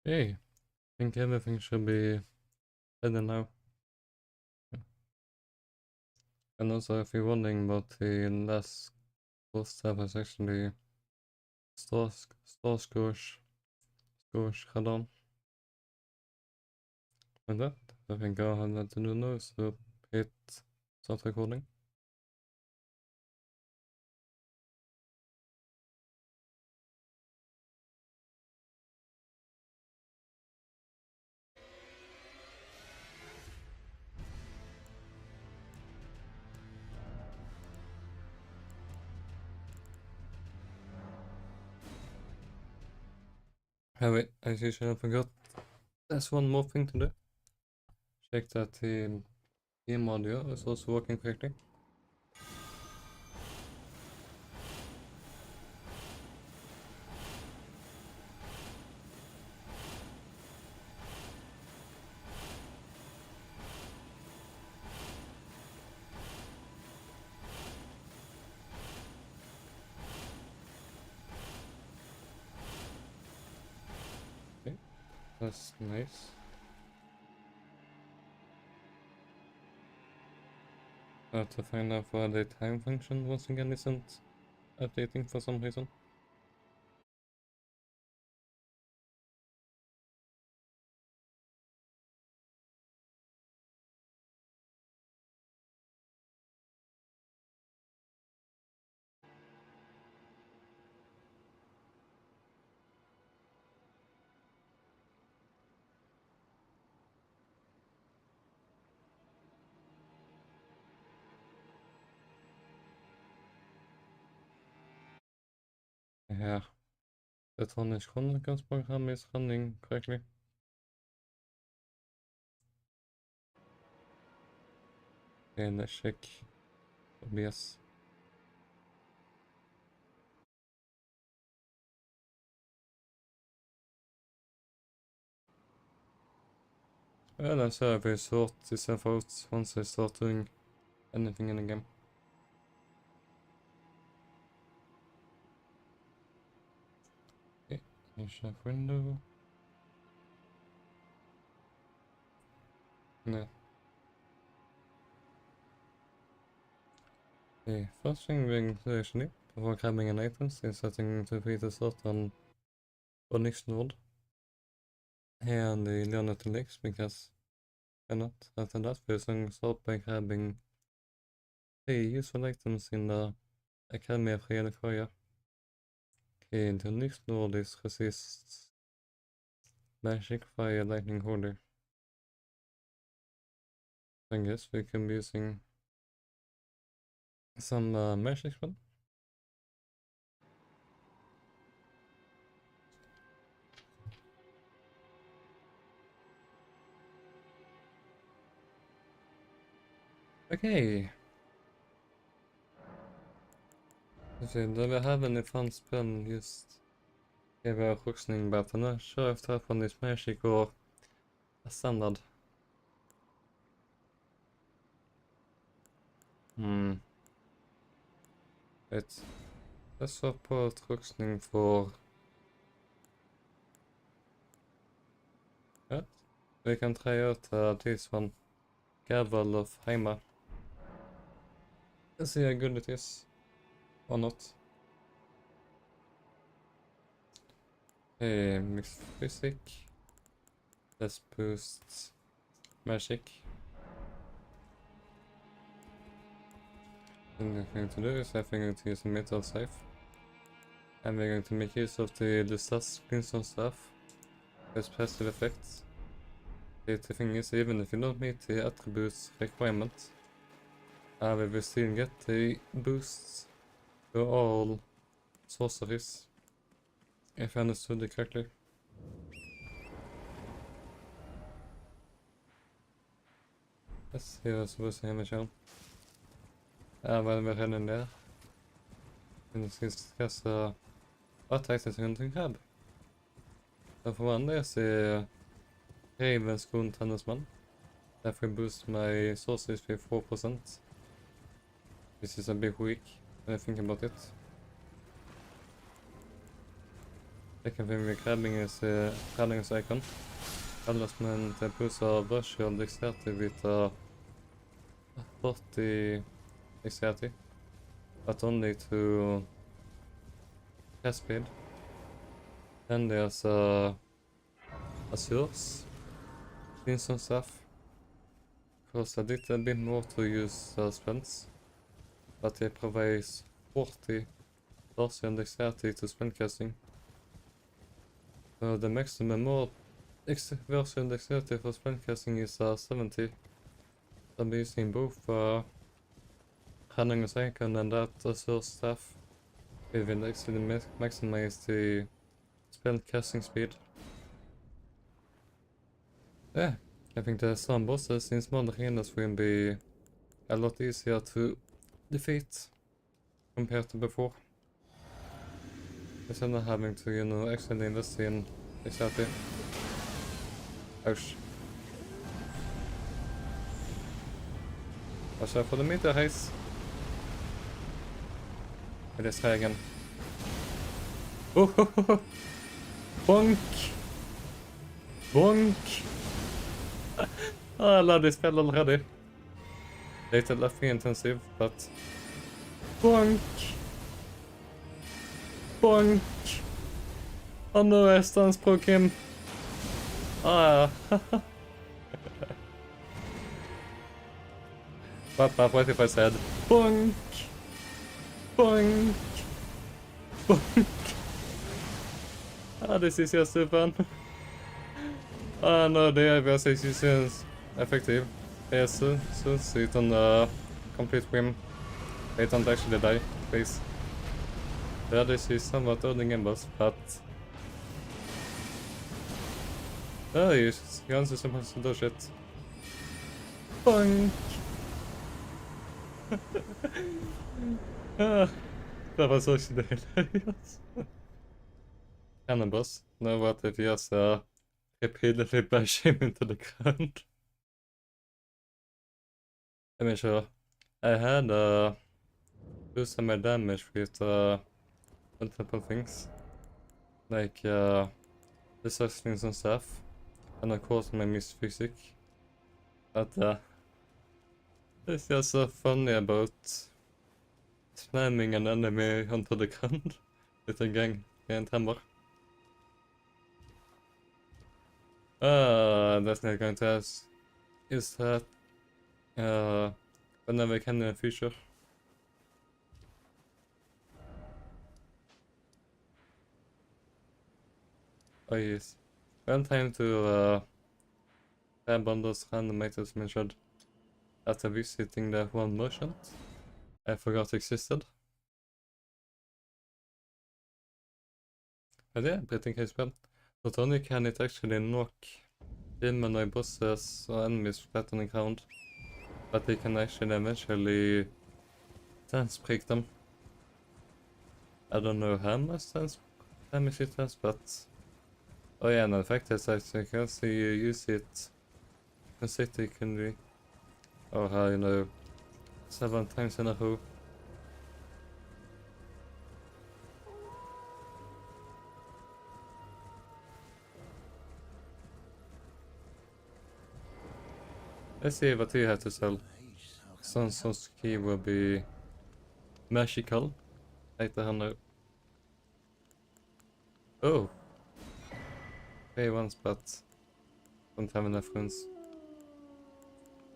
Hey, I think everything should be better now. And also, if you're wondering about the last boss that was actually Star Scourge Hadan. With that, I think I'll have that to do now, so hit start recording. Oh wait, as usual I forgot. There's one more thing to do. Check that the game audio is also working correctly. Okay, that's nice. I have to find out why the time function once again isn't updating for some reason. Yeah, the Tonish Chronicles program is running correctly. And let's check OBS. Well, I'm sure I will sort this stuff out once I start doing anything in the game. Okay, chef window. No. Okay, first thing we're do actually, before grabbing an item, is setting to be the start on next node. And the learn to legs, because why not? After that, we're going to start by grabbing 3 useful items in the Academy of Rykard. Okay, the next node is resist magic, fire, lightning, holy. I guess we can be using some magic spell. Okay. Så då vi har en fun spell just i vår skjutsning bara för nu. Kör efter Japanese Magic och standard. Vet. Jag så på skjutsning för... Ja. Vi kan try out this one. Gavel of Heima. Let's see how good it is. Or not. Hey, mixed physic. Let's boost magic. And the thing to do is I'm going to use a metal safe. And we're going to make use of the Lustas Crimson Staff. There's passive effects. The thing is, even if you don't meet the attributes requirement, we will still get the boosts to all sorceries, if I understood it correctly. Yes, he was supposed to have a show. Well, we're heading there. And let's discuss what items we're going to grab. So for one, there's the Raven's Goon Talisman. That will boost my sorceries by 4%. This is a bit weak when I think about it. Second thing with grabbing is Padding's icon. Adjustment plus virtual dexterity with 40 dexterity, but only to cast speed. Then there's a source, cleans some stuff. Costs a little bit more to use spells, but it provides 40 virtual dexterity to spellcasting. So the maximum more virtual dexterity for spellcasting is 70. I'll be using both Ranni's icon and that source staff. We will actually maximize the spell casting speed. Yeah, I think the some bosses in small arenas will be a lot easier to defeat compared to before. Instead of having to, you know, actually invest in exactly. Ouch. Watch out for the meter heist. Let's try again. Oh, ho, ho, ho. Bonk! Bonk! I love this spell already. Little left intensive, but... Bonk! Bonk! Oh no, I stance broke him. Ah. What if I said bonk? Bonk! Bonk! Ah, this is just so fun. Ah no, the ABS is effective. Yes, so it on the complete whim. They don't actually die, please. Yeah, this is somewhat early game boss, but... Oh, you're also supposed to do shit. Bonk! Ah, that was actually hilarious. Cannon boss. Now what if he has repeatedly bash him into the ground? Let me show. I had boost my damage with multiple things. Like destructions and stuff. And of course my missed physics. But it's just so funny about slamming an enemy onto the ground with a gang and hammer. That's not going to ask. Is that whenever I can in the future? Oh yes. One time to grab on those random items mentioned after visiting the one merchant I forgot existed. But yeah, pretty case well. Not only can it actually knock humanoid bosses or enemies flat on the ground, but they can actually eventually dance break them. I don't know how much damage it has, but... Oh yeah, no, the fact is actually you can see you use it consecutively, or how, you know, 7 times in a row. Let's see what you have to sell. Sun's key will be magical. Later on now. Oh! Pay once, but don't have enough runes.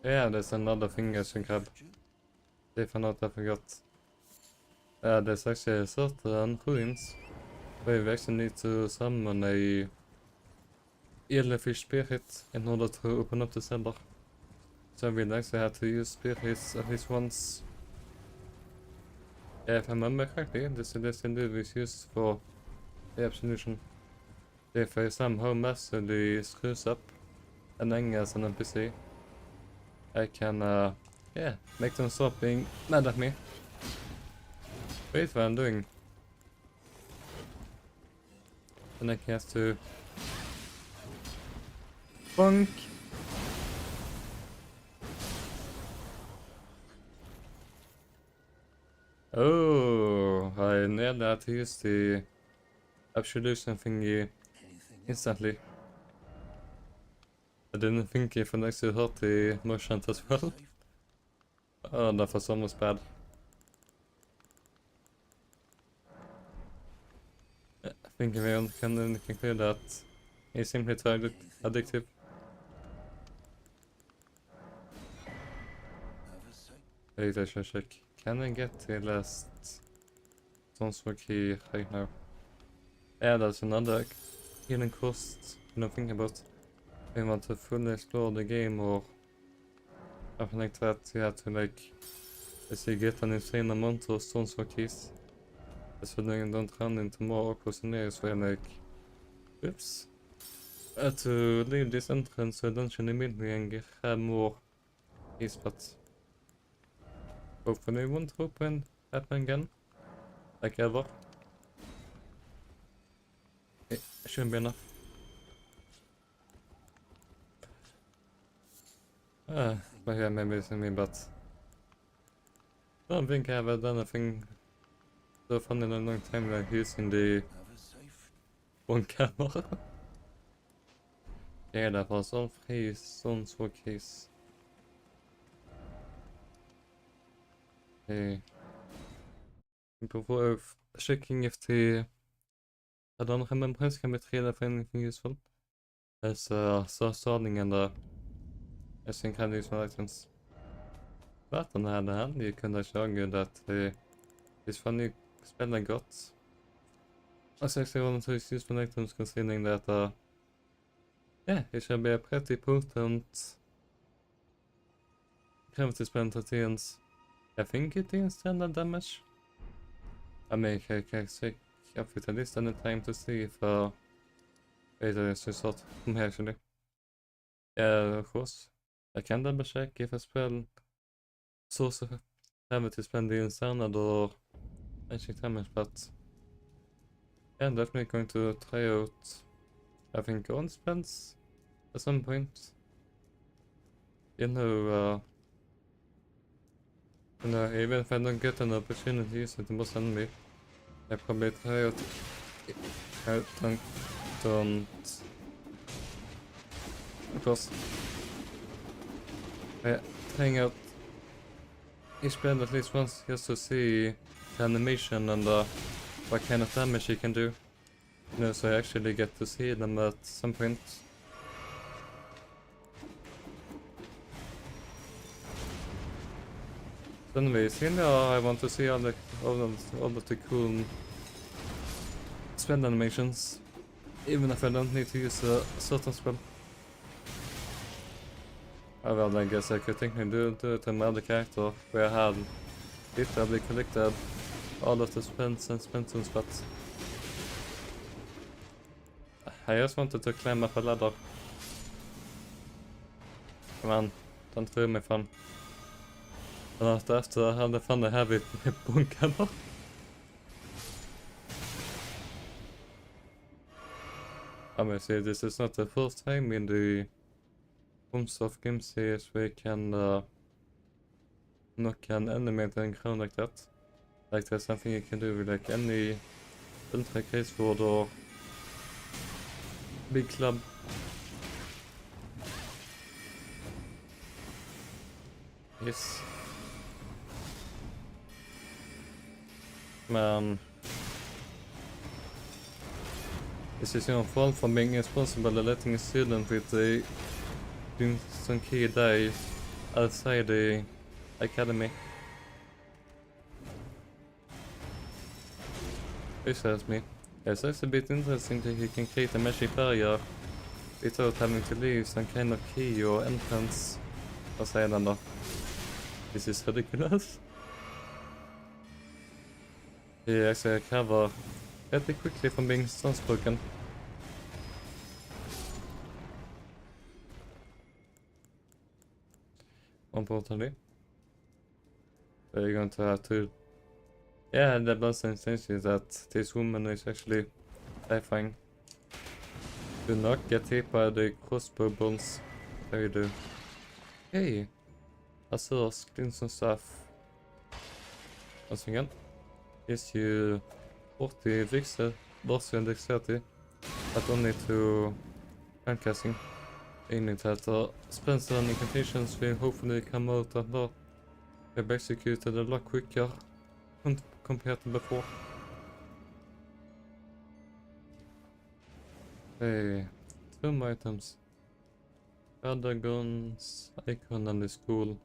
Yeah, there's another thing I should grab. If I not, I forgot. There's actually certain ruins where we actually need to summon a jellyfish spirit in order to open up the cellar. So we'll actually have to use spirits at least once. Yeah, if I remember correctly, this indeed is used for the absolution. If I somehow massively screws up and angers an NPC, I can, yeah, make them stop being mad at me. Wait, what I'm doing. Then I have to... Bonk! Oh, I nearly had to use the should do something instantly. I didn't think if an extra hurt the merchant as well. Oh, that was almost bad. I think everyone can conclude that he's simply too addictive. Wait, I should check. Can I get the last Stoneswork key right now? Yeah, that's another healing cost. You know, think about if you want to fully explore the game or something like that, you have to like, let's say, get an insane amount of Stoneswork keys. So you don't run into more awkward scenarios where like, oops. I had to leave this entrance to a dungeon immediately and have more keys, but hopefully it won't happen again. Like ever. It shouldn't be enough. But yeah, maybe it's me, but I don't think I have done anything so fun in a long time like using the one camera. Yeah, that was all 3 Stoneswork keys. Okay. Before checking if the add-on remembrance can be treated for anything useful. As starting and I think had useful items. But on the other hand, you can actually argue that this funny spell I got was actually one of those useful items, considering that yeah, it should be a pretty potent gravity spell that deals, I think it deals standard damage. I mean, I can check up with at least any time to see if wait, I just thought from here actually. Yeah, of course. I can double check if a spell sorcerer gravity spell deals standard or magic damage, but yeah, I'm definitely going to try out, I think, own spells at some point. You know, even if I don't get an opportunity to use it in boss enemy, I probably try out. I don't. Of course. Trying out each spell at least once just to see the animation and what kind of damage you can do. You know, so I actually get to see them at some point. So anyways, you know, I want to see all of the cool spell animations, even if I don't need to use a certain spell. Oh well, I guess I could technically do it in my other character, where I had literally collected all of the spells and spent some spots. I just wanted to climb up a ladder. Come on, don't ruin my fun. And after I had the fun I have with my bunkhammer. I may say this is not the first time in the of game series where you can knock an enemy to the ground like that. Like there's something you can do with like any ultra case sword or big club. Yes. Man. This is your fault for being responsible and letting a student with a some key die outside the academy. This tells me. It's also a bit interesting that you can create a magic barrier without having to leave some kind of key or entrance. Vad säger den då? This is ridiculous. You actually recover pretty quickly from being sunspoken. Unfortunately, we're going to have to. Yeah, the best thing is that this woman is actually terrifying. Do not get hit by the crossbow bolts. There you do. Hey, I saw clean some stuff. Once again, is you 80 fixer boss and dexterity, but only to handcasting. Aiming that spells and incantations will hopefully come out a lot. They've executed a lot quicker compared to before. Hey, tomb items. Other guns, icon and the school.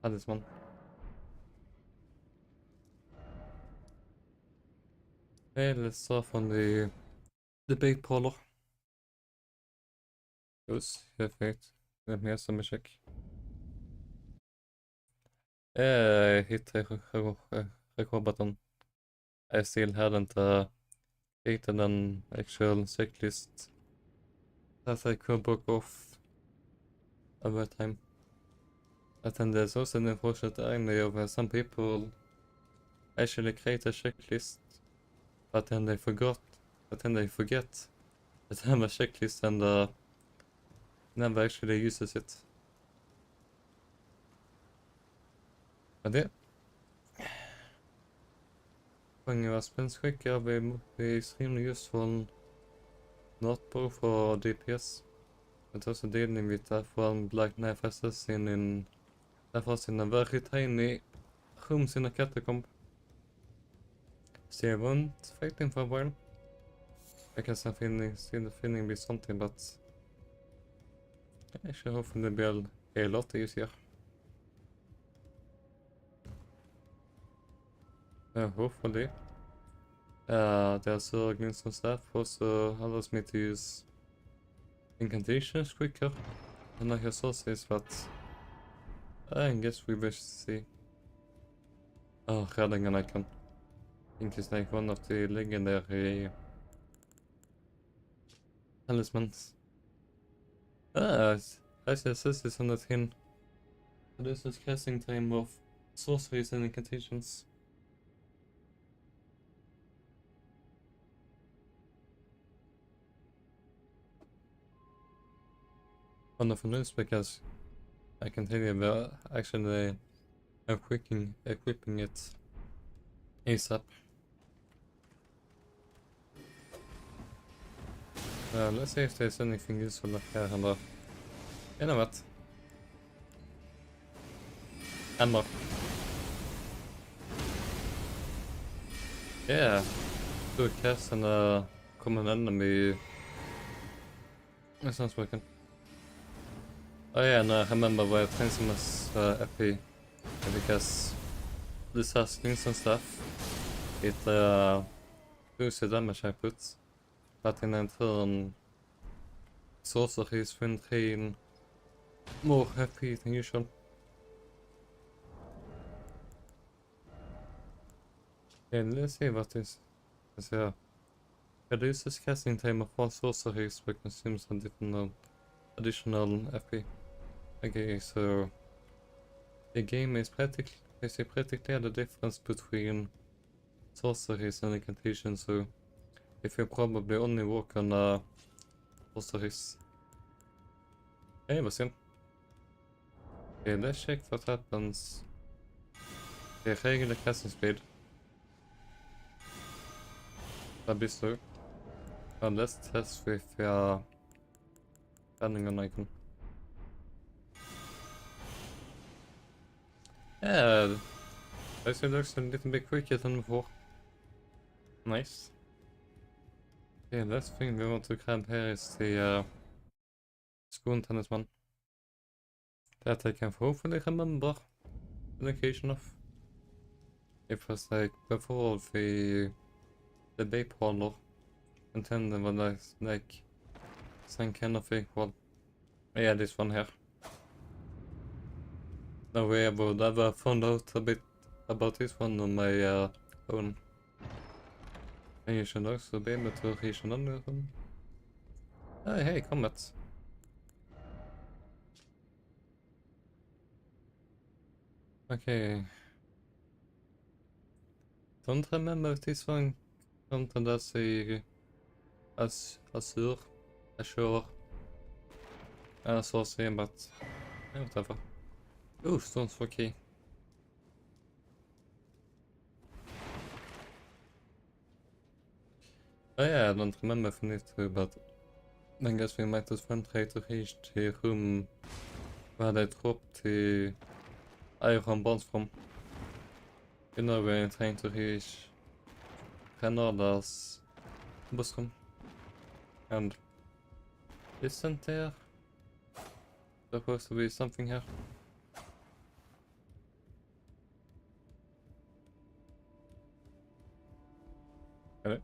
Talisman. Hey, let's start from the big parlor. Yes, perfect. Let me have a check. Hit record button. I still hadn't created an actual checklist that I could book off over time. But then there's also an unfortunate irony of some people actually create a checklist, but then they forget that they have a checklist and never actually uses it. But yeah. Poängen av spännskyckar blir extremely useful, not both for DPS, but also dealing with that one Black Knife Assassin in that was in a very tiny rooms in a catacomb. So I won't fighting for a while. I guess I'm still feeling with something, but I should hopefully be a lot easier. Hopefully. There's glimpse and stuff also allows me to use incantations quicker than I have sources, but I guess we will see. Oh, reading an icon. I think it's like one of the legendary talismans. I see this is on the tin. This is casting time of sorceries and incantations. Wonderful news, because I can tell you we're actually equipping it ASAP. Let's see if there's anything useful up here and there. You know what? Hammer. Yeah. Do a cast and a common enemy. That sounds working. Oh yeah, and I remember where Princemas FP, because this has things and stuff. It boosts the damage I put, but in turn sorceries will drain more FP than usual. Okay, let's see what this is here. Reduces casting time of all sorceries but consumes additional FP. Okay, so the game is practically the difference between sorceries and incantations, so if you probably only work on sorceries. Hey, was in. Okay, let's check what happens. Okay, regular casting speed. That'd be slow. And let's test with banding an icon. Yeah, this looks a little bit quicker than before. Nice. Okay, last thing we want to grab here is the spoon talisman. That I can hopefully remember the location of. It was like before the bait parlor, and then there was like some kind of equal. Yeah, this one here. No way I would ever found out a bit about this one on my own. And you should also be able to reach another one. Hey, combat. Okay. Don't remember if this one counted as Azure, sorcery, but whatever. Oh, stones for key. Oh yeah, I don't remember from it too, but I guess we might just try to reach the room where they dropped the iron bonds from. You know, we're trying to reach Granada's bosom. And isn't there supposed to be something here? Okay.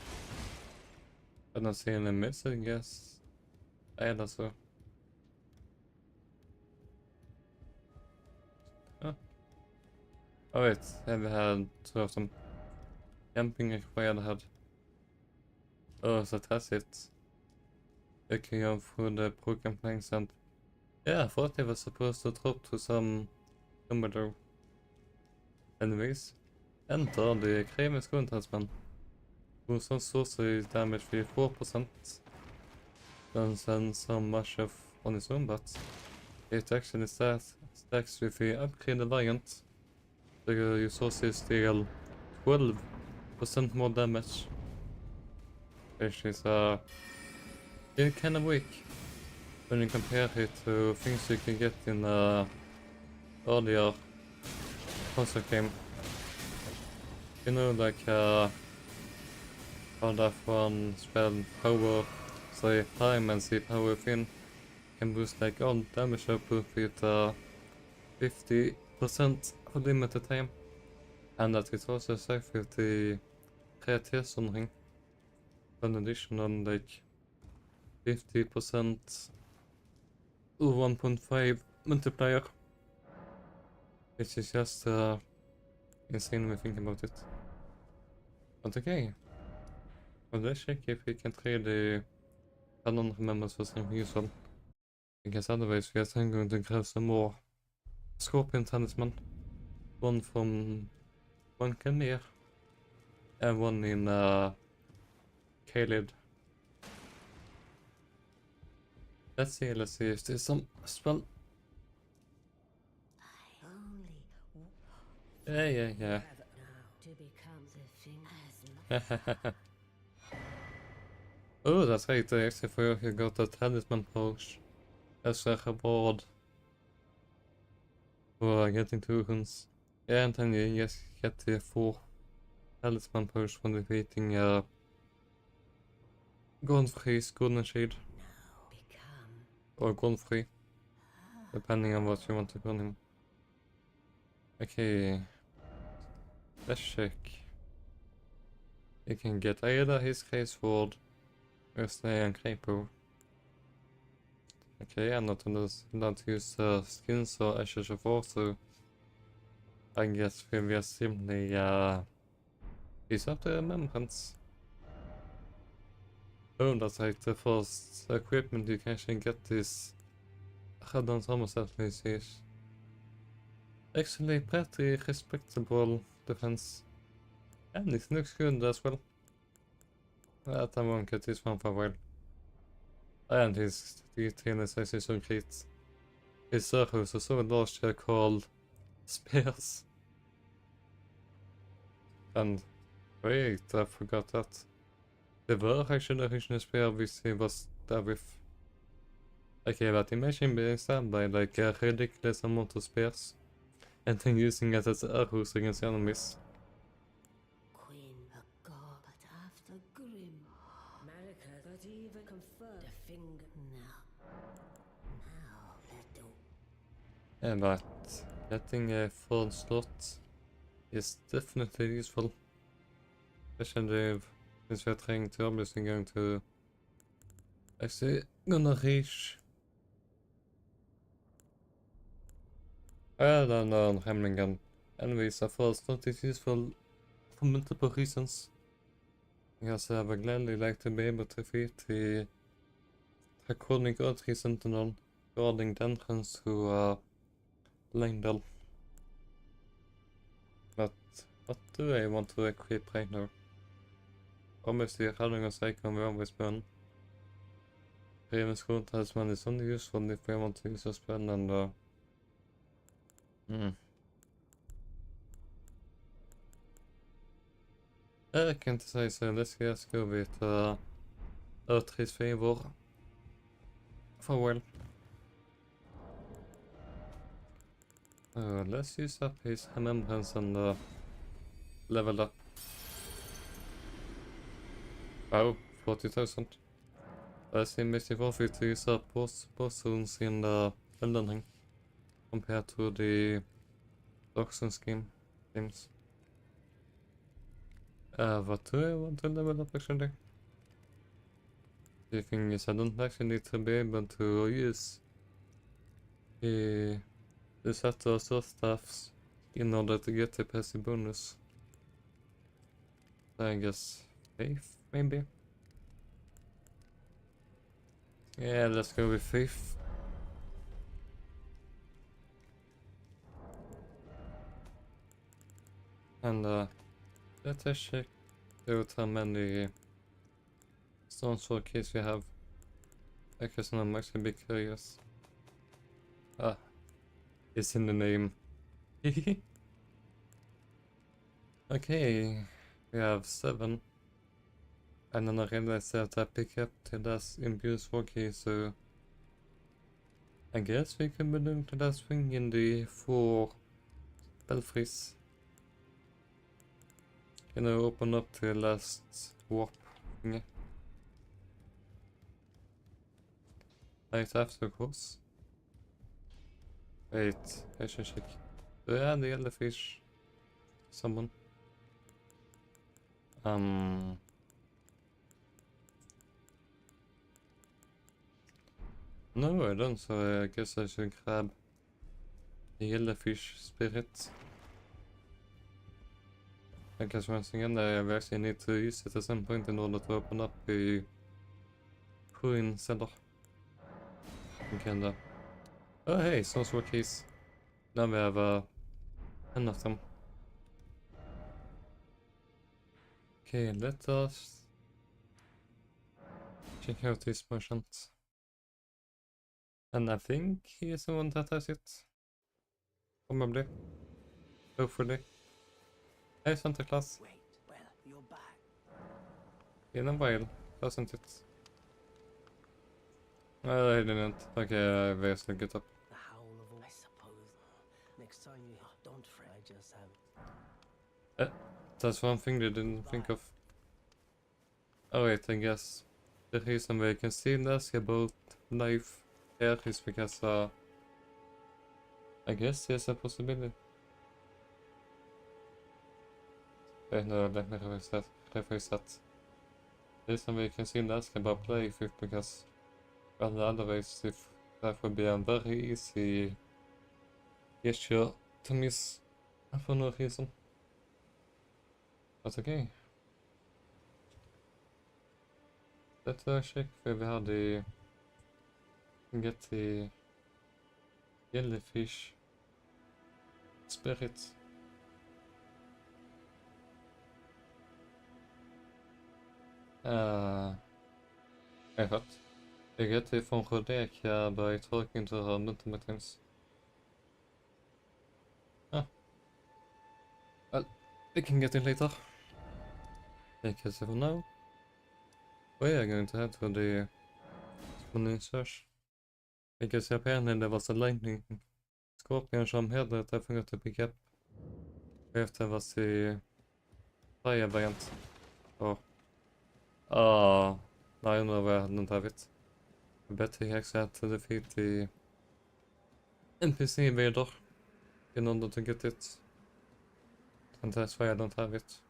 I don't see any miss, I guess. Either so. Oh. Oh wait, yeah, we had two of them. Camping required ahead. Oh, so that's it. We can go through the broken planks and... Yeah, I thought they were supposed to drop to some number. Anyways, enter the Kraven's Guntasman. Who some sorcery damage with 4%. Doesn't sound much of on its own, but it actually stacks with the upgraded variant. So your sorcery deal 12% more damage. Which is kind of weak when you compare it to things you can get in earlier console game. You know, like how that one spell power, say time and see power within can boost like all damage output with 50% for limited time. And that is also safe with the kreativsundring. Ring. An additional like 50% 1.5 multiplier. Which is just insane when you think about it. But okay. Well, let's check if we can trade the canon members for some usual. Because otherwise we are going to grab some more Scorpion Talisman. One from one Khmer and one in Kaled. Let's see if there's some spell. Yeah. Oh, that's right, I actually forgot you got a talisman pouch as a reward for getting tokens. Yeah, and then you just get the 4 talisman pouch when defeating Gonfrey's Golden Shade. Or Gonfrey, depending on what you want to call him. Okay, let's check. You can get either his Grace Sword or stay on Creepo. Okay, I'm not allowed to use skins or ashes of war, so I guess we will simply use up the remembrance. Oh, that's like the first equipment you can actually get this Radon Somerset is actually pretty respectable defense. And it looks good as well. I won't get this one for a while. And his detail is actually so great. His circles are so large they're called spears. And wait, I forgot that. There were actually original spear which he was there with. Okay, but imagine being stabbed by like a ridiculous amount of spears and then using it as arrows against enemies. Yeah, but getting a full slot is definitely useful. Especially since we're trying to obviously going to actually gonna reach. I don't know, Hemlingen. Anyways, a full slot is useful for multiple reasons. Because I would gladly like to be able to defeat the Draconic Earthly Sentinel guarding the entrance to Langdell. But what do I want to equip right now? Obviously, having a cycle will always burn. Raven's Cold Talisman is only useful if I want to use a spell and I can't say so. Let's just go with Earth's favor for a while. Let's use up his remembrance and level up. Wow, 40,000. I seem basically worth it to use up boss zones in the Elden Ring compared to the Dark Souls games. What do I want to level up actually? The thing is, I don't actually need to be able to use the set of sword staffs in order to get the passive bonus. I guess faith, maybe? Yeah, let's go with faith. And let us check out how many stone sword keys we have. Because I'm actually a bit curious. Ah, it's in the name. Okay, we have 7. And then I realized that I pick up to this imbued sword key, so I guess we can be doing to that thing in the 4 belfries. Can I open up the last warp thingy? Right after, of course. Wait, I should check. Do I add the jellyfish? Someone? No, I don't, so I guess I should grab the jellyfish spirit. I guess once again I actually need to use it at some point in order to open up the coin cellar. Okay, oh hey, source keys. Now we have 10 of them. Okay, let us check out this merchant. And I think he is the one that has it. Probably. Hopefully. Hey, Santa Claus. Wait, well, you're back. In a while, doesn't it? I didn't. Okay, I basically get up. The howl of all, I suppose. Next time you don't fret, I just have. That's one thing they didn't think of. Oh wait, I guess the reason why I can see this about life here is because I guess there's a possibility. Wait, no, let me rephrase that. The reason why I can see this about life is because, well, otherwise if that would be a very easy gesture to miss for no reason. That's okay. Let's check where we have the get the jellyfish spirit. I got. I get it from Rodeka by talking to her multiple times. Ah. Well, we can get it later. Because for now, we are going to head to the spawning search. Because apparently there was a lightning scorpion from here that I forgot to pick up. If there was the fire variant. Or now I know where I don't have it. I bet he actually had to defeat the NPC invader in order to get it. And that's why I don't have it.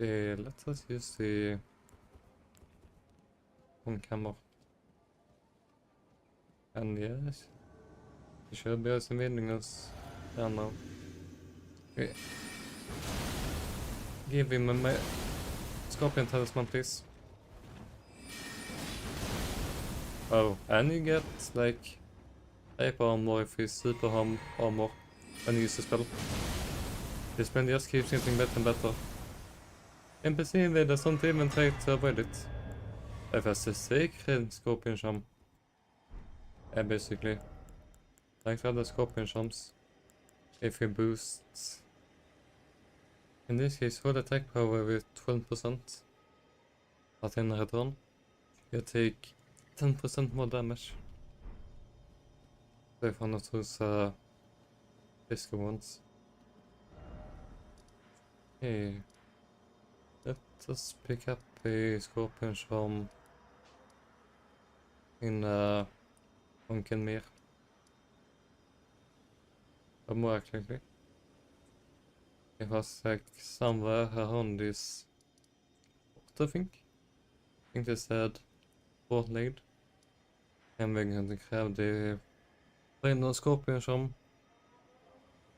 Okay, let us use the on camera. And yes, we should be also invading us down now. Okay. Give him a scorpion talisman, please. Oh, and you get like type armor if he's super armor when you use the spell. This spell just keeps getting better and better. NPC invaders don't even try to avoid it. If has a sacred scorpion charm. Basically. Like other scorpion charms. If he boosts In this case, hold attack power with 12% at in return. You take 10% more damage. So if I not use physical ones. Okay. Let us pick up a scorpion charm in Onkenmir. Or more actually. It was like somewhere around this port, I think. I think they said Port Lade. And we're going to grab the Random Scorpion Charm.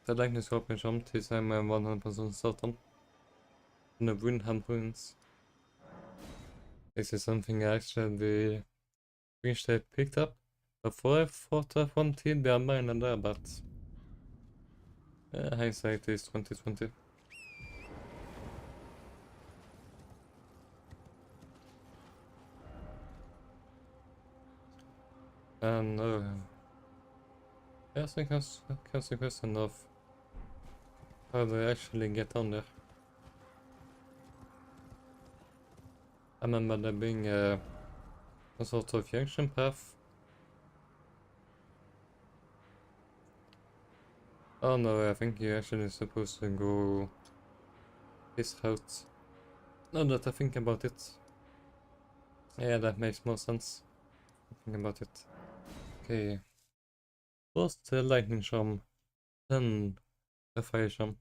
The Lightning Scorpion Charm tills I'm 100% certain. And the Windham Ruins. This is something I actually wish they picked up. Before I thought that one tid be mine and there, but hindsight is 2020. And yes, I guess a question of how do I actually get on there. I remember there being a sort of junction path. Oh no, I think you're actually supposed to go this route. Now that I think about it. Yeah, that makes more sense. Think about it. Okay. First the lightning charm, then the fire charm.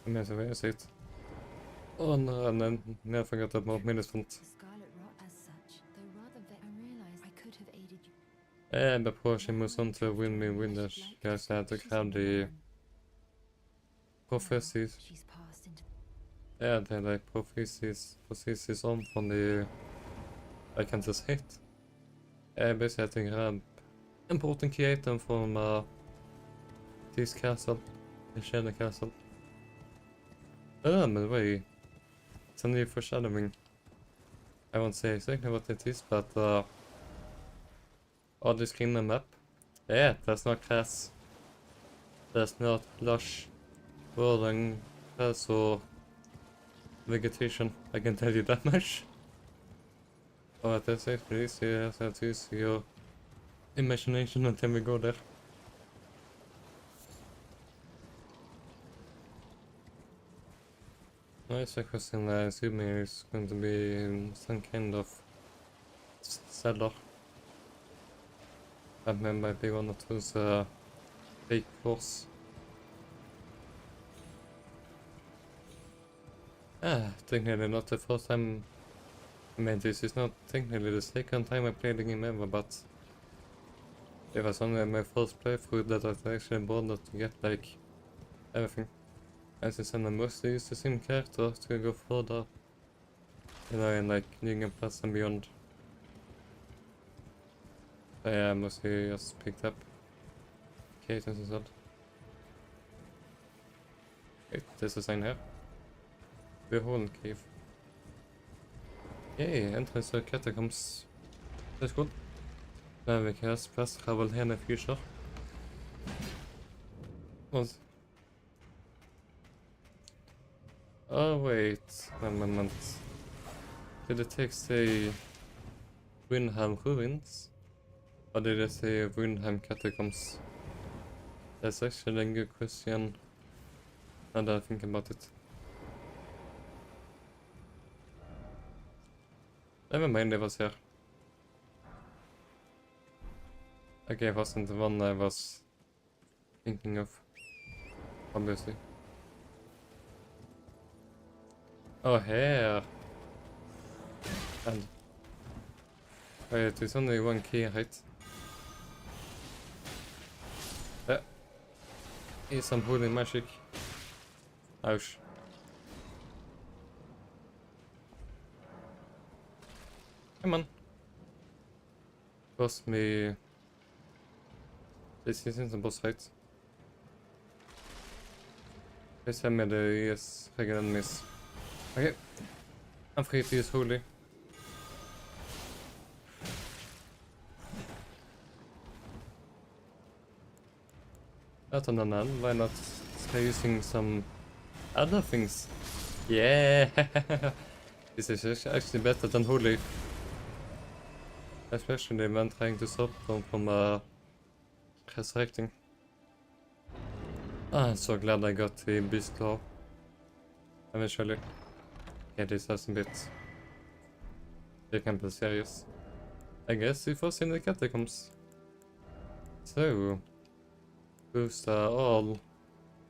I mean, where is it? Oh no, and then I forgot about Millicent. Scarlet rot as such, though rather I realized I could have aided you. And before she moves on to invaders, guys had to grab the prophecies. She's passed into Yeah, they're like prophecies on from the I can just hit. Basically I had to grab important key item from this castle, the Shadow Castle. By the way, it's a new foreshadowing. I won't say exactly what it is, but on this kingdom map, yeah, that's not grass. There's not lush, rolling grass or vegetation, I can tell you that much. But that's it, please, you have to use your imagination until we go there. Nice question, I assume is going to be in some kind of cellar. I remember be one of those fake floors. Technically not the first time I mean this is not technically the second time I played the game ever, but it was only my first playthrough that I actually bothered to get like everything. As I said, I mostly use the same character to go further, you know, in like New Game Plus and beyond. But yeah, I mostly just picked up items instead. Wait, there's a sign here. Behold cave. Yay, entrance to catacombs. That's good. Then we can fast travel here in the future. What? Oh wait, a moment. Did it take say Windham Ruins? Or did it say Windham Catacombs? That's actually a good question. Now that I think about it. Never mind, it was here. Okay, it wasn't the one I was thinking of. Obviously. Oh, here! And... wait, there's only one key, right? Here's some holy magic. Ouch. Come on. Cost me... this isn't the boss fight. Please tell me the ES regular enemies. Okay. I'm free to use holy. Other than that, why not try using some other things? Yeah! This is actually better than holy. Especially when trying to stop them from resurrecting. I'm so glad I got the beast claw. Eventually. Yeah, this has a bit. You can be serious. I guess we first in the catacombs. So, boost all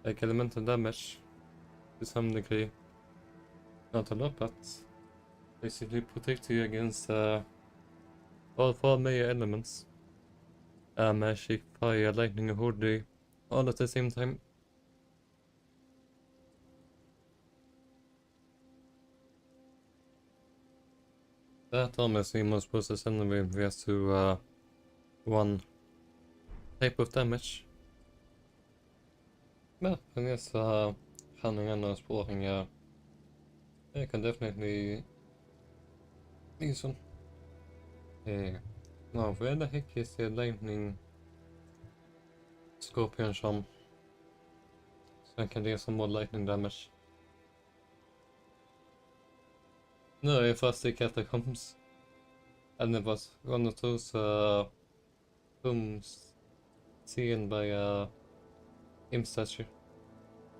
like elemental damage to some degree. Not a lot, but basically protect you against all 4 major elements. Magic, fire, lightning, and holy, all at the same time. That armor seam was supposed to send me just to one type of damage. But I guess running and exploring, I can definitely use one. Now where the heck is the lightning scorpion charm? So I can do some more lightning damage. No, I first the catacombs. And it was one of those rooms seen by imp statue.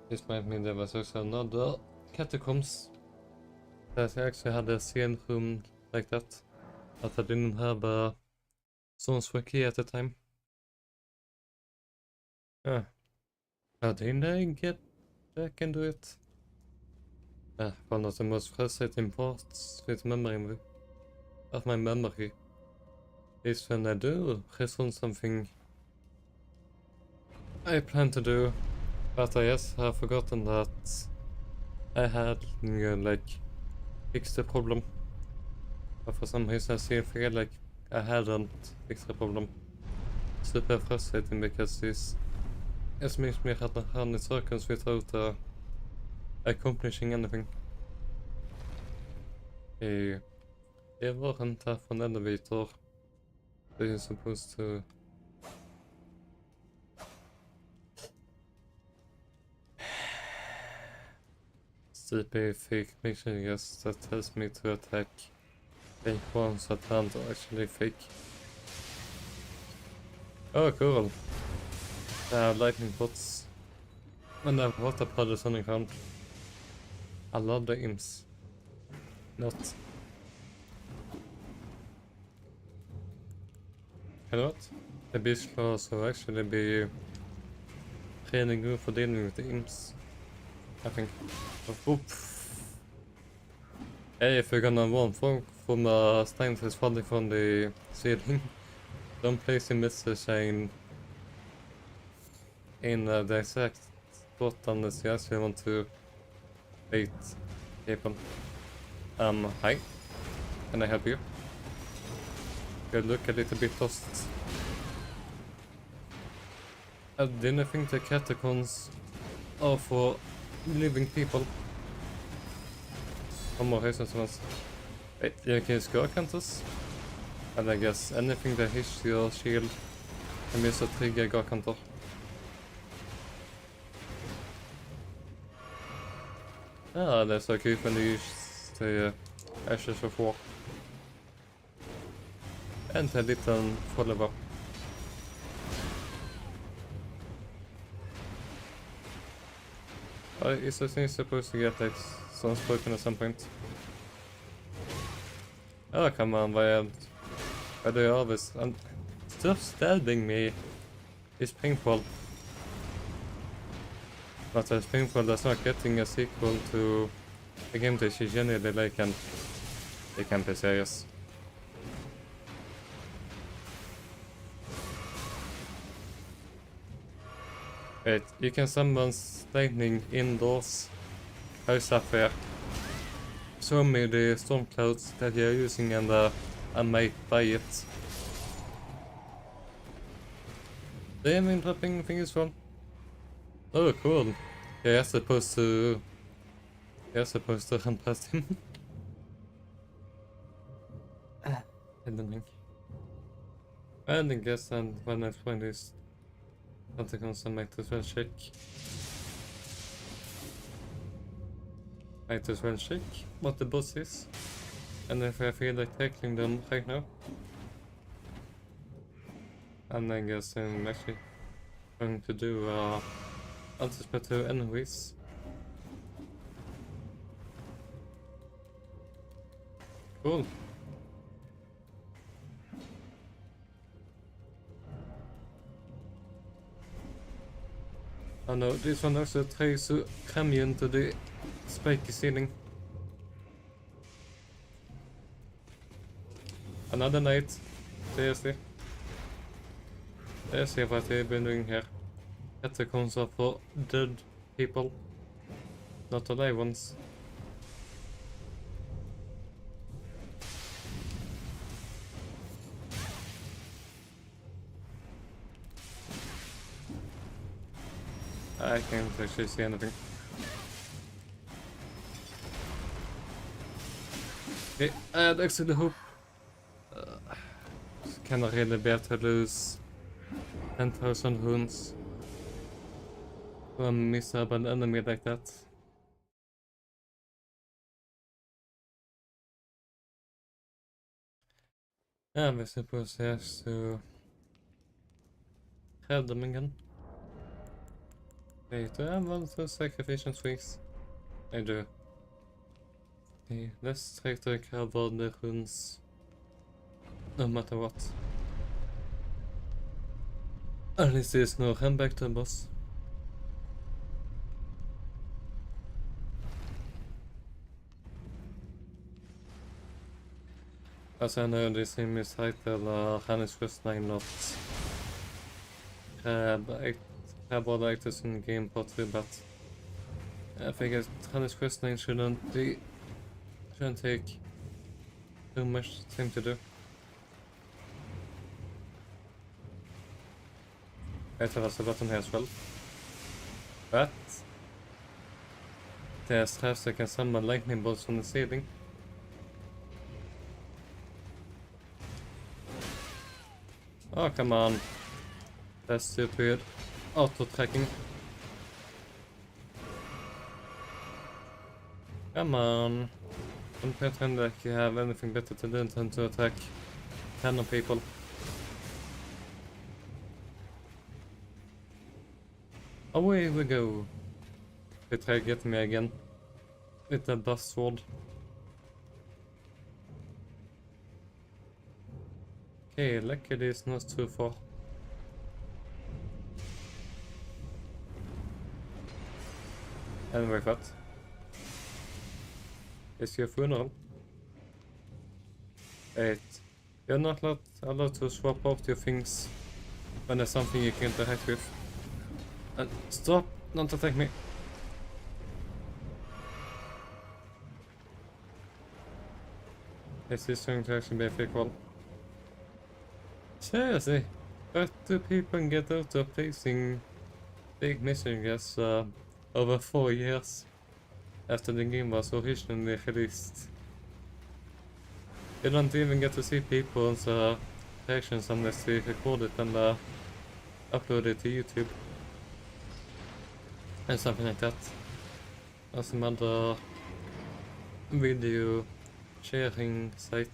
This might mean there was also another catacombs that actually had a scene room like that. But I didn't have stones for key at the time. How did I get back into it? One of the most frustrating parts with memory of my memory is when I do resume something I plan to do, but I just have forgotten that I had like fixed the problem. But for some reason I still feel like I hadn't fixed the problem. Super frustrating because this just makes me run in circles without accomplishing anything. Det wasn't half an elevator. They're supposed to... Stupid fake mission, yes, that tells me to attack fake ones that aren't actually fake. Oh, cool. They have lightning bots. And they have water powders on the ground. I love the imps. Not. You know what? The beast claws will actually be really good for dealing with the imps. I think. Oop. Hey, if you're gonna run from stein that is falling from the ceiling, don't place the missile in the exact spot unless you actually want to bait people. Hi. Can I help you? You look a little bit lost. I didn't think the catacombs are for living people. One more reasons once. Wait, you can scarlet hunters? And I guess anything that hits your shield can be a trigger Gark Hunter. Ah, that's so cute when you use the Ashes of War. And a little follower. Is this thing supposed to get like some spoken at some point? Oh, come on, why do you always... Stop stabbing me! It's painful. But as painful as not getting a sequel to a game that she genuinely like, and they can't be serious. Wait, you can summon lightning indoors. How is that fair? Show me the storm clouds that you're using and I might buy it. Do you have interrupting things from? Oh, cool. Yeah, you're supposed to run past him. I don't think. And I guess when I find this That becomes a might as well check. Might as well check what the boss is. And if I feel like tackling them right now. And I guess I'm actually going to do anticipatory anyways. Cool. Oh no, this one also tries to cram you into the spiky ceiling. Another night. Seriously. Let's see what they've been doing here. Catacombs are for dead people, not alive ones. I can't actually see anything. Okay, I had actually hope. Cannot really bear to lose 10,000 runes from a miserable enemy like that. Yeah, we're supposed to have to have them again. Wait, do I want to sacrifice trees? I do. Okay, let's try to recover the runes no matter what. At least there's no run back to the boss. As I know, this game is titled Ranni's questline, not grab all the items in the game pottery, but I think Ranni's questline shouldn't take too much time to do. Right, there was a button here as well. But there's traps that can summon lightning bolts from the ceiling. Oh, come on. That's stupid. Auto-tracking. Come on. Don't pretend like you have anything better to do than to attack 10 people. Away we go. They try to get me again. With the bust sword. Okay, luckily it's not too far. Anyway, what? It's your funeral. Wait, you're not allowed to swap out your things when there's something you can interact with. Stop! Don't attack me! Is this going to actually be a fake wall? Seriously, what do people get out of placing big messages over 4 years after the game was originally released? You don't even get to see people's reactions unless they record it and upload it to YouTube. And something like that. Or some other video sharing site.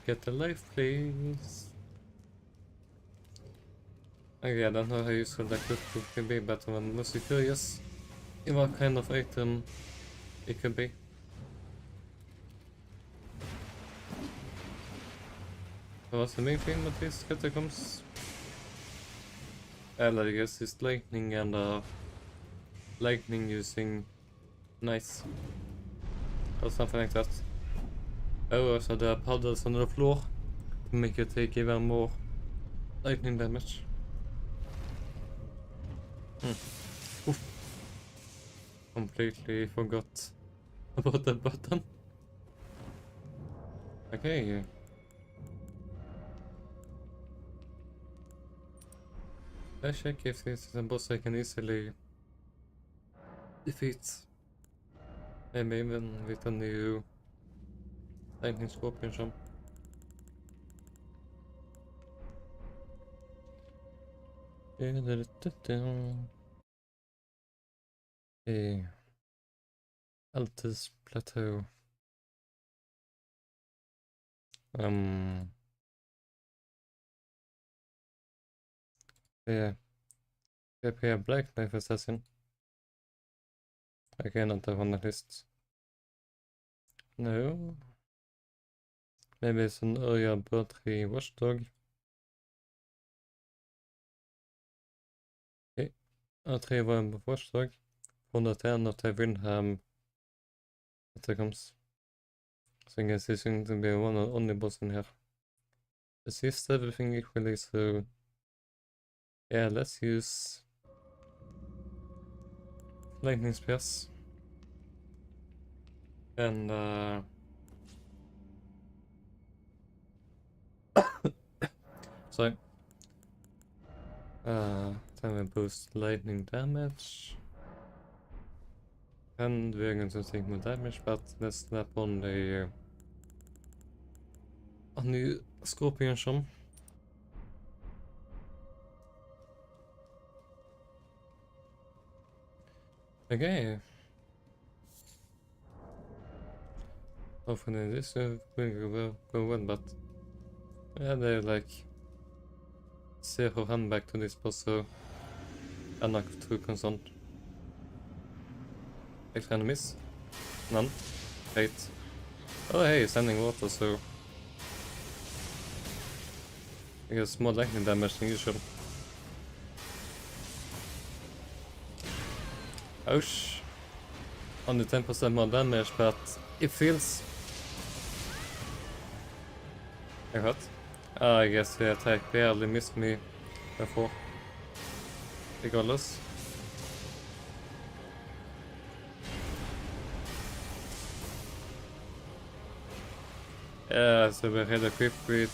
Get a life, please. Okay, I don't know how useful that could be, but I'm mostly curious in what kind of item it could be. What's the main thing with these catacombs? I guess it's lightning and lightning using nice or something like that. Oh, also there are puddles on the floor to make you take even more lightning damage. Oof. Completely forgot about that button. Okay. Let's check if this is a boss I can easily defeat. Maybe even with a new lightning scorpion jump. Okay. Altus Plateau. Yeah. PP Black Knife Assassin. I cannot have on the list. No. Maybe it's an earlier battery watchdog. Okay. A3 var en watchdog. 110 of the Windham Catacombs. So I guess it's going to be one only boss in here. Assist everything equally, so yeah, let's use lightning spears. And so then we boost lightning damage. And we're going to take more damage, but let's slap on the scorpion sham. Okay. Hopefully this will go well, but yeah, they're like 0 hand back to this boss, so I'm not too concerned. Extra enemies? None. Great. Oh hey, standing water, so I guess more lightning damage than usual. Ouch. Only 10% more damage, but it feels... I hurt. I guess the attack barely missed me before. Regardless. Yeah, so we're really equipped with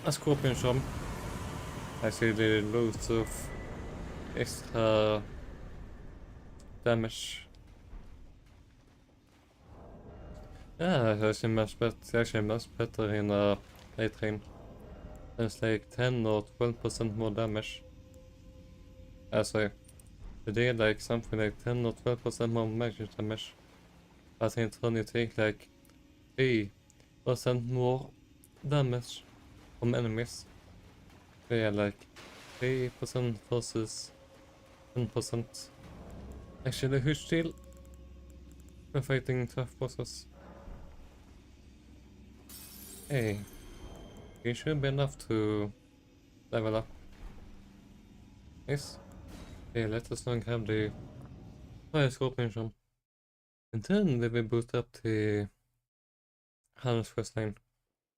a scorpion sham. Actually, loads of extra damage. Yeah, it's actually much better in a late game. It's like 10 or 12% more damage. So they did like something like 10 or 12% more magic damage. I think it's only take like 3% more damage from enemies. They are like 3% versus 10%. Actually a huge deal when fighting tough bosses. Hey, it should be enough to level up. Nice. Okay, let us now grab the fire scorpion sham. And then we will boost up the Hannes questline.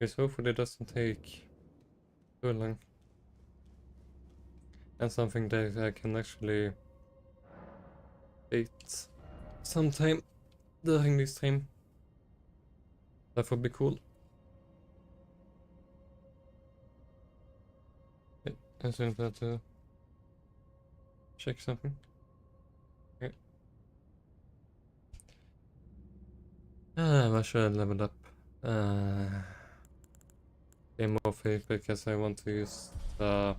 Because hopefully it doesn't take too long. And something that I can actually beat sometime during this stream. That would be cool. I just have to check something. Okay. Where should I level up? Game more faith because I want to use the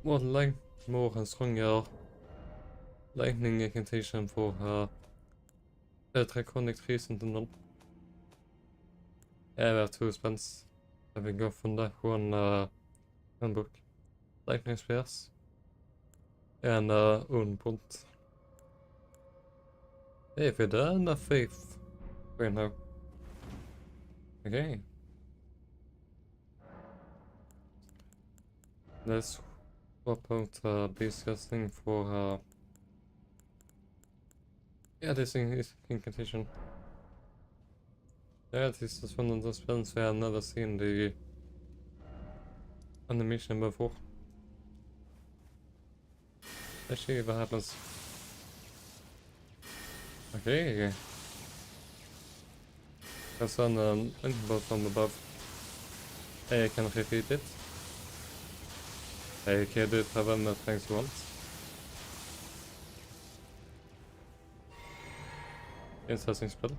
more and stronger lightning incantation for draconic treason to null. Yeah, we have 2 spells. I will go from that one book. Lightning spears and own point. Hey, if we done enough faith right now. Okay. Let's swap out beast casting for yeah, this thing is incantation. Yeah, this is one of the spells where I've never seen the animation before. Let's see what happens. Okay. There's an lightning from above. I can repeat it. I can do it however many times you want. Interesting spell.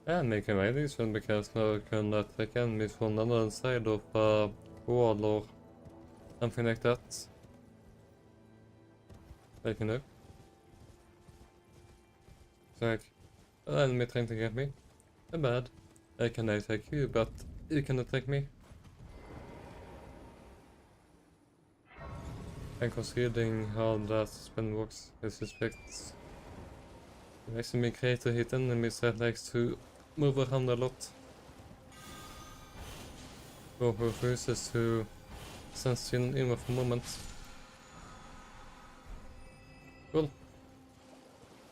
And making my this one because now I can attack enemies from another side of a wall or something like that. Like, you know. It's like, an enemy trying to get me. Not bad. I can attack you, but you can attack me. And considering how that spell works, I suspect it makes me great to hit enemies that likes to move around a lot. Or who refuses to stand still in for a moment. Cool.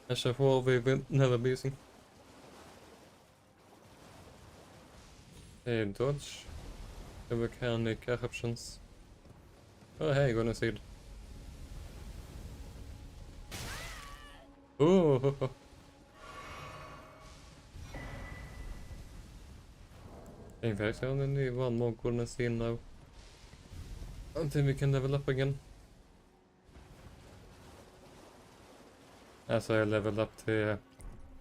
As a whole we will never be using. Hey, dodge. The mechanic options. Oh hey, gonna see it. Oh! In fact, I only need one more golden seal now. Until we can level up again. As I level up the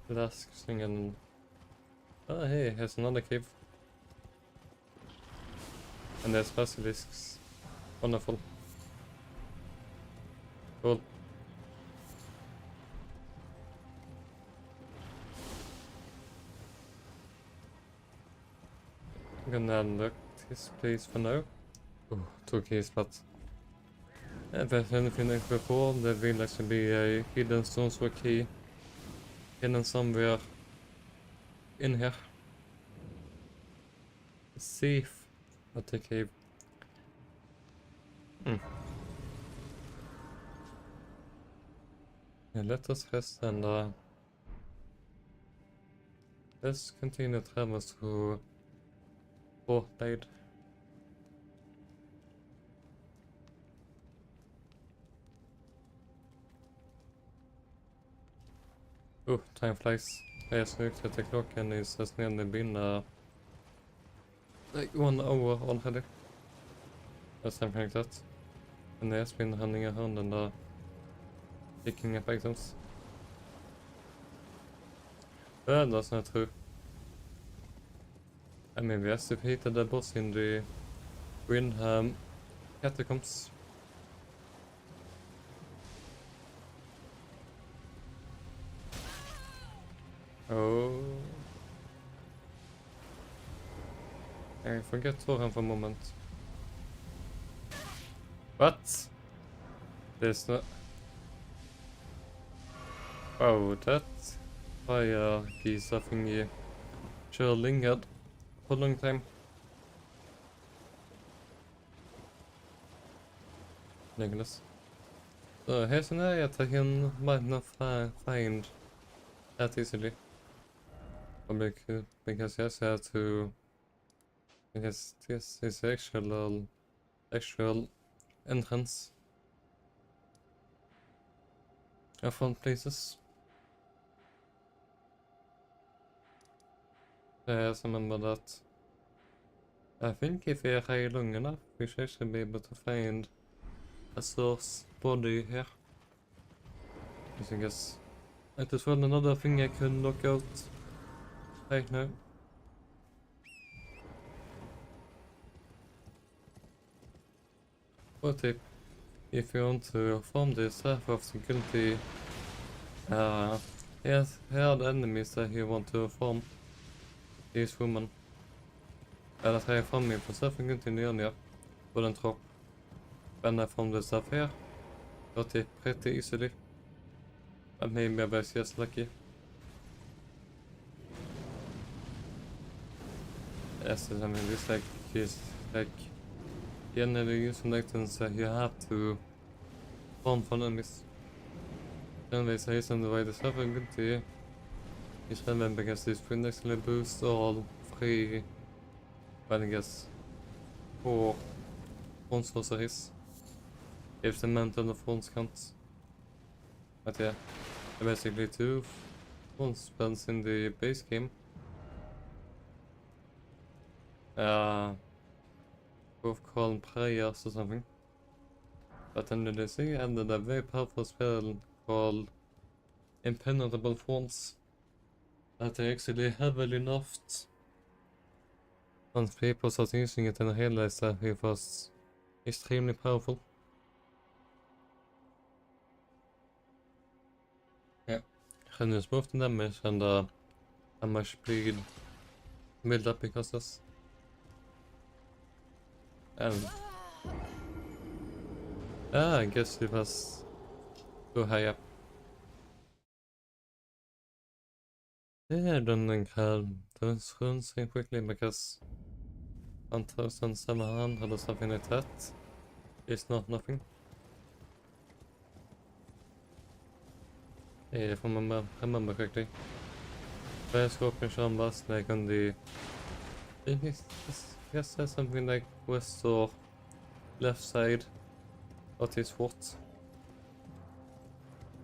last thing and... Oh hey, here's another cave. And there's basilisks. Wonderful. Cool. I'm gonna unlock this place for now. Oh, 2 keys, but... If there's anything like before, there will actually be a hidden stoneswork key hidden somewhere in here. Safe at the cave. Yeah, let us rest and let's continue travel to Frostbite. Oh, time flies. I just looked at the clock and it has nearly been like 1 hour already. Or something like that. And I has been running around and picking up items. But that's not true. I mean, we have defeated the boss in the Windham catacombs. Oh. I forget Thoran for a moment. What? There's no... Oh, that fire geezer thingy sure lingered for a long time. Nicholas. So here's an area that I might not find that easily. Probably because yes, I have to... Because this is actual entrance. I found places. I just remember that. I think if we are high long enough, we should actually be able to find a source body here. I guess I just found another thing I could knock out right now. Pro tip: if you want to farm the staff of security, yes, here are the enemies that you want to farm. These women. Eller try farming på stuffen continuer på den tropp. When I found the stuff here, got it pretty easily. But maybe I was just lucky. Yes, I mean this is like generally using items that you have to farm for enemies. Anyways, I isn't the way the stuff is good to you. Each element because this will actually boost all 3, well I guess 4 front sorceries. If the mental of front counts. But yeah, basically 2 front spells in the base game. Both called prayers or something. But then the DLC added a very powerful spell called impenetrable thorns. that they actually heavily nerfed on people start using it and realized that it was extremely powerful. Yeah, reduce both the damage and how much bleed build up because of this. And I guess it was too high up. Yeah, I don't think those runes in quickly because 1700 or something like that is not nothing. If I remember correctly. First open charm was like on the... I guess there's something like west or left side of this fort.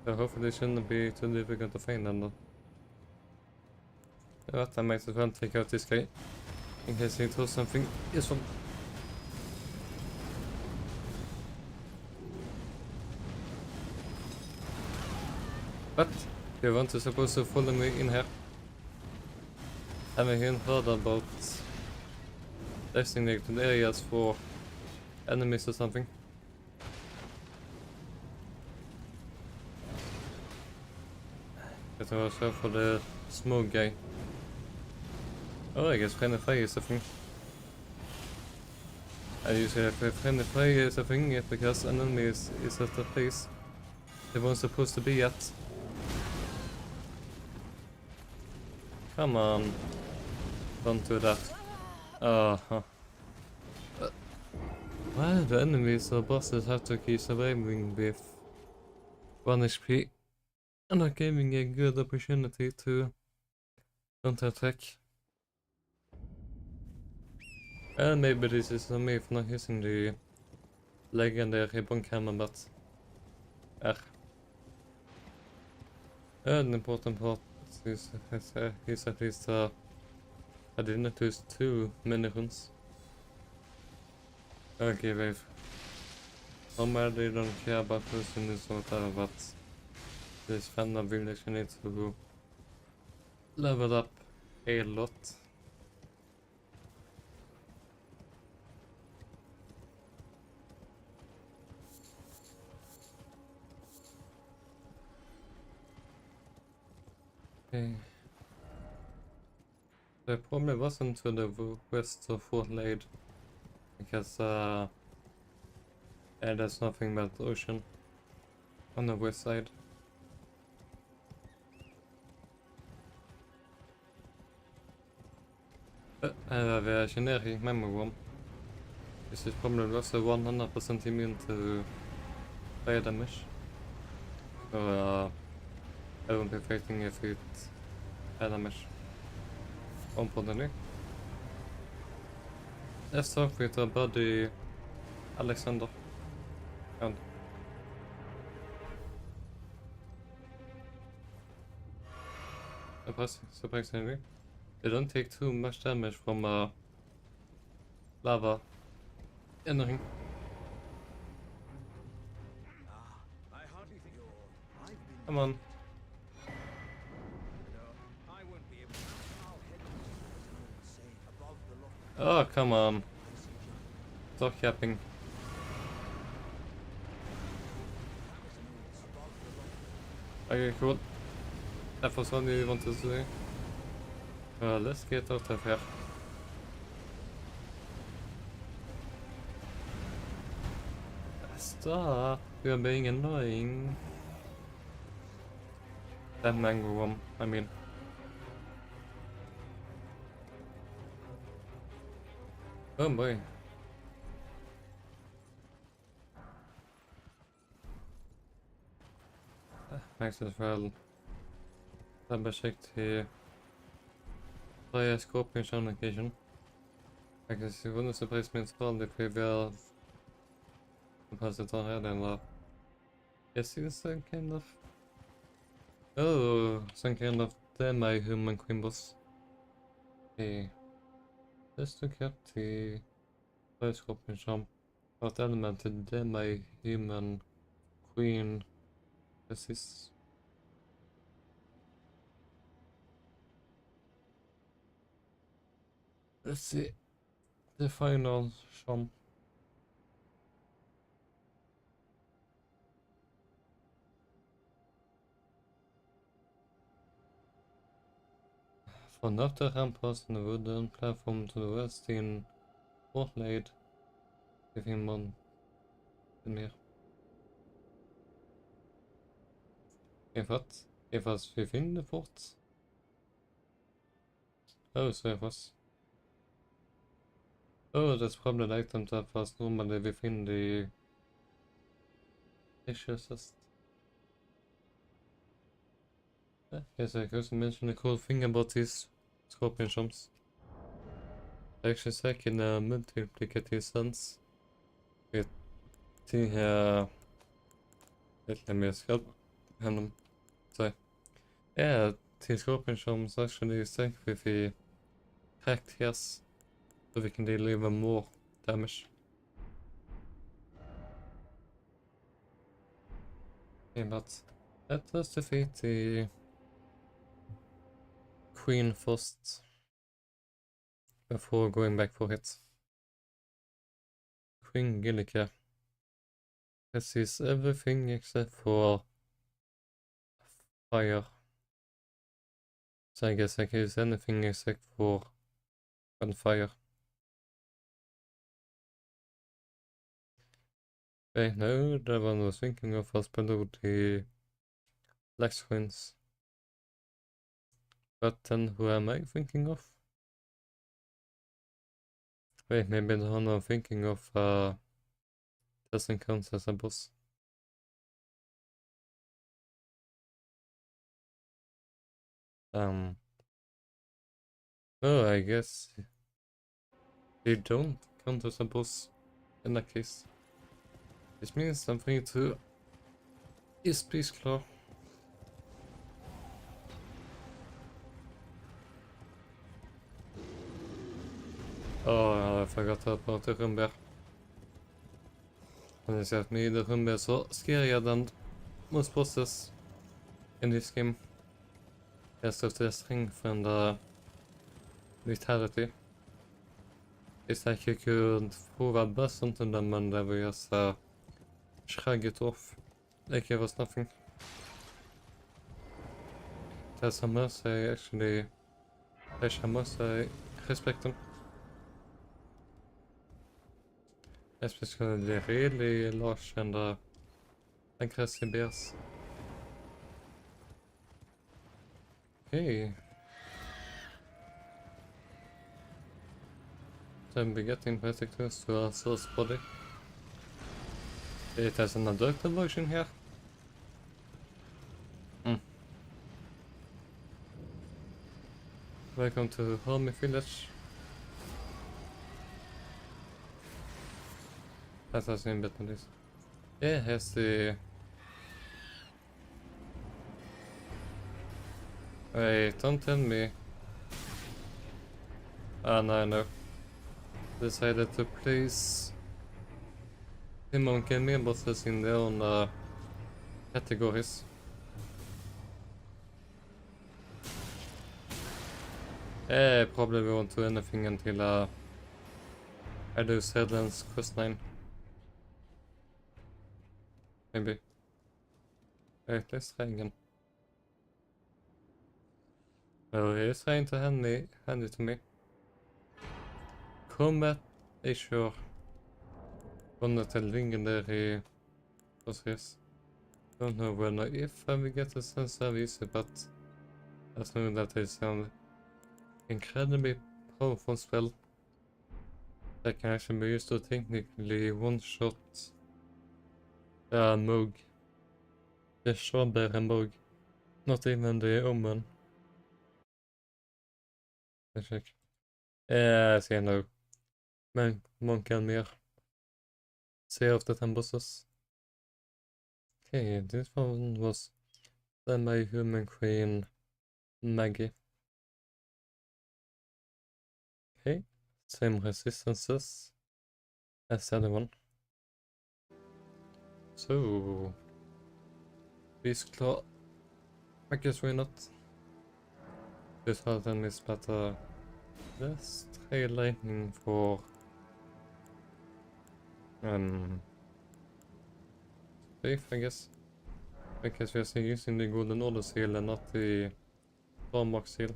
So hopefully it shouldn't be too difficult to find them though. But I might as well take out this guy in case he throws something useful. But you want to supposed to follow me in here. Haven't even heard about designated areas for enemies or something. But I was here for the Mohg guy. Oh, I guess friendly fire is a thing. I usually have friendly fire is a thing because an enemy is at the place they weren't supposed to be at. Come on. Don't do that. Why do the enemies or bosses have to keep surviving with 1 HP and not giving a good opportunity to counter-attack? And maybe this is on me for not using the legendary bonk hammer, but an important part is at least I didn't use too many runes. Okay, wave. Normally don't care about losing this or whatever, but this fan of village you need to level up a lot. Okay. The problem wasn't to the west of Fort Lade, because there's nothing but ocean on the west side. I have a generic memory worm. This is probably also 100% immune to fire damage. So I won't be fighting if it fire damage. Importantly. Let's talk with our buddy Alexander. And surprisingly, they don't take too much damage from lava entering. Come on. Oh, come on. Stop capping. Okay, cool. That was what we wanted to say. Let's get out of here. Stop! You're being annoying. That mango one, I mean. Oh boy. Might as well double check the fire scorpion on occasion. I guess it wouldn't surprise me at all if we were compositor here then. Yes, it's some kind of... Oh, some kind of demi-human queen boss. Okay. Let's look up the fire scorpion charm. What element the demi-human queen resists? Let's see the final sham. From after ramparts on the wooden platform to the west in Portlaid, give him one mer. If us within the fort. Oh, so it was. Oh, that's probably the item that was normally within the issues. Yes, I could mention a cool thing about these scorpion jumps. They actually suck in a multiplicative sense. With the let me help him. So yeah, the scorpion jumps actually suck with the characters, so we can deal even more damage. Okay, but let us defeat the Queen first before going back for it. Queen Gillica. This is everything except for fire. So I guess I can use anything except for fire. Wait, no, the one I was thinking of was below the black screens. But then who am I thinking of? Wait, maybe the one I'm thinking of doesn't count as a boss. Oh, I guess they don't count as a boss in that case. This means I'm free to use Beast Claw. Oh, I forgot about the rumble. And you see at me, the rumble is so scarier than most bosses in this game. Rest of the strength and the vitality. It's like you could throw a bus onto them and they will just shrug it off like it was nothing. There's a mercy actually. There's a mercy. Respect them. Especially the really large and aggressive bears. Okay. Then we get pretty close to our source body. It has an adult version here. Welcome to Harmy Village. That has been better than this. Yeah, here's the... Wait, don't tell me. Ah, no, no. Decided to place the monk and main bosses in their own categories. Probably won't do anything until I do Elden's questline. Maybe. Wait, let's try again. Oh, he's trying to hand it to me. Combat är sure. Gonna tell legendary process. Don't know when or if I will get a sense of easy, but I know that it's an incredibly powerful spell that can actually be used to technically one-shot Mohg. The strawberry Mohg. Not even the omen. Let's check. I see no. Monk and mer. See after 10 bosses. Okay, this one was done by human queen Maggie. Okay, same resistances as the other one. So, Beast Claw. I guess why not? This one is better. Best. a lightning for safe, I guess, because we are using the golden order seal and not the Mohg seal.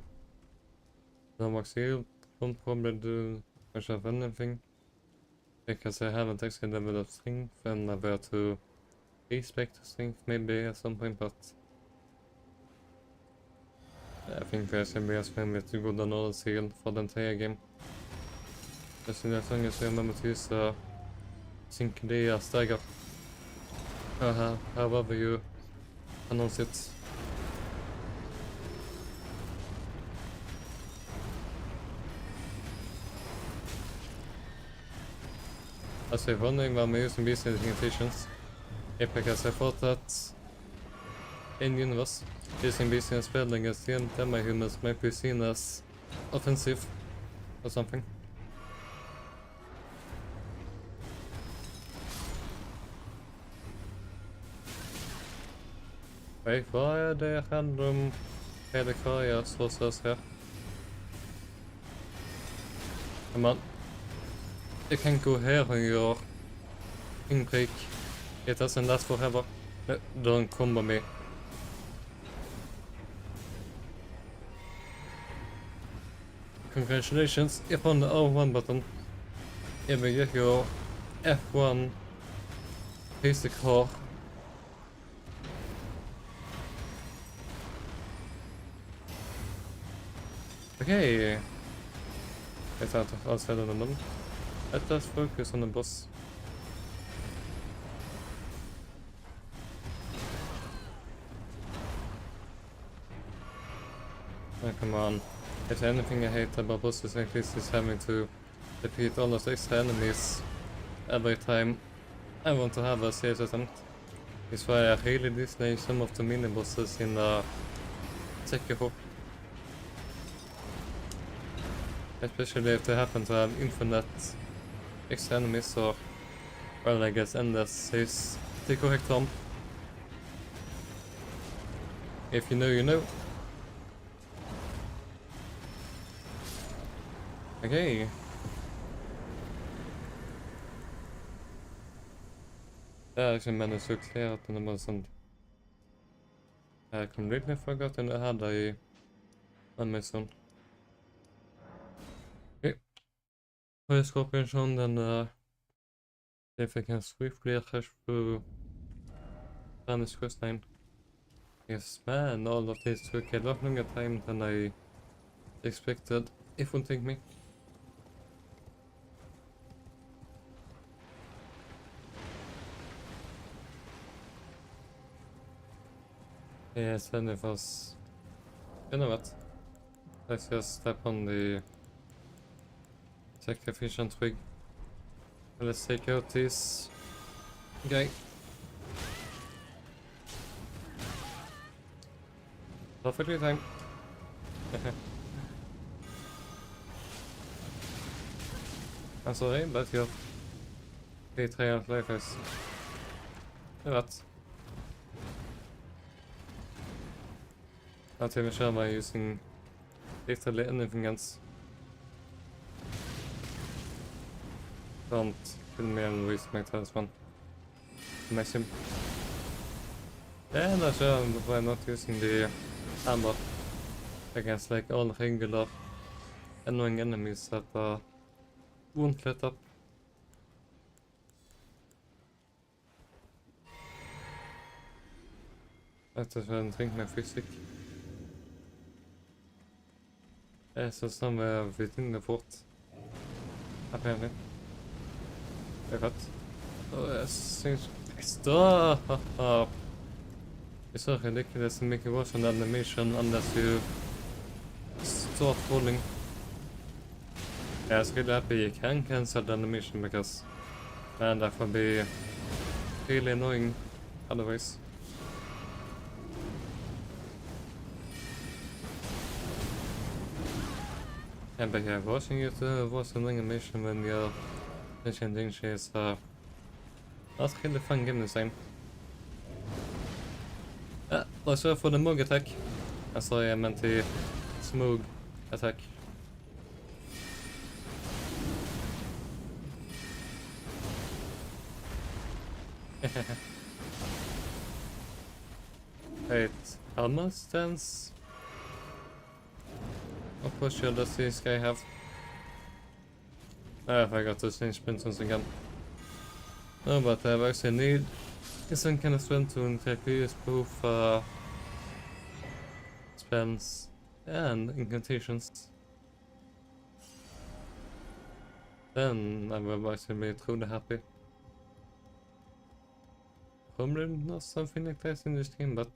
The Mohg seal won't probably do much of anything, because I haven't actually developed strength, and I'm about to expect strength maybe at some point, but I think there's gonna be as fun with the golden order seal for the entire game. Just as long as we remember to use the Sync stagger. However you announce it. I was wondering why I'm using these incantations. Because I thought that in universe, using these in spell against the demi-humans might be seen as offensive or something. Wait, why are there random Hedecaria sources here? Come on. You can go here on your break. It doesn't last forever. No, don't combo me. Congratulations, if on the R1 button, you will get your F1 basic car. Okay. It's outside of them. Let us focus on the boss. Oh, come on. If anything I hate about bosses like this is having to defeat all those extra enemies every time I want to have a serious attempt. That's why I really dislike some of the mini bosses in the Sekiro. Especially if they happen to have infinite extra enemies, or, well, I guess endless is the correct term. If you know, you know. Okay. I actually managed to clear out the most. I completely forgotten I had a mission. Okay. For the scorpion shown, then if I can swiftly rush through Ranni's questline. Yes, man, all of this took a lot longer time than I expected. It won't take me. Yes, and it was... You know what? Let's just step on the sacrificial twig. Let's take out this guy. Perfectly timed. I'm sorry, but your betrayal of life is... You know what? Not even sure by using literally anything else. Don't kill me and waste my talisman. Nice him. Yeah, not sure why not using the hammer against like all regular annoying enemies that won't let up. I have to try and drink my physics. Yeah, so somewhere within the fort. Apparently. Wait, what? Oh, that seems... Stop! It's so ridiculous to make it worse on the animation unless you start falling. Yeah, I was really happy you can cancel the animation because, man, that would be really annoying otherwise. Yeah, but yeah, watching it was an animation when you're changing is not really fun game design. Let's go for the Mohg attack. Sorry, I meant the Smog attack. Wait, how much stance? What posture does this guy have? I forgot to change pencils again. No, but I actually need some kind of strength to increase both spells and incantations. Then I will actually be truly happy. Probably not something like that in this game, but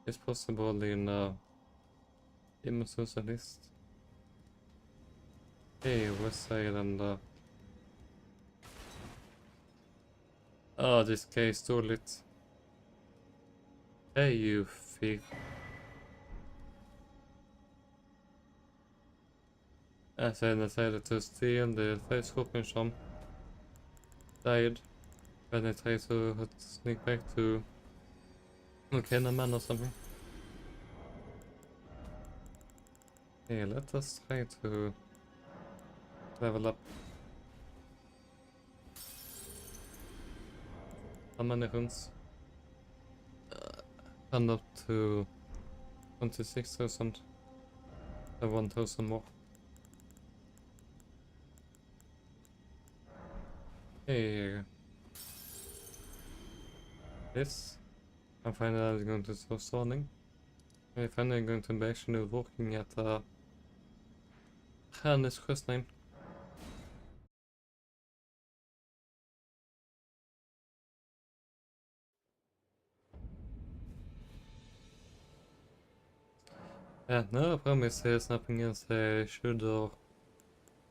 it's possible in Immortals at least. Hey, West Side and oh, this guy stole it. Hey, you thief. As I decided to steal the 5 scorpion charm. Died when I tried to sneak back to Volcano Man or something. Hey, let us try to level up. How many runs? And up to 26,000. 1,000 more. Hey. This. I'm finally going to start starting. I'm finally going to be actually working at Ranni's questline. Yeah, no, I promise there's nothing else I should or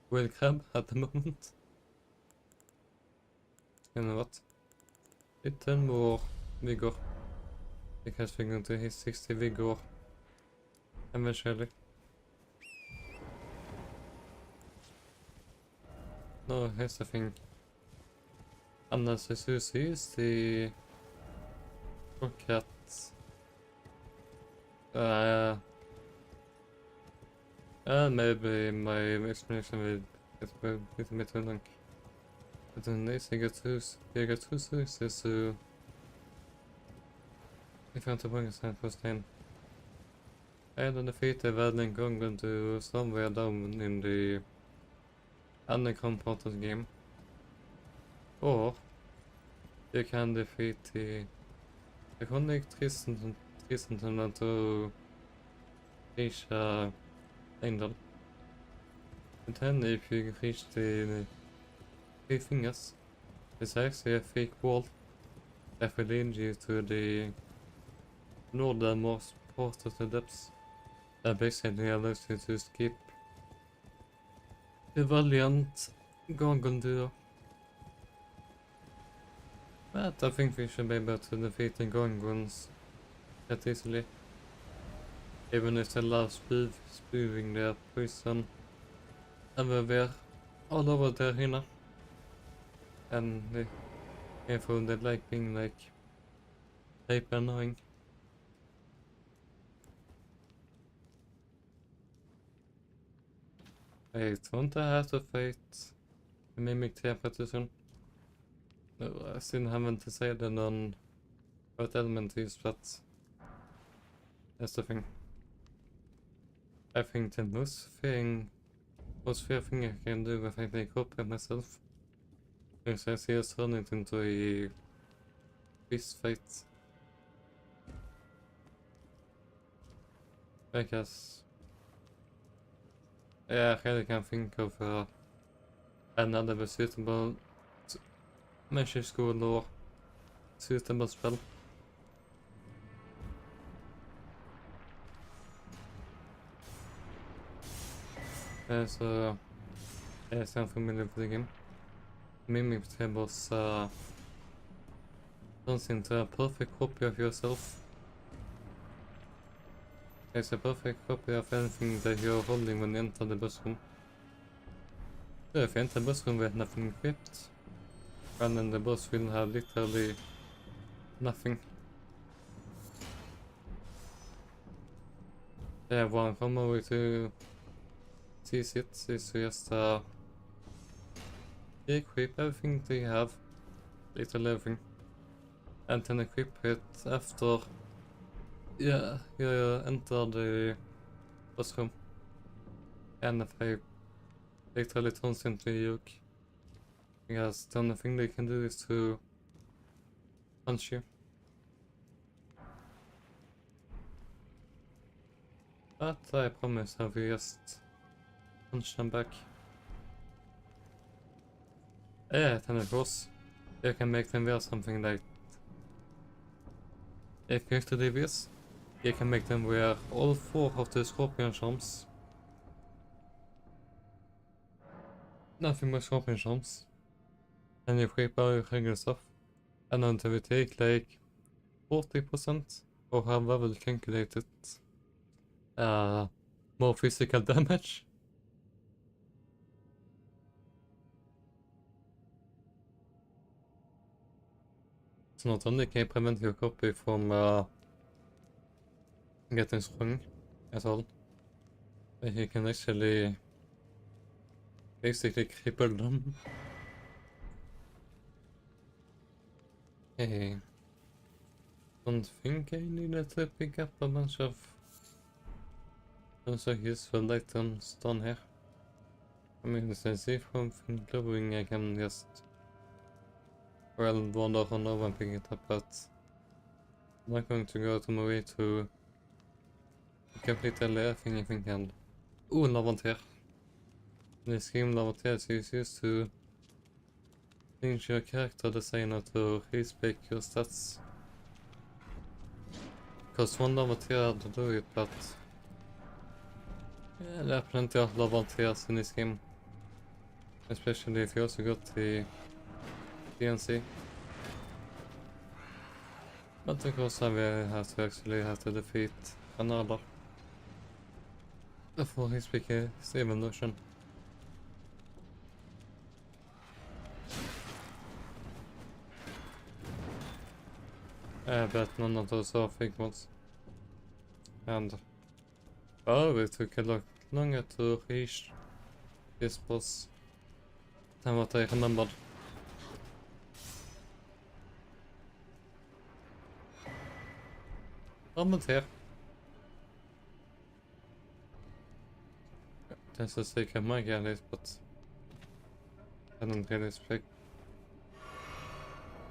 will grab at the moment. You know what? Little more vigor. Because we're going to hit 60 vigor eventually. No, here's the thing. Unless I use the rocket. Maybe my explanation will get a little bit too long. But then this I get two sources, so if I want to bring a sign first time. I had defeated Elden Gong to somewhere down in the underground part of the game. Or you can defeat the iconic Tristan to reach Angel. And then if you reach the 3 fingers, it's actually a fake wall that will lead you to the northernmost part of the depths. That basically allows you to skip the valiant Gorgon. But I think we should be able to defeat the Gorgons that easily. Even if they love spewing their poison everywhere, all over the arena. And therefore they like being like hyper annoying. I don't have to fight the Mimic Repetition. No, I still haven't decided on what element to use, but that's the thing. I think the most fair thing I can do if I take up by myself is I see us turn it into a fist fight. I guess. Yeah, I really can't think of another suitable magic school or suitable spell. So, yes, I'm familiar with the game. Mimic tables turns into a perfect copy of yourself. It's a perfect copy of anything that you're holding when you enter the bus room. So if you enter the bus room with nothing equipped, and then the boss will have literally nothing. Yeah, one common way to seize it is just equip everything they have, literally everything. and then equip it after you enter the boss room. And if I literally turns into a yoke, because the only thing they can do is to punch you. But I promise I will just punch them back. Yeah, then of course you can make them wear something like, if you to do this, you can make them wear all 4 of the scorpion charms. Nothing but scorpion charms. And you equip all your regular stuff. And then they will take like 40% or however you calculate it. More physical damage. So not only can you prevent your copy from getting sprung at all, but you can actually basically cripple them. Hey, don't think I needed to pick up a bunch of useful items down here. I mean, since if something glowing I can just wander on over and pick it up, but I'm not going to go out of my way to complete everything I think can. Ooh, Lavantier. In this game, Lavantier is used to change your character designer to respec your stats. Because one Lavantier to do it, but yeah, there are plenty of Lavantiers in this game. Especially if you also got the DNC. But of course I will have to defeat another before he speaks his evolution. I bet none of those are fake ones. And oh, it took a lot longer to reach this boss than what I remembered. Almost here. There's a secret Mohg at least, but I don't really expect.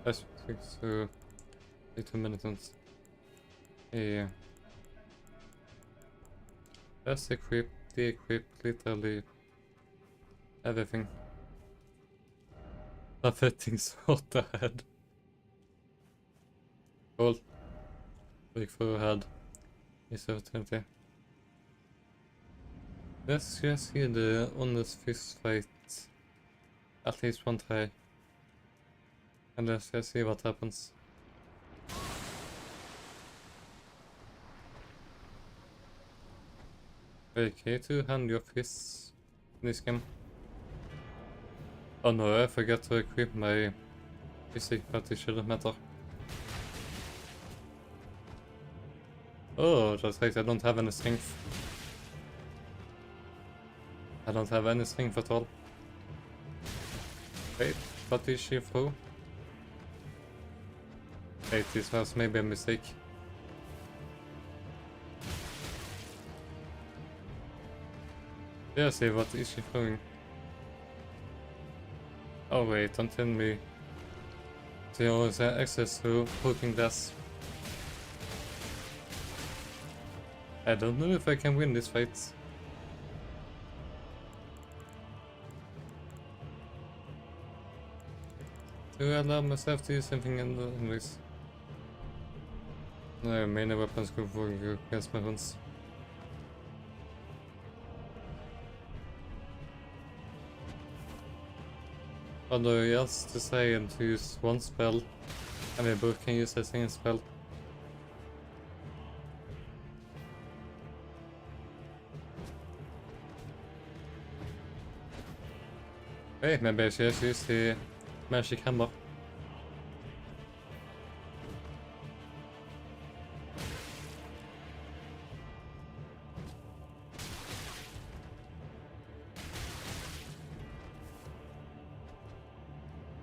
I expect to take 2 minutes. Yeah. Let's equip, de-equip, literally everything. Affecting sword ahead. Cool. Big forehead is opportunity. Let's just see the honest fist fight at least one try. And let's just see what happens. Okay, to hand your fists in this game. Oh no, I forgot to equip my physic, but it shouldn't matter. Oh, that's right, I don't have any strength. I don't have any strength at all. Wait, what is she through? Wait, this was maybe a mistake. Seriously, what is she throwing? Oh wait, don't tell me. They always have access to poking glass. I don't know if I can win this fight. Do I allow myself to use something in this? No, many weapons go for against my runs. Although he has to say and to use one spell, and we both can use the same spell. Wait, maybe I should just use the magic hammer.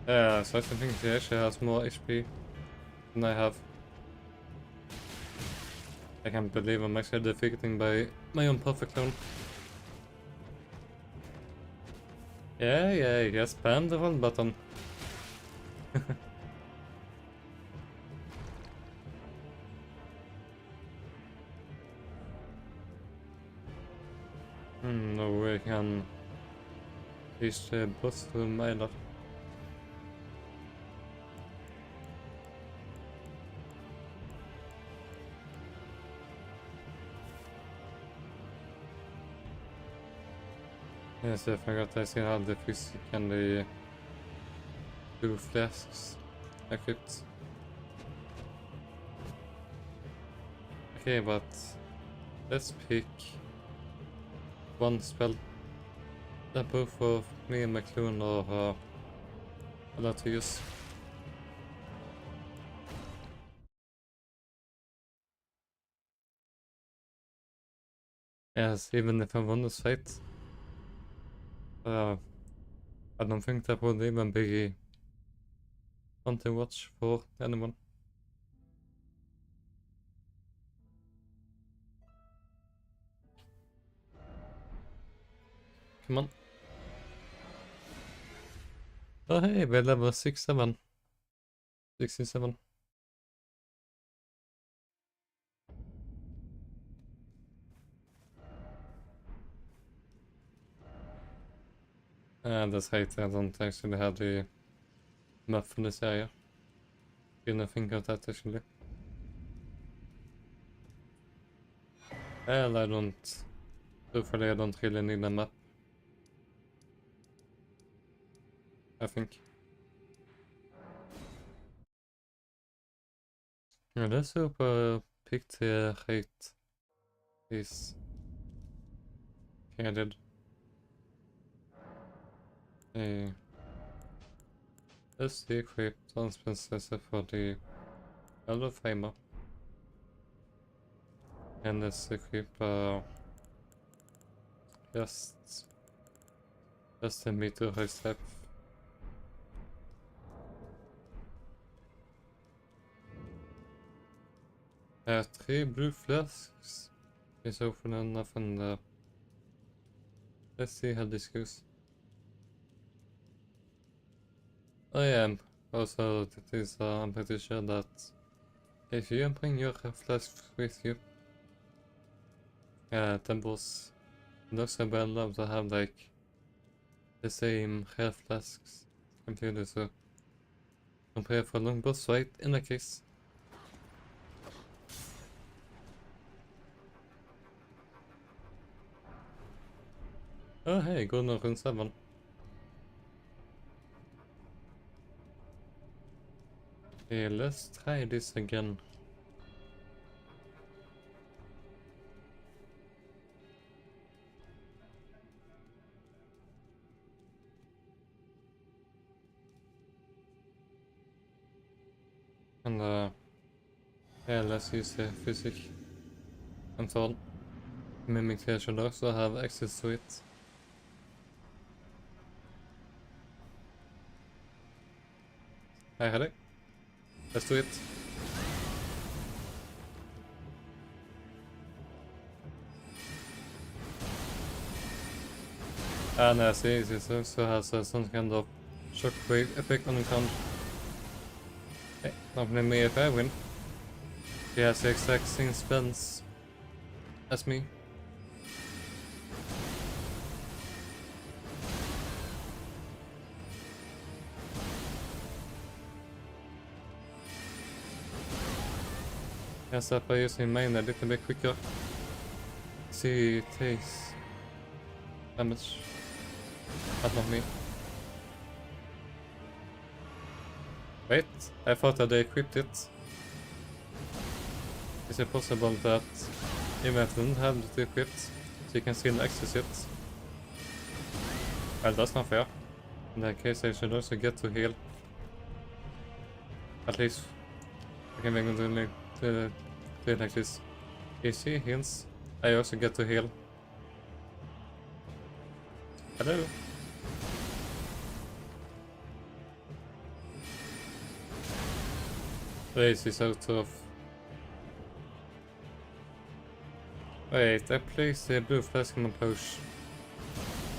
Yeah, so I think she actually has more HP. than I have. I can't believe I'm actually defeating by my own perfect clone. Yeah, spam the run button. No way I can reach the boss room either. Yes, I forgot I still have the physic and the 2 flasks equipped. Okay, but let's pick one spell that both of me and my clone are allowed to use. Yes, even if I won this fight, I don't think that would even be fun to watch for anyone. Come on. Oh hey, we're level 67. 67. That's right, I don't actually have the map for this area. Didn't think of that actually. Well, I don't... Hopefully I don't really need a map. I think. Yeah, let's hope I picked the right piece. Okay, I did. Hey. Let's equip Transprincess for the Elder Framer. And let's equip just the meteor step. 3 blue flasks is open enough, and let's see how this goes. I am also, I'm pretty sure that if you bring your flasks with you, temples also well love to have like the same rare flasks completely, so prepare for long boss fight in that case. Oh hey, good on run 7. Okay, let's try this again. And yeah, let's use the physic and so mimic here should also have access to it. Hi, ready? Let's do it. And I see this also has some kind of shockwave effect on the ground. Hey, not me if I win. He has the exact same spells as me. Yes, that by using mine a little bit quicker. See, it takes damage, but not me. Wait, I thought that they equipped it. Is it possible that even if I don't have it equipped, so you can still access it? Well, that's not fair. In that case, I should also get to heal. At least I can make it do it like this. Easy heals. I also get to heal. Hello. races out of... Wait, I placed the blue flask in my pouch.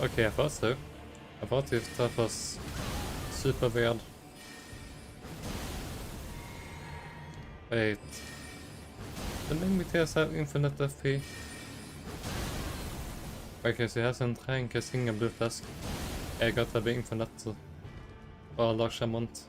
Okay, I thought so. I thought if that was super weird. Wait. Den inviteras have infinite FP. Okay, so he has en rank a single blue flask. I got to be infinite. Or a large amount.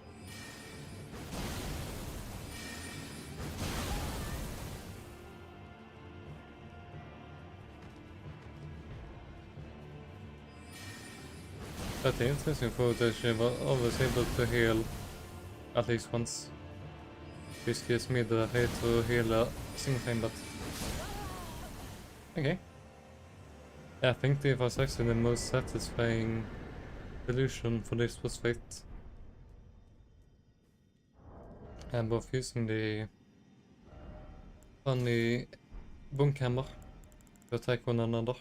That's interesting footage. I was always able to heal at least once. This gives me the hate to heal a single time, but... Okay. I think it was actually the most satisfying solution for this was fate. And both using the funny bunk hammer to attack one another.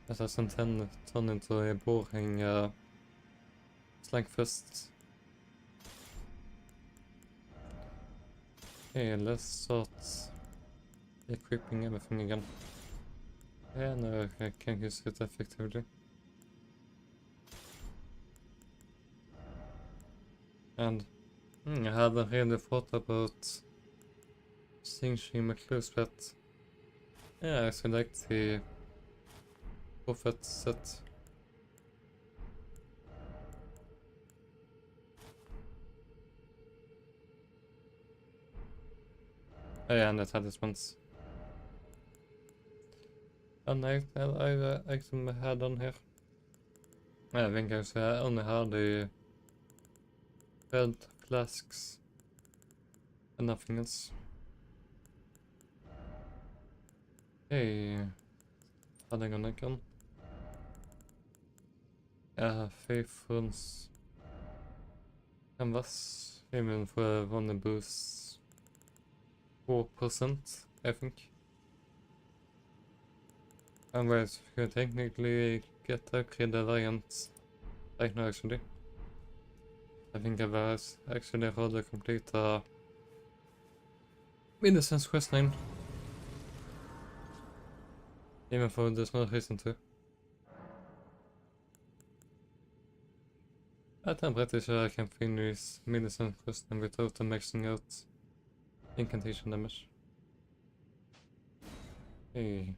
As I turn into a boring slang fist. Okay, let's start equipping everything again. Yeah, no, I can't use it effectively. And I hadn't really thought about changing my clothes, but yeah, I actually like the prophet set. Oh yeah, and it had this once. And I actually had on here. I think I only had the red flasks and nothing else. Hey, hade jag en gun? Faithfuls canvas, even for one boost 4%, I think. Otherwise, you can technically get a creative variant right now, actually. I think I was actually rather complete innocence questline. Even though there's no reason to. I'm pretty sure I can finish innocence questline without maxing out incantation damage. Hey.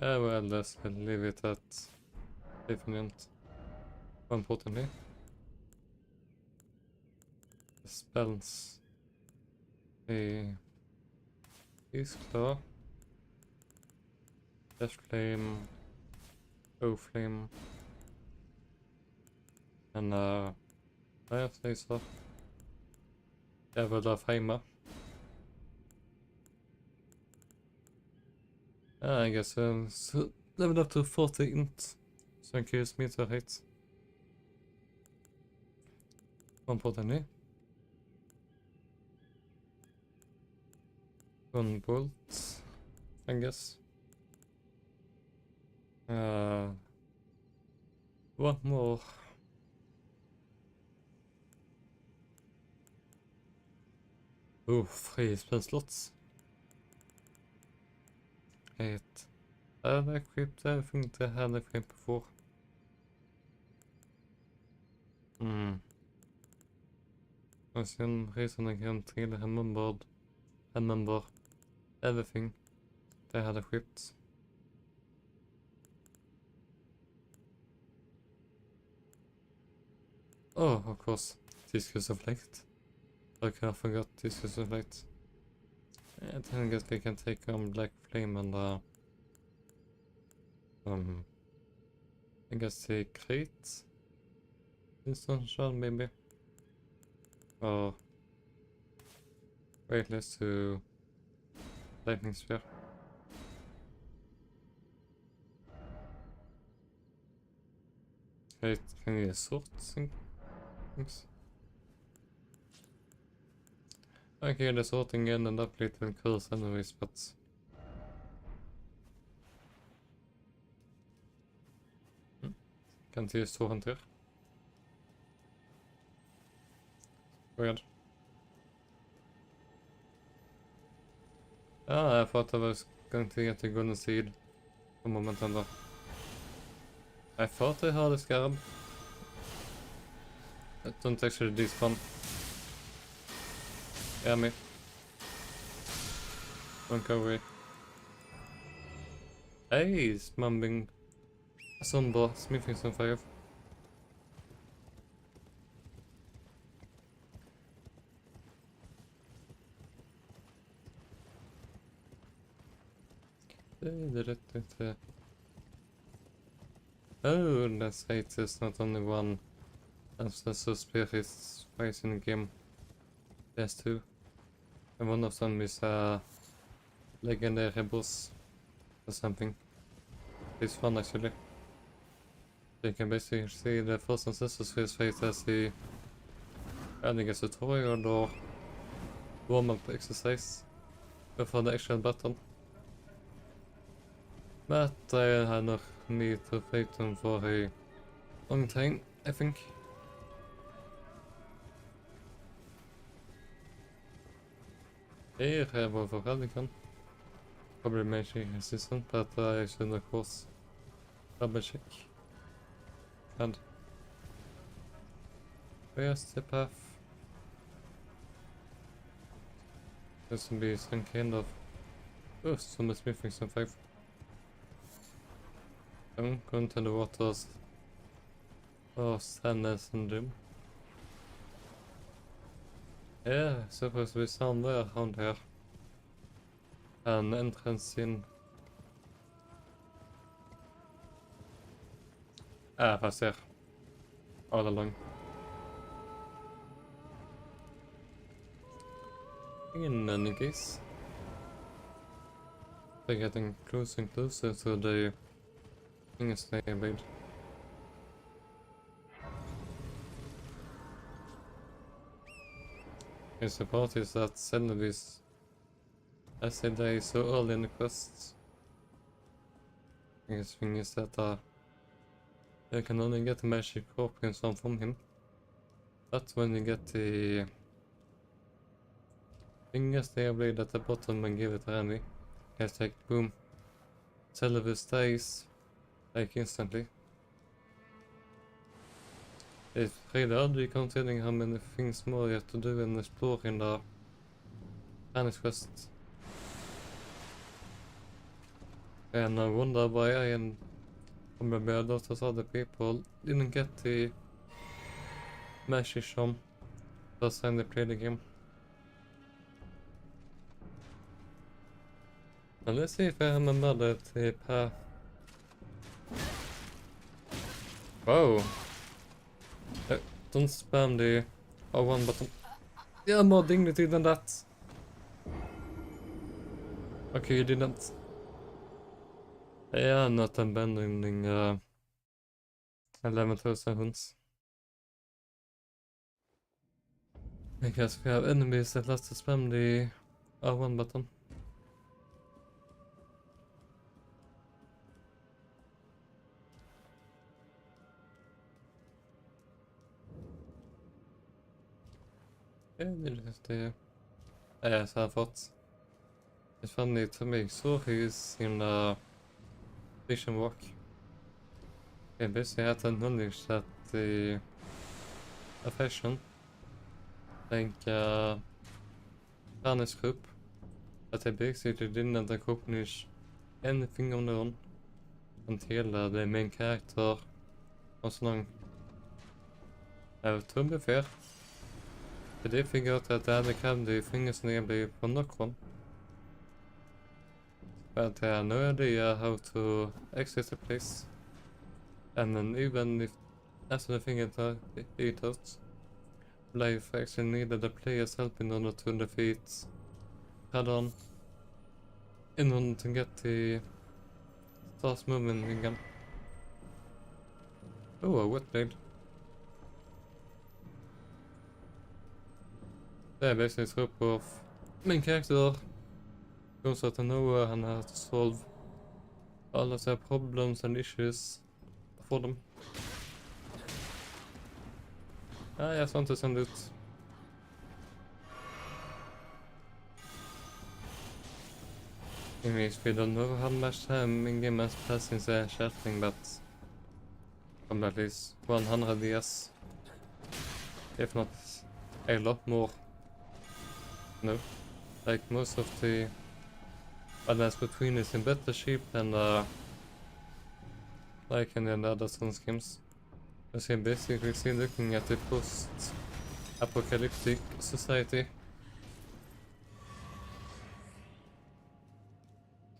Well, let's leave it at definite. More importantly, the spells. Use claw, dash flame, O flame, and fire laser. Level of hammer. I guess so level up to 40 int. So I can use meter hit. More importantly, one bolt, I guess. One more. Oh, 3 spell slots. Right. I've equipped everything I had equipped before. For some reason I can't really remember everything I had equipped. Oh, of course, Discus of Light. Okay, I forgot Discus of Light. I guess we can take on Black Flame and I guess the crate instant shell maybe. Or weightless to lightning sphere. Wait, can you sort things? Okay, the sorting ended up little curse anyways, but can't use 200. Weird. Ah, I thought I was going to get a golden seed. A moment under. I thought I had a scarab. I don't actually despawn. Yeah, me. Don't go away. Hey, smumbling. Sunbar, smithing some fire. Oh, that's right, there's not only one ancestor spirits fights in the game. There's two. And one of them is a legendary boss or something. It's fun actually. You can basically see the first ancestor spirit fight as the adding a tutorial or warm-up exercise before the actual battle. But I had not need to fight them for a long time, I think. Here I have a Rykard. Probably magic resistant, but I should of course double check. And where's the path? This will be some kind of some smithing some 5. I'm going to the waters or sadness and doom. Yeah, supposed to be somewhere around here. An entrance in. Fast here. All along. In any case, they're getting closer and closer to the invade. His support is that suddenly is, I said, they so early in the quests. His thing is that you can only get the magic orphan from him. But when you get the fingers they blade at the bottom and give it to Ranni, it's like boom, Televis dies like instantly. It's really oddly considering how many things more you have to do and explore in the Ranni's quest. And I wonder why I and probably a lot of other people didn't get the message from first time they played the game. Now let's see if I remember that path. Whoa! Don't spam the R1 button. Yeah, more dignity than that. Okay, you didn't. Yeah, I'm not abandoning 11,000 hunts. I guess we have enemies that lets us spam the R1 button. Yeah, det är just det. Ja, så har jag fått. It's funny to me, so he's in the vision walk. I basically had to acknowledge that the affection, like Ranni's group, that they basically didn't accomplish anything on their own until the main character was along. To be fair, they figured out that they had kept the things nearly for Nocron. But they had no idea how to exit the place. And then even if after the thing it out, life actually needed the player's help in order to defeat Radon in order to get the stars moving again. Oh, a wet blade. Det är basically a group of main character goes out of nowhere and has to solve all of their problems and issues for them. I just want to send it. Anyways, we don't know how much time in-game has passed since the chatting, but probably at least 100 years. If not a lot more. No. Like most of the balance between is in better shape than like in the other Sun games. Because you're basically still looking at the post-apocalyptic society.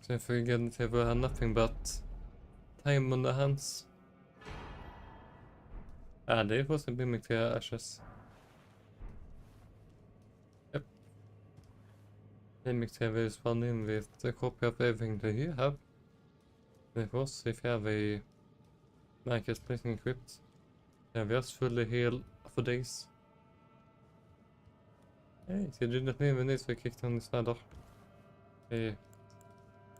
So if we get to have nothing but time on the hands. Det was a mimic to ashes. Yep. Mimic TV is running with a copy of everything that you have. Of course, if you have a market placing equipped, yeah, we are fully healed for days. Hey, so you didn't even need to kick down this ladder. Hey,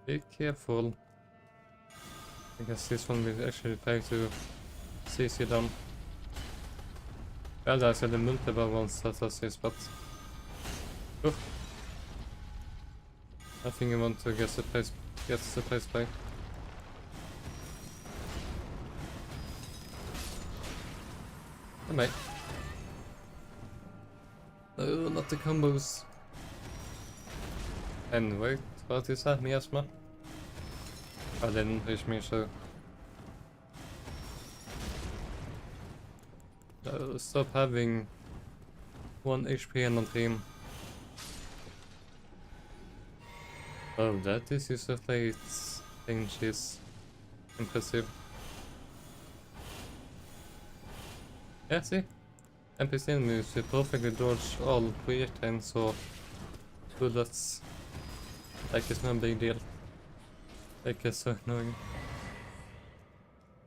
be careful. I guess this one will actually try to seize you down. Well, there's the multiple ones that are seized, but oh. I think I want to get surprised by. Oh, mate. No, not the combos. Anyway, what is that, miasma? I didn't reach me, so. Stop having 1 HP and a dream. Oh, that is just a late thing, she's impressive. Yeah, see? NPC enemies will perfectly dodge all projectiles or bullets. Like it's no big deal. Like it's so annoying.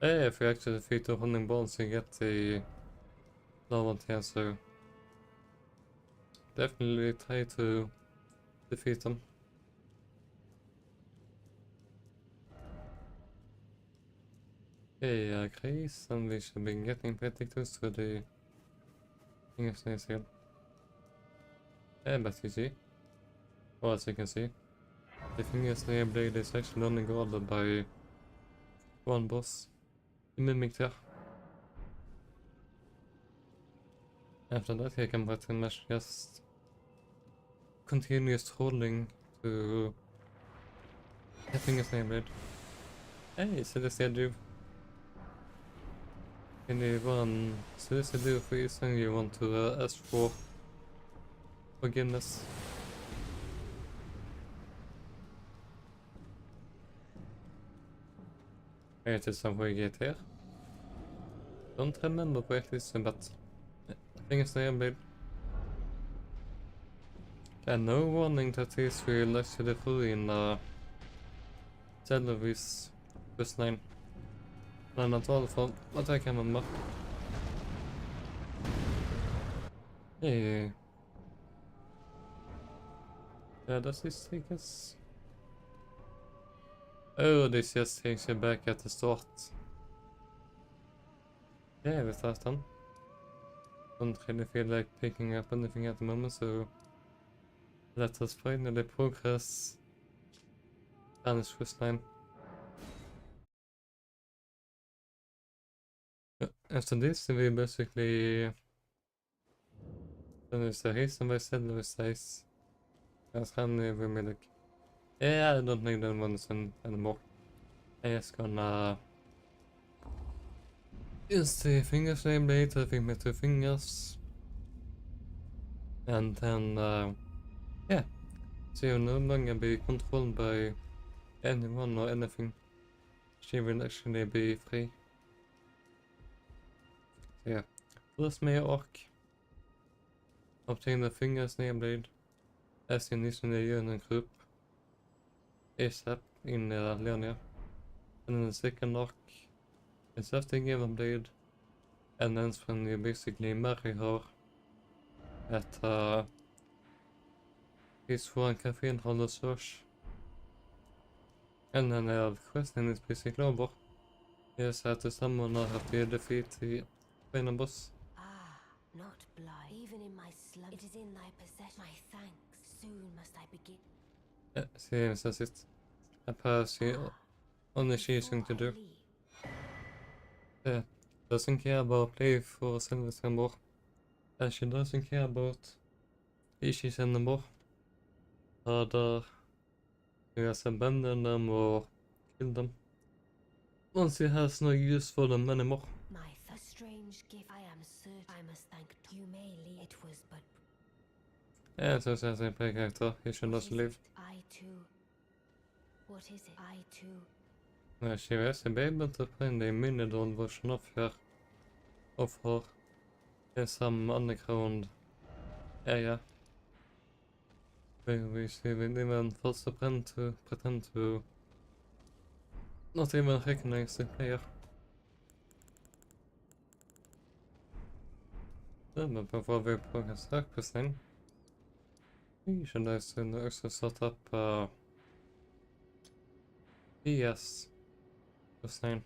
Yeah, if you actually defeat the hunting balls, you get the lava here, so definitely try to defeat them. Okay, Grace, and we should be getting pretty close to the Fingersnails here. Yeah, but you see, or as you can see, the Fingersnail blade is actually only guarded by one boss, the Mimic there. After that, you can pretty much just continuous holding to the Fingersnail blade. Hey, so this you. Anyone seriously for reason you want to ask for forgiveness? It is some way get here. Don't remember correctly, but I think it's the blade. And no warning that this will actually ruin Celery's questline. No, not all from what I can remember. Hey. Yeah, does this take us? Oh, this just takes you back at the start. Yeah, with that done. Don't really feel like picking up anything at the moment, so let us finally progress Spanish questline. After this, we basically finish the race, and I said the size. As Ranni will be like, yeah, I don't need them ones anymore. I'm just gonna use the fingersnail blade, I think, with 2 fingers. And then, yeah, so you'll no longer be controlled by anyone or anything. She will actually be free. So yeah, first major arc. Obtain the fingersnail blade as initially in a group ASAP in Leonia. And then the second arc is after given blade, and then when you basically marry her at this one cafe in Hollow Search. And then the question is basically over. Yes, at the summoner have to defeat the final boss. Ah, not blind. Even in my slum, it is in thy possession. My thanks. Soon must I begin. Yeah, see, that's it. a policy only she's going to Before I do. leave, Yeah, doesn't care about play for service anymore. And she doesn't care about species anymore. Rather, she has abandoned them or killed them. Once she has no use for them anymore. a strange gift. I am certain I must thank. You may leave. It was but. Yeah, so as a play character, he should What also is leave. it? I too. What is it? I too. She was able to find a mini-doll version of her in some underground area. Where we see we even first pretend to not even recognize the player. But before we progress her questline, we should also set up PS questline.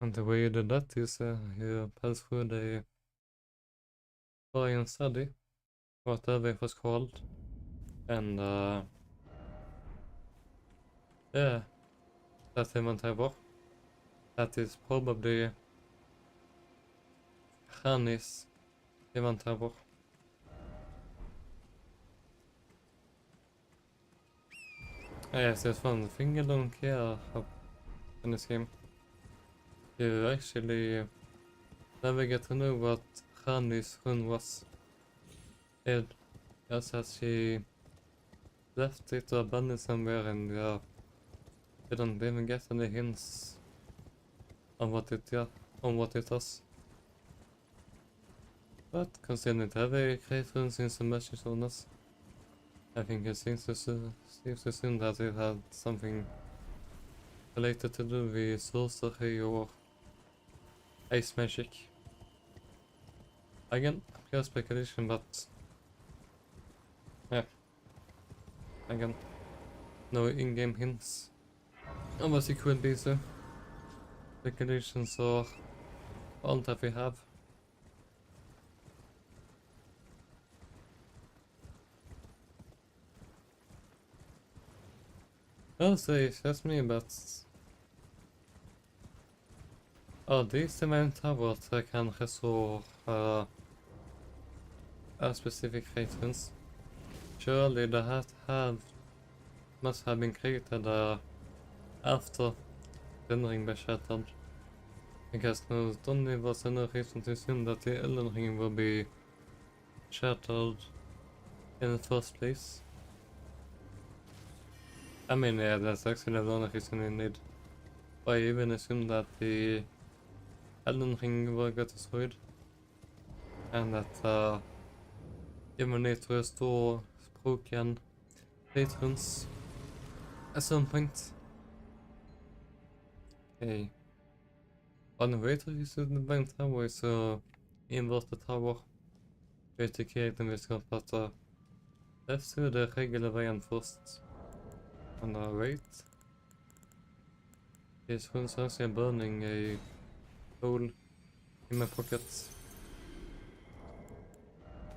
And the way you do that is you pass through the Orion study, whatever it was called, and yeah, that inventory. That is probably Ranni's inventory. Yes, there's one thing I don't care about in this game. You actually never get to know what Ranni's run was. It just as she left it or abandoned somewhere and didn't even get any hints on what it does. But considering it have a great run since the message on us, I think it seems to assume that it had something related to do with sorcery or ice magic. Again, pure speculation, but yeah, again, no in-game hints on what it could be, so speculations are all that we have. I'll say it's just me, but these event towers can restore a specific items. Surely the must have been created after the ring was shattered. Because there only was enough reason to assume that the Elden ring will be shattered in the first place. I mean, yeah, that's actually the only reason you need. I even assume that the Elden ring will get destroyed. And that you will need to restore broken patrons at some point. Okay. On the way to use the bank tower is invert the tower. With the character vi ska prata. Let's do the regular vägen first. On the right. This one sounds like burning a hole in my pocket.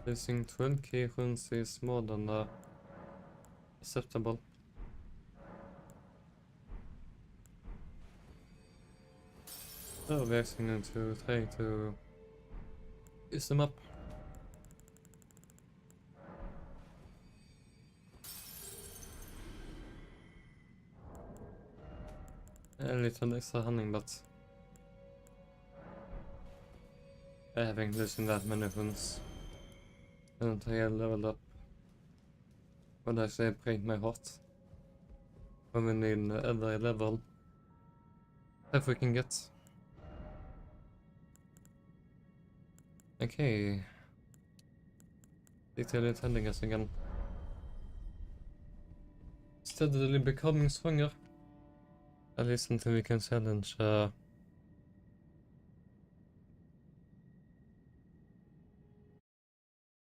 Losing 12k runes is more than acceptable. So we're actually going to try to use them up. A little extra hunting, but I haven't losing that many runes. And I leveled up. What I say break my heart. When we need every level if we can get. Okay. Detailed telling us again. Steadily becoming stronger. At least until we can challenge oh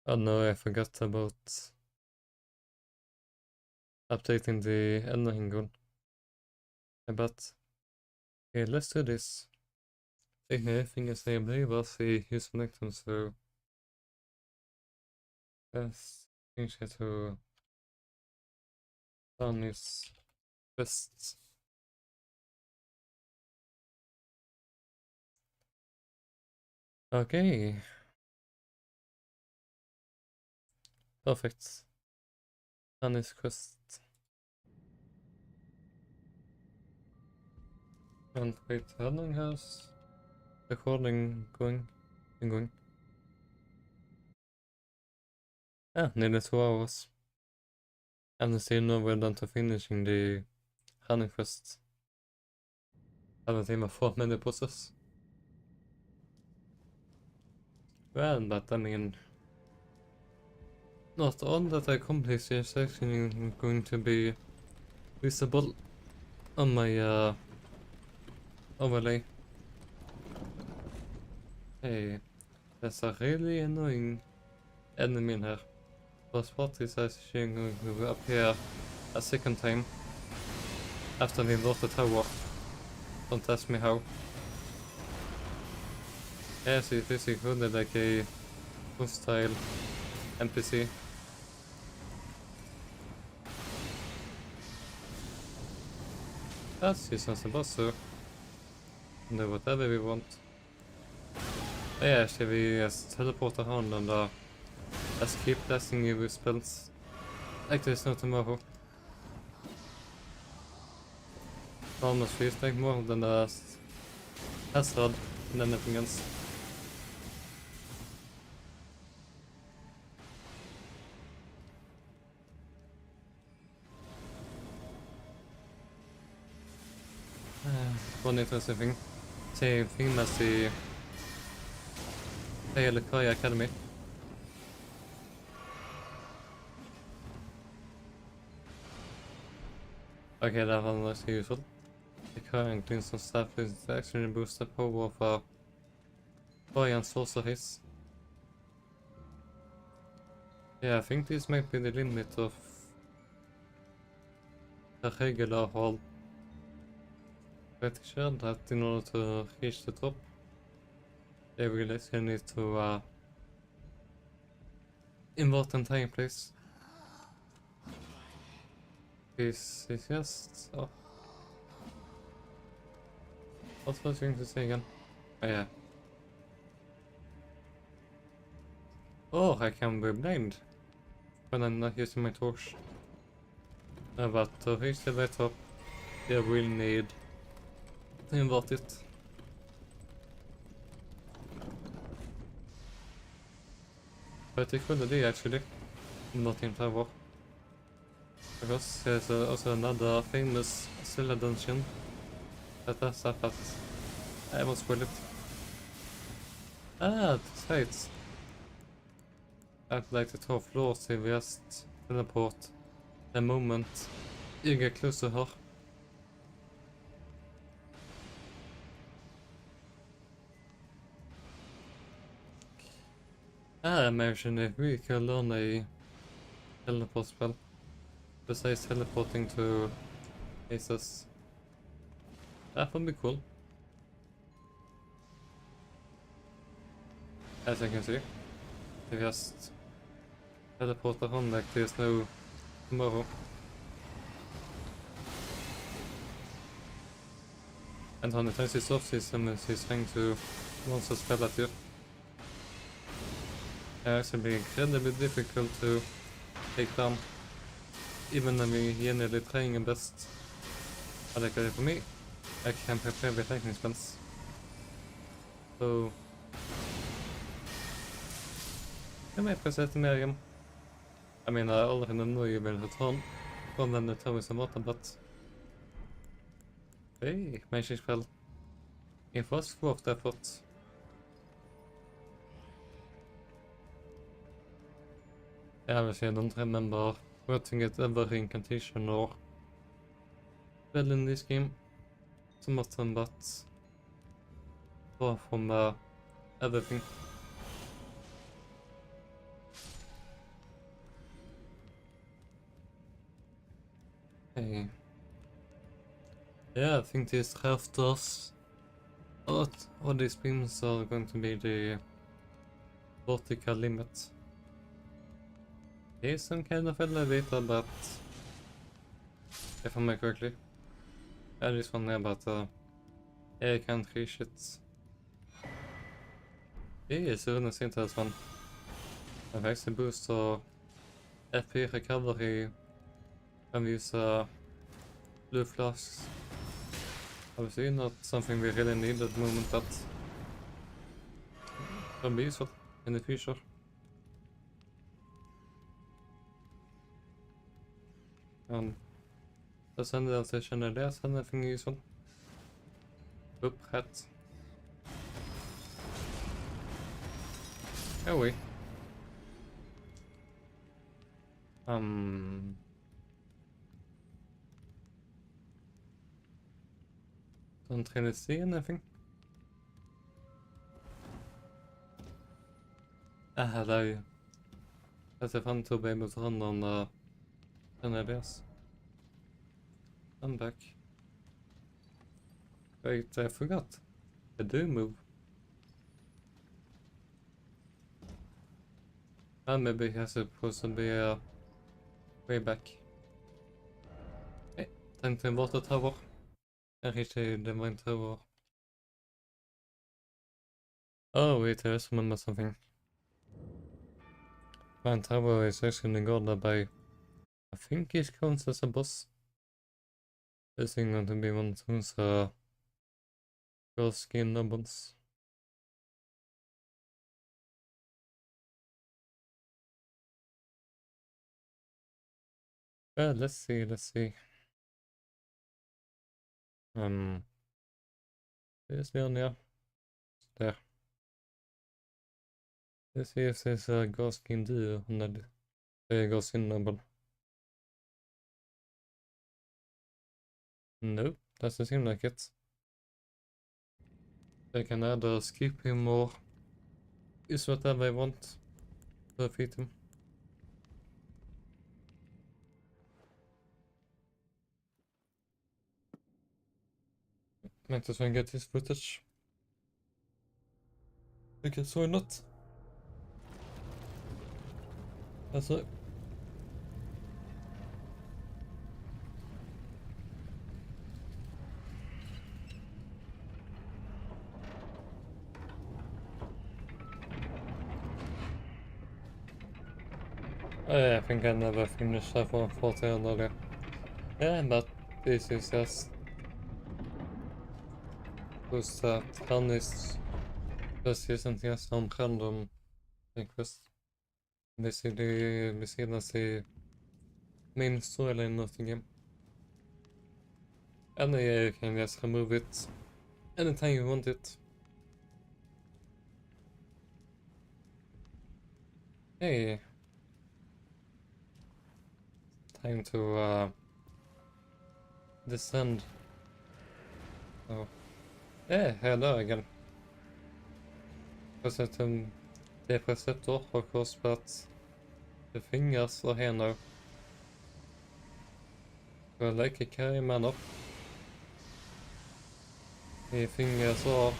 no, I forgot about updating the Elden goal. I bet. Okay, let's do this. Taking everything as I believe was the useful item, so let's change it to Ranni's quest. Okay. Perfect. Ranni's quest. And wait, how long has recording been going? Yeah, nearly 2 hours. And still no we're done to finishing the running quest. Haven't even 4 many process. Well, but I mean, not all that I complete is actually going to be visible on my overlay. Hey, that's a really annoying enemy in here. But what is actually going to appear a second time after we lost the tower? Don't ask me how. Yes, it is included like a hostile NPC. That's just not supposed to do whatever we want. Yeah, actually we just teleport around and let's keep blasting you with spells. Like there's no tomorrow. Almost feels like more than a hazard than anything else. One interesting thing. Same thing as the Rykard Academy. Okay, that one was useful. The current cleans some stuff is actually boost the power of and sorceries. Yeah, I think this might be the limit of the regular haul. Pretty sure that in order to reach the top, they will actually need to invade the entire place. This is just... Oh. What was I going to say again? Oh yeah. Oh, I can be blind when I'm not using my torch. But to reach the way top, you will need to invert it. Pretty cool idea actually, inverting tower. Because there's also another famous cellar dungeon that has that, but I won't spoil it. Ah, that's right. I'd like the top floor to just teleport the moment you get close to her. I imagine if we could learn a teleport spell besides teleporting to places. That would be cool. As you can see, they just teleport around like there's no tomorrow. And on the times his off system is he's trying to launch a spell at you. It's actually incredibly difficult to take down, even when we're generally trying our best. But like for me, I can prepare with lightning spells. So jag might present mer igen. I mean, I already know you will return from the tower some water, but hey, magic spell. It was worth the effort. Obviously, I don't remember watching it ever incantation or spell in this game. So often, but far from everything. Hey. Yeah, I think these rafters, all these beams are going to be the vertical limit. There's some kind of elevator, but if I remember correctly, this one there, but I can't reach it. It's really nice this one. I've actually boosted FP recovery. Can use blue flasks. Obviously not something we really need at the moment, but can be useful in the future. That's another session there's nothing useful. Oop, hat. Oh wait. Don't really see anything. Hello. That's a fun to be able to run on an areas. I'm back. Wait, I forgot. I do move. And maybe he has supposed to be way back. Hey, time to water tower. I reached the divine tower. Oh wait, I just remember something. Divine tower is actually guarded by, I think he counts as a boss. This thing going to be one of those ghost skin nubbins. Let's see. There's down there. There. Let's see if there's a ghost skin duo on that. Ghost skin nubble. Nope, doesn't seem like it. I can either skip him or use whatever I want to defeat him. Might as well get his footage. Because why not? That's it. I think I never finished that one 40 earlier. Yeah, but this is just just that Rannis just isn't just some random quest. Basically, besides the main storyline of the game. And you can just remove it anytime you want it. Hey. Time to descend. Oh. Yeah, hello again. Present the preceptor, of course, but the fingers are here now. So like a carry man up. The fingers are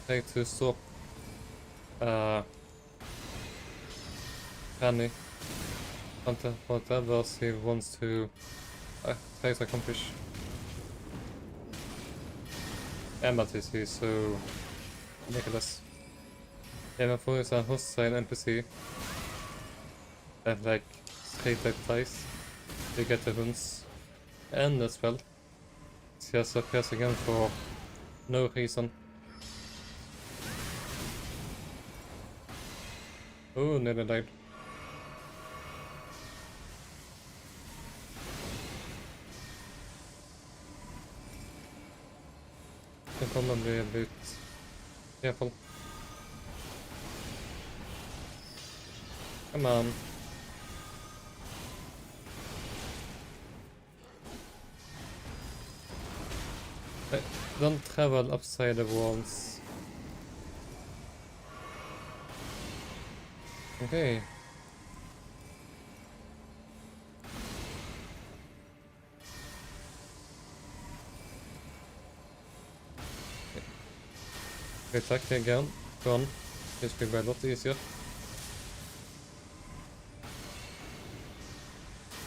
try to stop Ranni. Whatever he wants to try to accomplish. Amethyst is so ridiculous. Even is a hostile NPC that like straight up dies to get the runes and the spell. It just appears again for no reason. Oh, nearly died. Probably a bit careful. Come on. Don't travel upside the walls. Okay. Attack again. Gone. This will be a lot easier.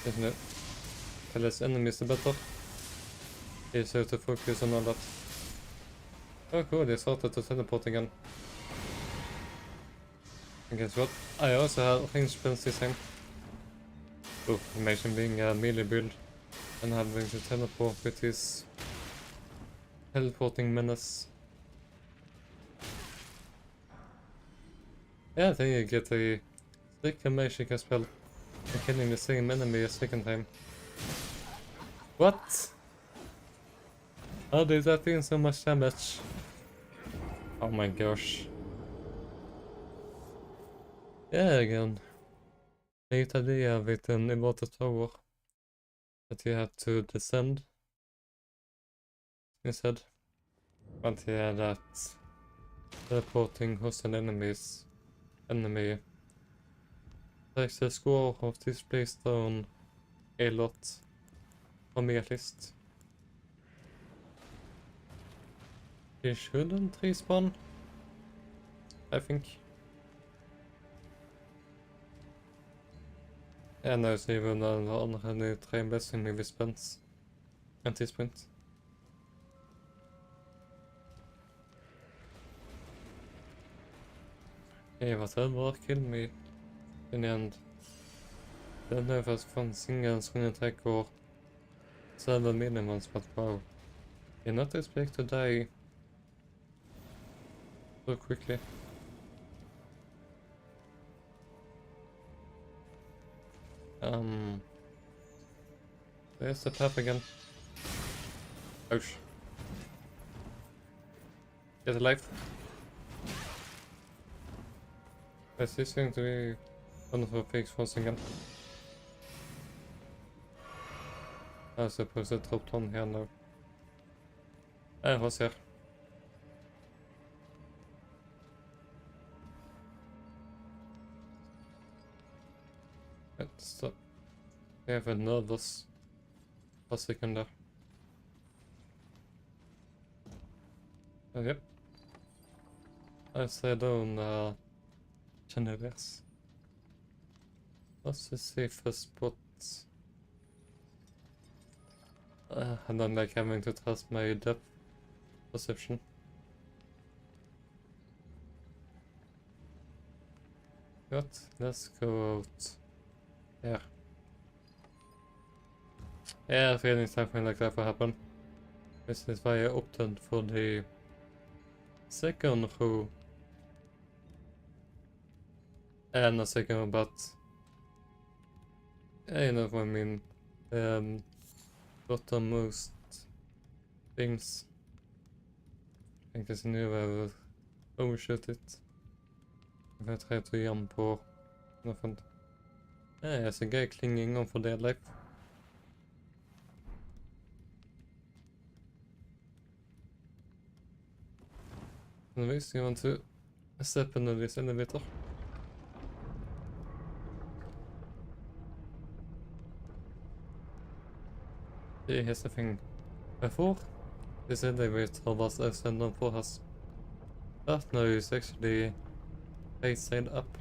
Isn't it? The less enemies the better. He so to focus on all that. Oh cool, they started to teleport again. And guess what? I also have range spells this time. Oh, imagine being a melee build and having to teleport with his teleporting menace. Yeah, then you get a second magic as well. And killing the same enemy a second time. What? How did that do so much damage? Oh my gosh. Yeah, again. Great idea with an inverted tower that you have to descend instead. But yeah, that teleporting hostile enemy takes the score of this place down a lot, for me at least. He shouldn't respawn, I think. Ja, nu ser vi under den andra nu 3 blessing med spens. Anti-sprint. Okay, whatever, kill me in the end. Don't know if I found single swing attack or several minimums, but wow. You're not expect to die so quickly. There's the path again. Ouch. Get alive. Is this going to be one of our pigs once again? I suppose I dropped one here now. I was here. Let's stop. I have a nervous for a second there. Yep. I stay down generous. What's the safest spot? I don't like having to trust my depth perception. But let's go out here. Yeah, I have feeling something like that will happen. This is why I opted for the second row. And a second row, but you know what I mean. Bottommost things. I think there's a new way I will overshoot it. If I try to jump or nothing. Yeah, there's a guy clinging on for dear life. Anyways, you want to step into this elevator. See, here's the thing. Before, this elevator was ascending for us. That now is actually right side up.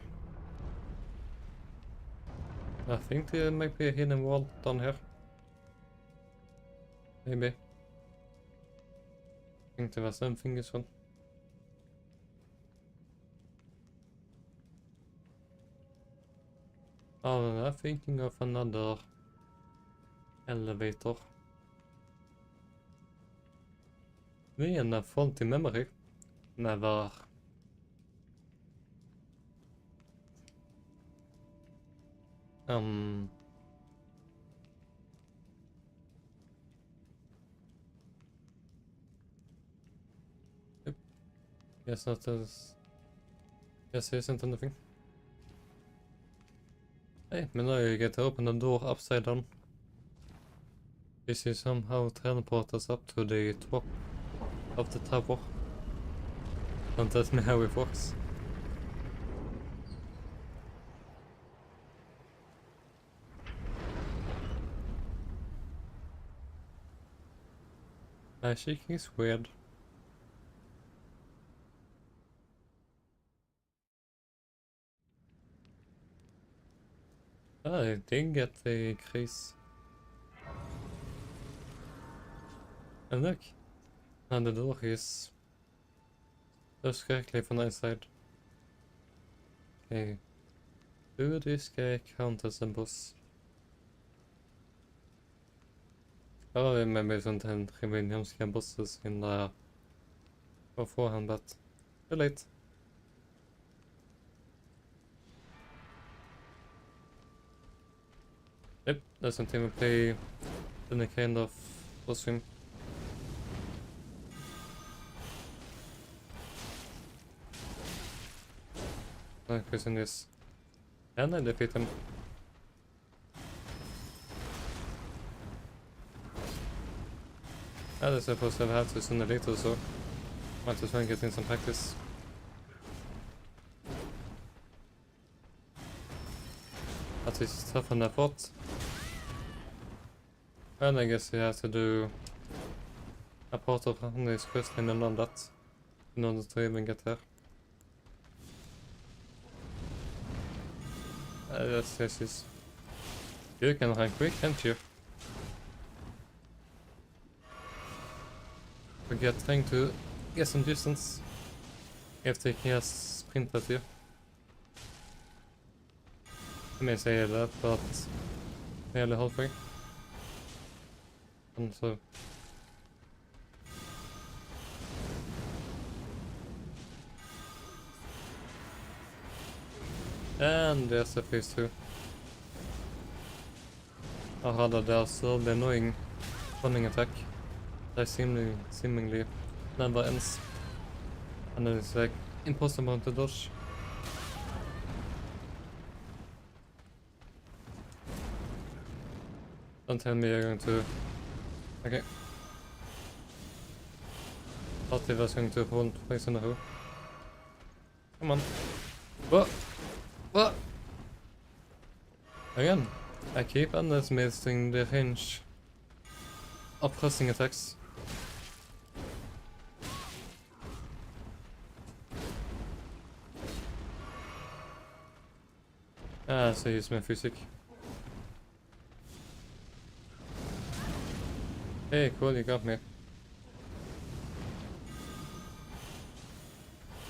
I think there might be a hidden wall down here. Maybe. I think there was something this one. Oh, I'm thinking of another elevator. We in a faulty memory. Never. Yep. Yes, that is. Yes, there isn't anything. Hey, but now you get to open the door upside down. This is somehow teleport us up to the top of the tower. Don't tell me how it works. Magic is weird. Oh, I did get the crease. And look, and the door is just correctly from that side. Okay. Do this guy count as a boss? I don't remember sometimes when you have bosses in the beforehand, but too late. Yep, that's something we play in a kind of boss stream. My question is, can I defeat him? I suppose I've had to sooner or later, so might as well get in some practice. At least it's tougher than I thought. And I guess you have to do a part of Ranni's questline and all that in order to even get there. Yes. You can run quick, can't you? Forget trying to get some distance if they can just sprint at you. I may say that, but nearly halfway. And so. And there's a phase 2. Or rather, there's the annoying running attack that seemingly never ends. And then it's like impossible to dodge. Don't tell me you're going to... Okay. Thought it was going to hold place in a row. Come on. What? What? Again, I keep underestimating the range of pressing attacks. So use my physic. Hey, cool, you got me.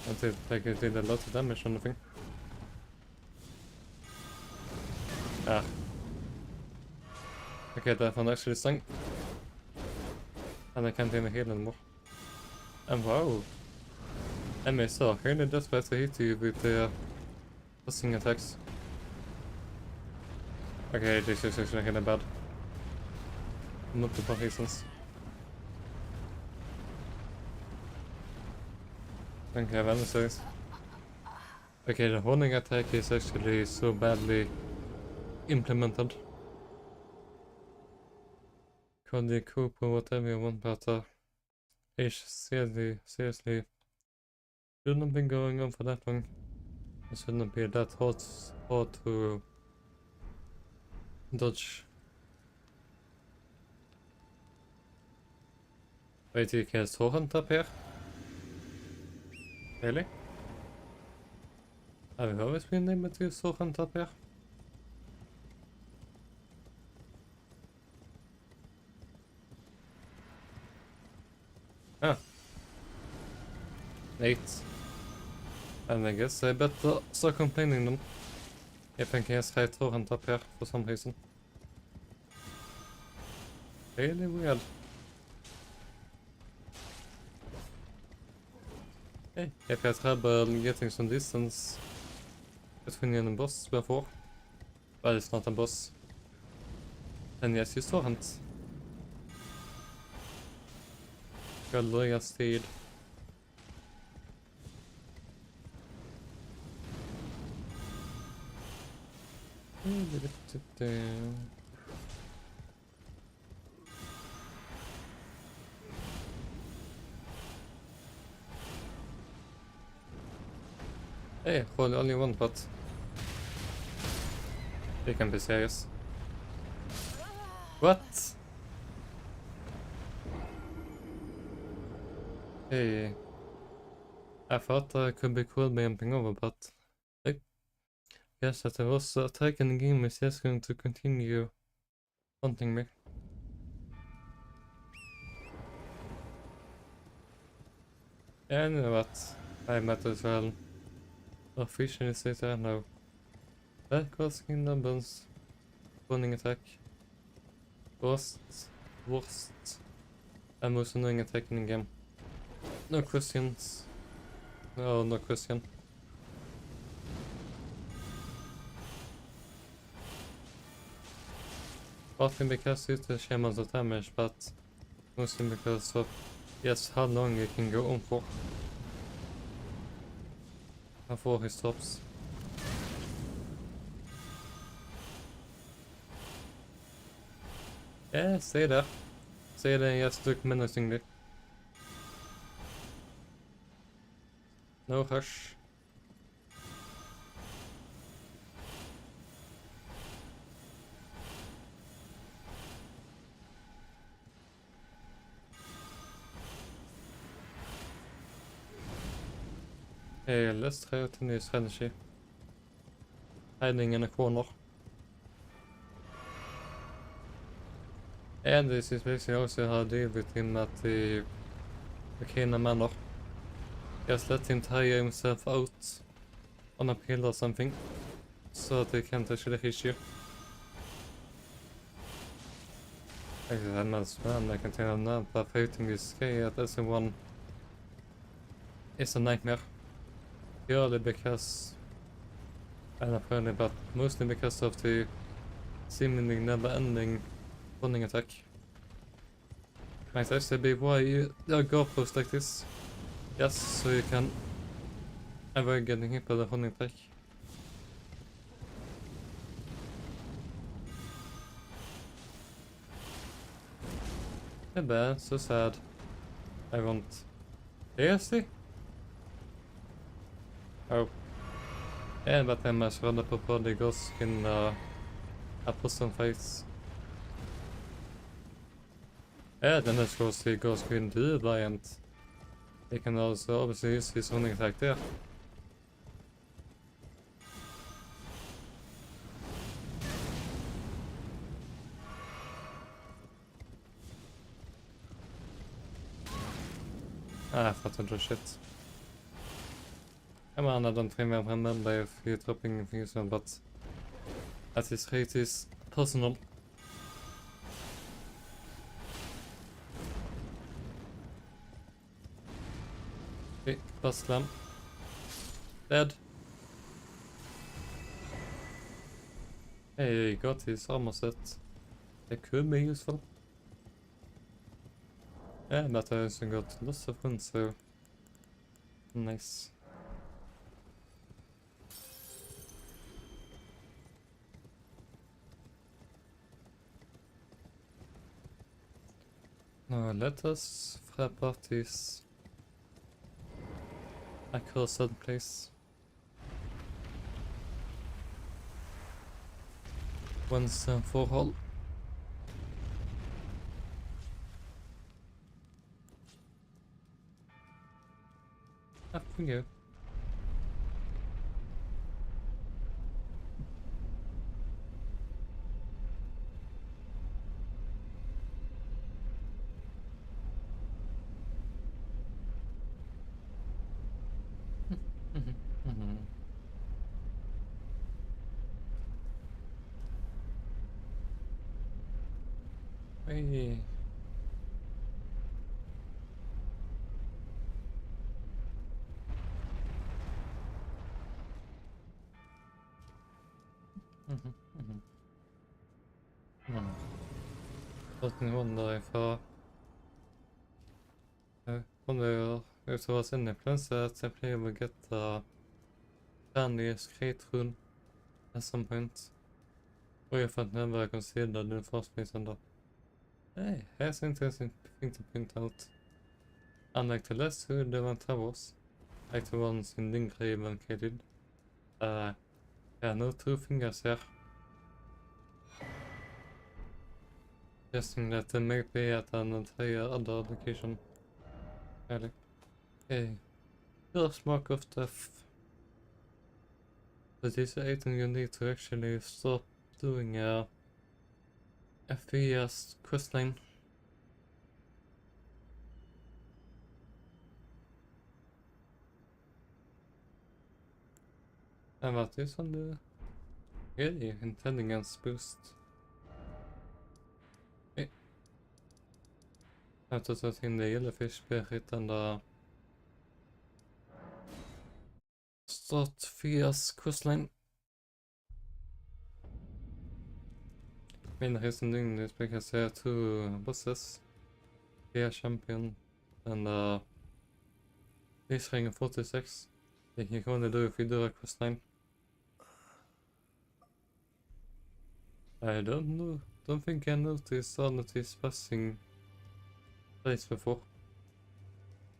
I did, like, it did a lot of damage on the thing. Okay, that one actually stung. And I can't even heal anymore. And wow! Enemies are really desperate to hit you with the pressing attacks. Okay, this is actually really bad. Multiple reasons. Don't have any serious. Okay, the holding attack is actually so badly implemented. Call the cope or whatever you want, but seriously, shouldn't have been going on for that long. It shouldn't be that hard to dodge. Wait, you can torrent up here? Really? Have you always been able to torrent up here? Ah. Late. And I guess I better start complaining then. If I can just try torrent up here for some reason. Really weird. Hey, if I had trouble getting some distance between you and the boss before, but it's not a boss, then yes, use torrent. Gulliga steed. Hey, hold only one pot. You can be serious. What? Hey. I thought I could be cool by jumping over, but I guess that I was attacking the game is just going to continue haunting me. Yeah, I know what. I might as well officially say that now. That causing numbers. Running attack. Worst. And most annoying attack in the game. No questions. No question. Partly because it is amounts of damage, but mostly because of yes, how long it can go on for. Before he stops. Yeah, stay there. Stay there, just look menacingly. No rush. Hey, let's try out a new strategy. Hiding in a corner. And this is basically also how I deal with him at the Arcana Manor. Just let him tire himself out on a pill or something, so they can't actually hit you. Actually, I'm not a man, I can tell you now, but fighting this guy at SN1 is a nightmare. Purely because, not purely, but mostly because of the seemingly never-ending running attack. Might actually be why you go post like this. Yes, so you can avoid getting hit by the running attack. Bad, so sad. I want... Seriously? Oh. Yeah, but I must run up before the ghost can apple some fights. Yeah, then of course the ghost can do Valiant. They can also obviously use his running attack there. Ah, I thought I just shit. Come on, I don't remember if you're dropping things, but at his rate is personal. Okay, bust slam. Dead. Hey, he got his armor set. It could be useful. Yeah, but I also got lots of runes, so nice. Now let us frap parties across that place. Once and for all. Up we go. Hey. Låt mig undra ifall under utöver sinneplans att jag plejer att getta Ranni skretrun at some point. Och jag fått never considered den frostbite ändå. Hey, here's interesting thing to point out. Unlike the last two, the one towers, like the ones in Dingrave located, there are no two fingers here. Guessing that they may be at an entire other location. Really. Okay. First mark of death. But this item you need to actually stop doing a FPS questline. And what is on the really intelligence boost? Okay. I have to put in the yellowfish spirit and the start Fia's questline. Main reason doing this because there are two bosses. Fia champion and this ring 46. They can only do if you do a questline. I don't know. Don't think I noticed all of these passing place before.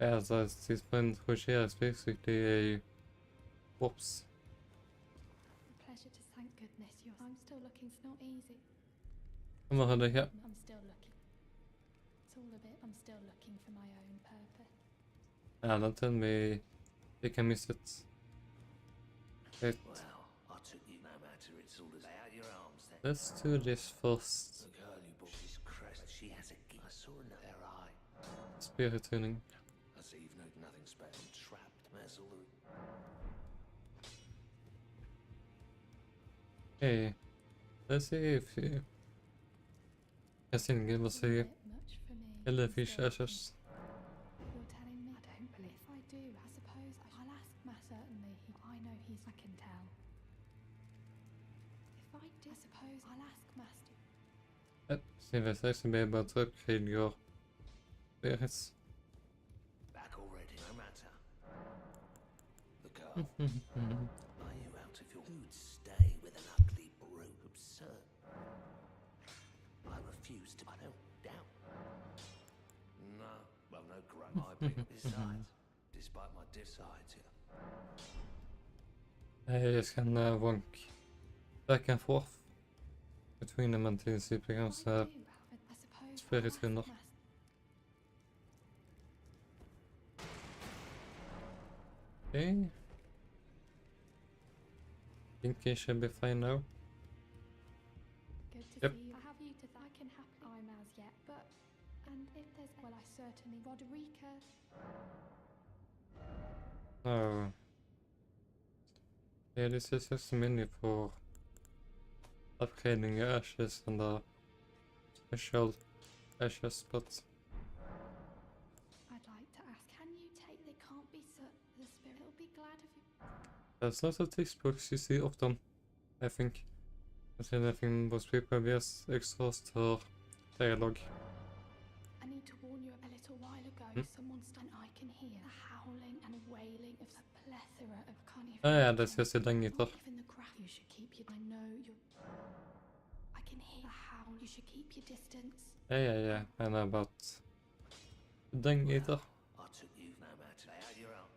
As this point which here is basically a corpse. Pleasure to thank goodness I'm still looking. It's not easy. Come on, here. I'm still looking. It's all a bit. I'm still looking for my own purpose. Don't tell me you can miss it. Wait, Well, I took you no matter. It's all as out your arms then. let's do this first. The girl you bought, she's crest. She has a gift. I saw in her eye. Spirit tuning. I see you've nothing special. I'm trapped. That's all the... Hey, let's see if you can give us a Bit much for me. yellowfish Still, ashes. You're telling me I don't believe. If I do, I suppose I'll ask Matt. Certainly, I know he's. I can tell. If I do, I suppose I'll ask Master. See if it's actually be able to upgrade your spirits. Back already, no matter. The girl. Are you out of your... Who'd stay with an ugly brute? Absurd. I refuse to... I don't doubt. No. Well, no great. I believe. Besides, despite my sides here. I just can wonk back and forth between them until it becomes I a do, I suppose spirit I'll ask tuner. Master. Okay. Think he should be fine now. Good to Yep. see you. I have you to I can happy I'm as yet, but and if there's well I certainly Roderica. Oh. Yeah, this is just a menu for upgrading your ashes and the special ashes, but I'd like to ask, can you take they can't be the spirit will be glad of you. that's not a textbooks you see often, I think. I see nothing most people just exhaust her dialogue. I need to warn you a little while ago someone's done I can hear the howling and wailing of a plethora of can't even Ah, yeah, that's just a dangitar. even the graph you should keep your I know you're I can hear the howl you should keep your distance. Yeah, I know about dangitar. I took you no matter. Lay out your own.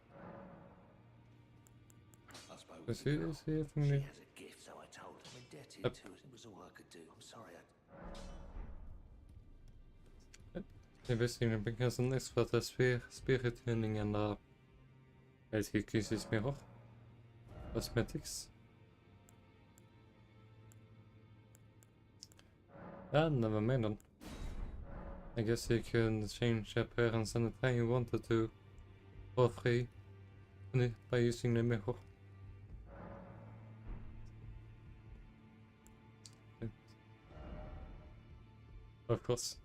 I spoke Is with the he, girl. is he a She thing? has a gift, so I told her. I'm indebted Yep. to it. It was all I could do. I'm sorry. Basically because an expert at spirit tuning and uses mirror cosmetics. Never mind then. I guess you can change appearance anytime you wanted to for free by using the mirror. Of course.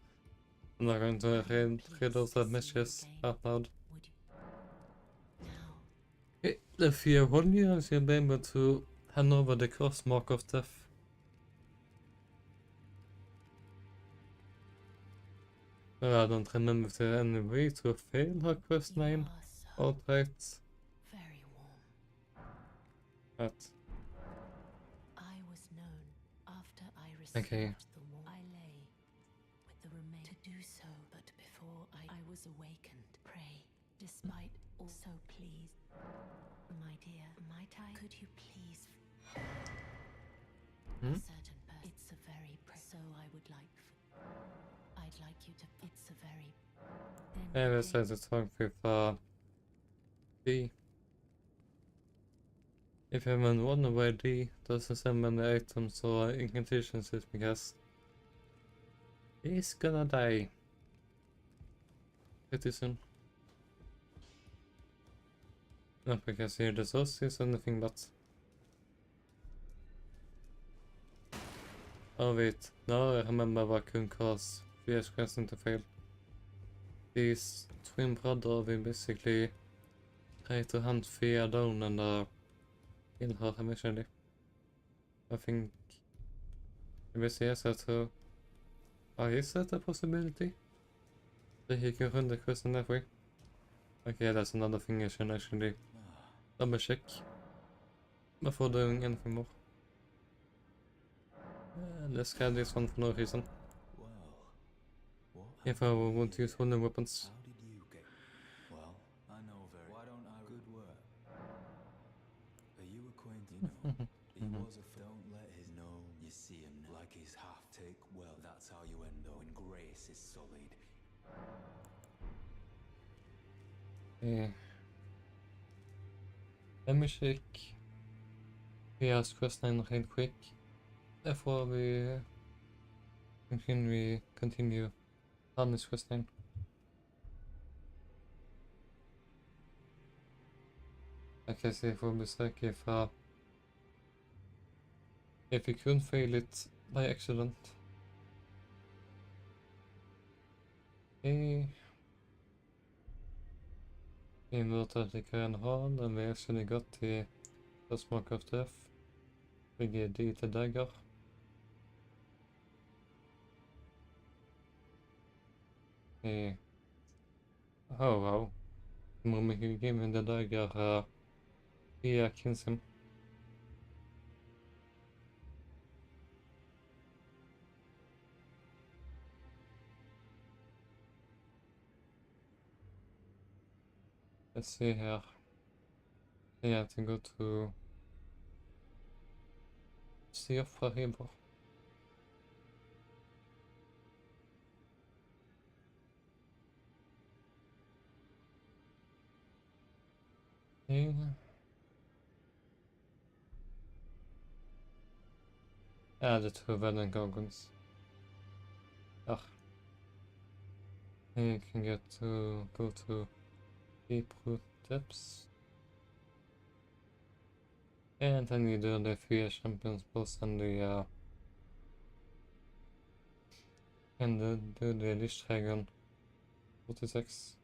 I'm not going to read all that messages out loud. Would you? Now. If you hold you, you'll be able to hand over the cross mark of death. I don't remember if there any way to fail her quest You name are so outright. very warm. But I was known after I Okay. received the warm. I lay with the remain to do so, but before I was awakened. Pray, despite also please, my dear, might I? Could you please? Hmm? A certain person. It's a very so I would like. I'd like you to. It's a very. Then yeah, let's say to talk with D. If you haven't won where D doesn't send many items or incantations, it's because he's gonna die pretty soon. Not because he deserves it, anything but Oh wait, now I remember what can cause fierce questing to fail. These twin brothers will basically try to hunt Fia down and kill her eventually. I think npcs have to... Oh, is that a possibility? That he can run the quest in that way? Okay, that's another thing I should actually double check before doing anything more. Let's grab this one for no reason. If I want to use wooden weapons. How did you get? Well, I know very. Why don't I? Good work. Are you acquainted? He was a. Don't let his know. You see him now. Like he's half take. Well, that's how you end though. And grace is solid. Yeah. Let me check Fia's questline real quick before we continue on this questline. I can see for mistake if we couldn't fail it by accident. Okay. Inverted and hard, and we actually got the first mark of death. We get the dagger. Okay. Oh wow. The moment you give him the dagger, he kills him. Let's see here. I have to go to Sea of Forever. Okay. The two Venom Gorgons. Ah. You can go to deep root depths. And then you do the 3 champions boss and do the Lich Dragon 46.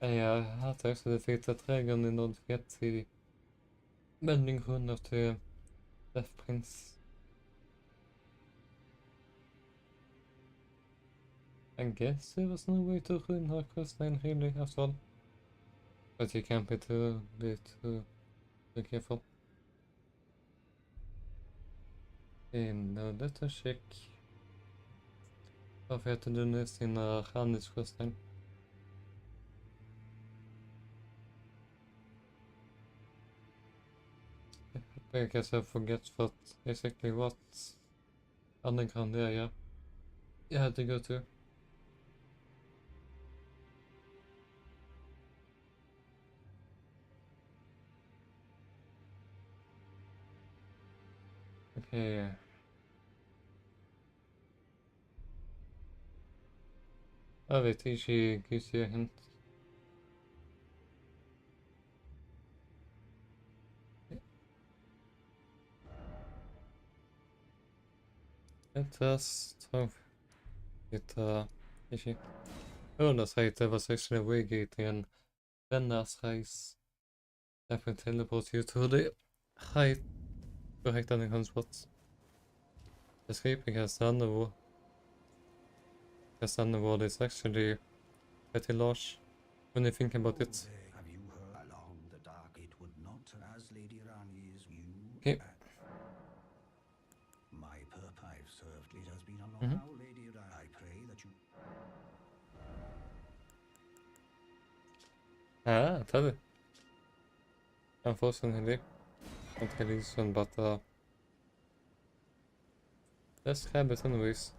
I had to actually defeat the dragon in order to get the bending rune of the Death Prince. I guess there was no way to ruin her questline really after all. But you can't be too careful. And now let's check if we have to do this in Ranni's questline. I guess I forget exactly what underground area you had to go to. Okay. Oh wait, she gives you a hint. Let us talk with Ishi. Oh, that's right, there was actually a way gate in Venner's Rise that will teleport you to the high correct underground spots. Escaping as the underworld. As the underworld is actually pretty large when you think about it. Have you heard along the dark? It would not, as Lady Ranni's you. Okay. My perp I've served. It has been a long now, Lady Ranni. I pray that you. Tell it. Unfortunately, not really soon, but let's grab it anyways,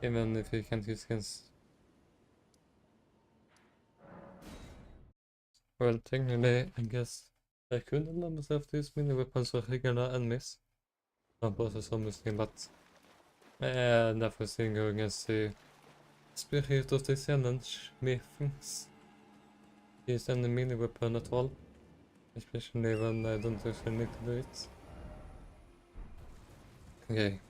even if you can't use skins. Well, technically, I guess I could allow myself to use mini weapons for regular enemies. Not bosses obviously, but definitely still go against the spirit of the challenge me things. Use any mini weapon at all. Especially when I don't actually need to do it. Okay.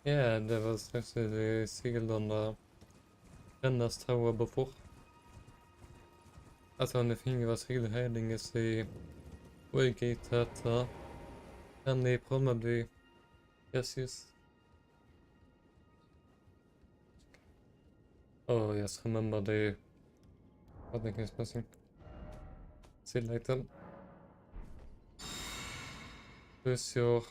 Yeah, there was actually a sealed on the Renner's tower before. That's the only thing I was really hiding is the way gate that Ranni probably just used. Oh yes, remember the what is missing. Seal item. Lose your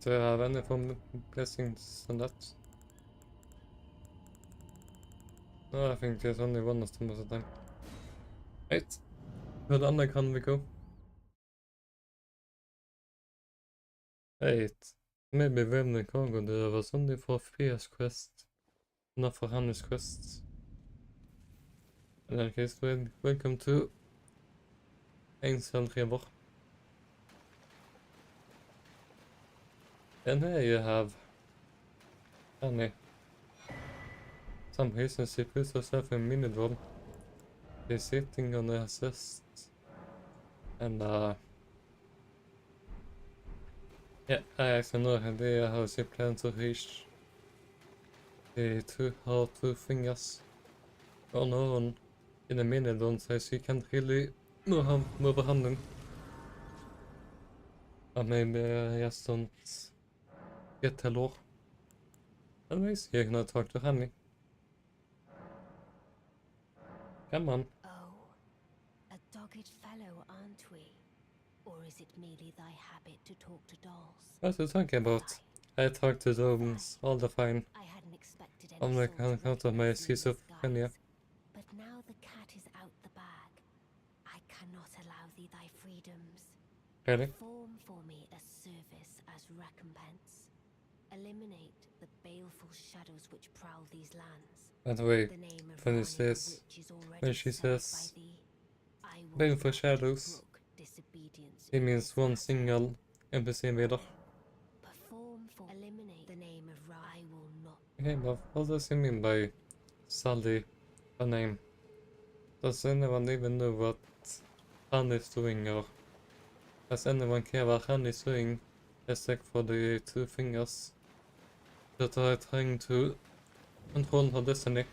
do I have any from blessings on that? No, I think there's only one of them at a time. Right. Hur andra kan vi go? Right. Maybe when the cargo there was only for Freya's quest, not for Hannes' quest. In that case, welcome to Ancient River. And here you have Ranni. Some reason she puts herself in mini-drone. She's sitting on the assist. And yeah, I actually no idea how she plans to reach the her two fingers on her own in a mini-drone, so she can't really move her hand. Or maybe I just don't get her lore. Anyways, you're gonna talk to Ranni. Come on. Oh, a dogged fellow, aren't we? Or is it merely thy habit to talk to dolls? What are you talking about? I talk to drones all the time. I hadn't expected any I'm like soul on to account of my recognize me in schizophrenia. disguise. But now the cat is out the bag. I cannot allow thee thy freedoms. Really? Perform for me a service as recompense. Eliminate the baleful shadows which prowl these lands. By the way, The name of when it Ranni the says, Witch is already when she severed says by thee. I will baleful gladly shadows, brook disobedience it in means this one matter. single NPC invader. Perform for eliminate the name of Ra. I will not. Okay, but what does he mean by Sally, her name? Does anyone even know what Han is doing, or does anyone care what Han is doing except for the two fingers that are trying to control her destiny?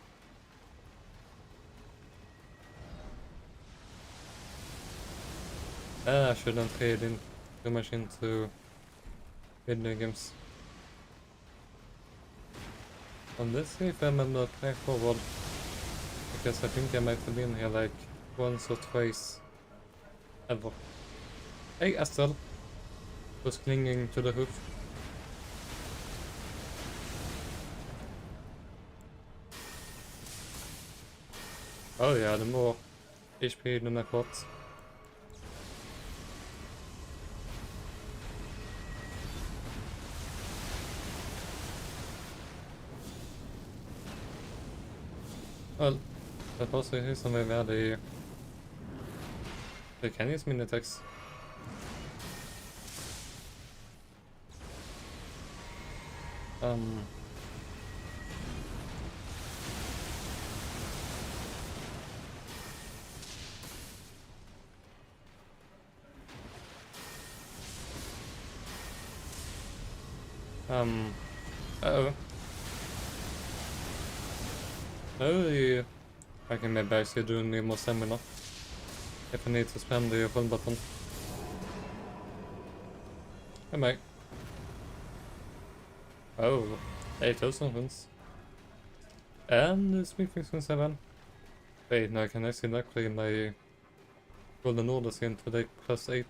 I shouldn't trade in too much into video games. On this if I'm not back forward, because I think I might have been here like once or twice ever. Hey Estelle! Was clinging to the hoof. Oh yeah, the more HP than I thought. Well, that was the reason why they can use mini attacks. Uh-oh. Oh, yeah. I can maybe actually do need more stamina. If I need to spam the full button. Hey mate. Oh, 8,000 wins. And the speaking 7. Wait, no, I can actually not play my golden orders in to take +8.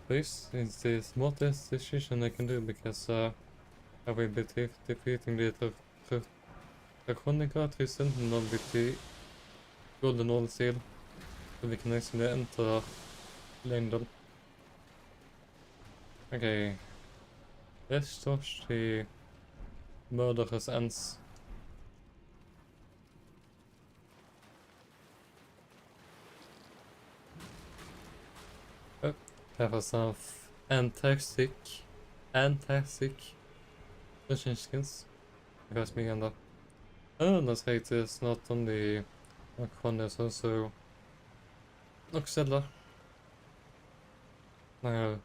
This is the smartest decision I can do because I will be defeating the Draconica to Sentinel with the golden order seal, so we can actually enter London. Okay, let's touch the murderous ants. Oh, that was some fantastic dungeon skins. If you ask me again though. Oh, that's right, it's not only Macron, there's also Oxella. Now,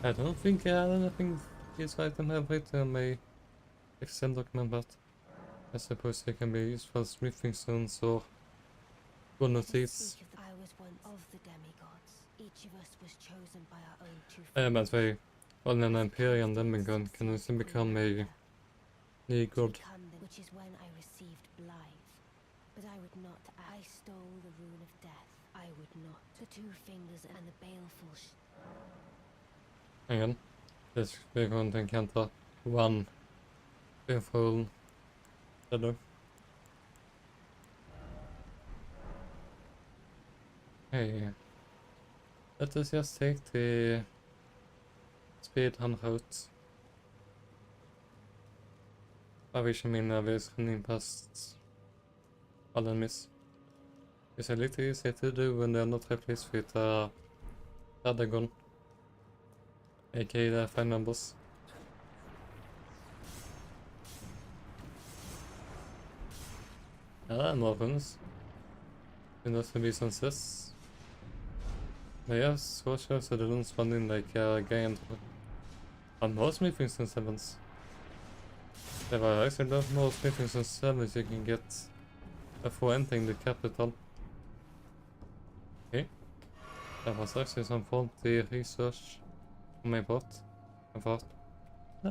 I don't think I had anything this item have written on my Excel document, but I suppose they can be used for smithing stones or bonus. I was one of the demigods. Each of us was chosen by our own two But they on an Imperial demigod can also become a new god. which is when I received Blythe. But I would not. I stole the rune of death. I would not. The two fingers and the baleful Hang on. We're going to encounter one fearful shadow. Hey. Let us just take the speed han route. Avisha mina vis running past all enemies. It's a little easy to do when they're not replaced with a dragon, aka the final boss. More runes. It doesn't be success. But yes, watch out so they don't spawn in like a giant. And more smithing stone 7s. There are actually a lot more smithing stone 7s you can get before entering the capital. Okay. That was actually some faulty research on my part. I thought,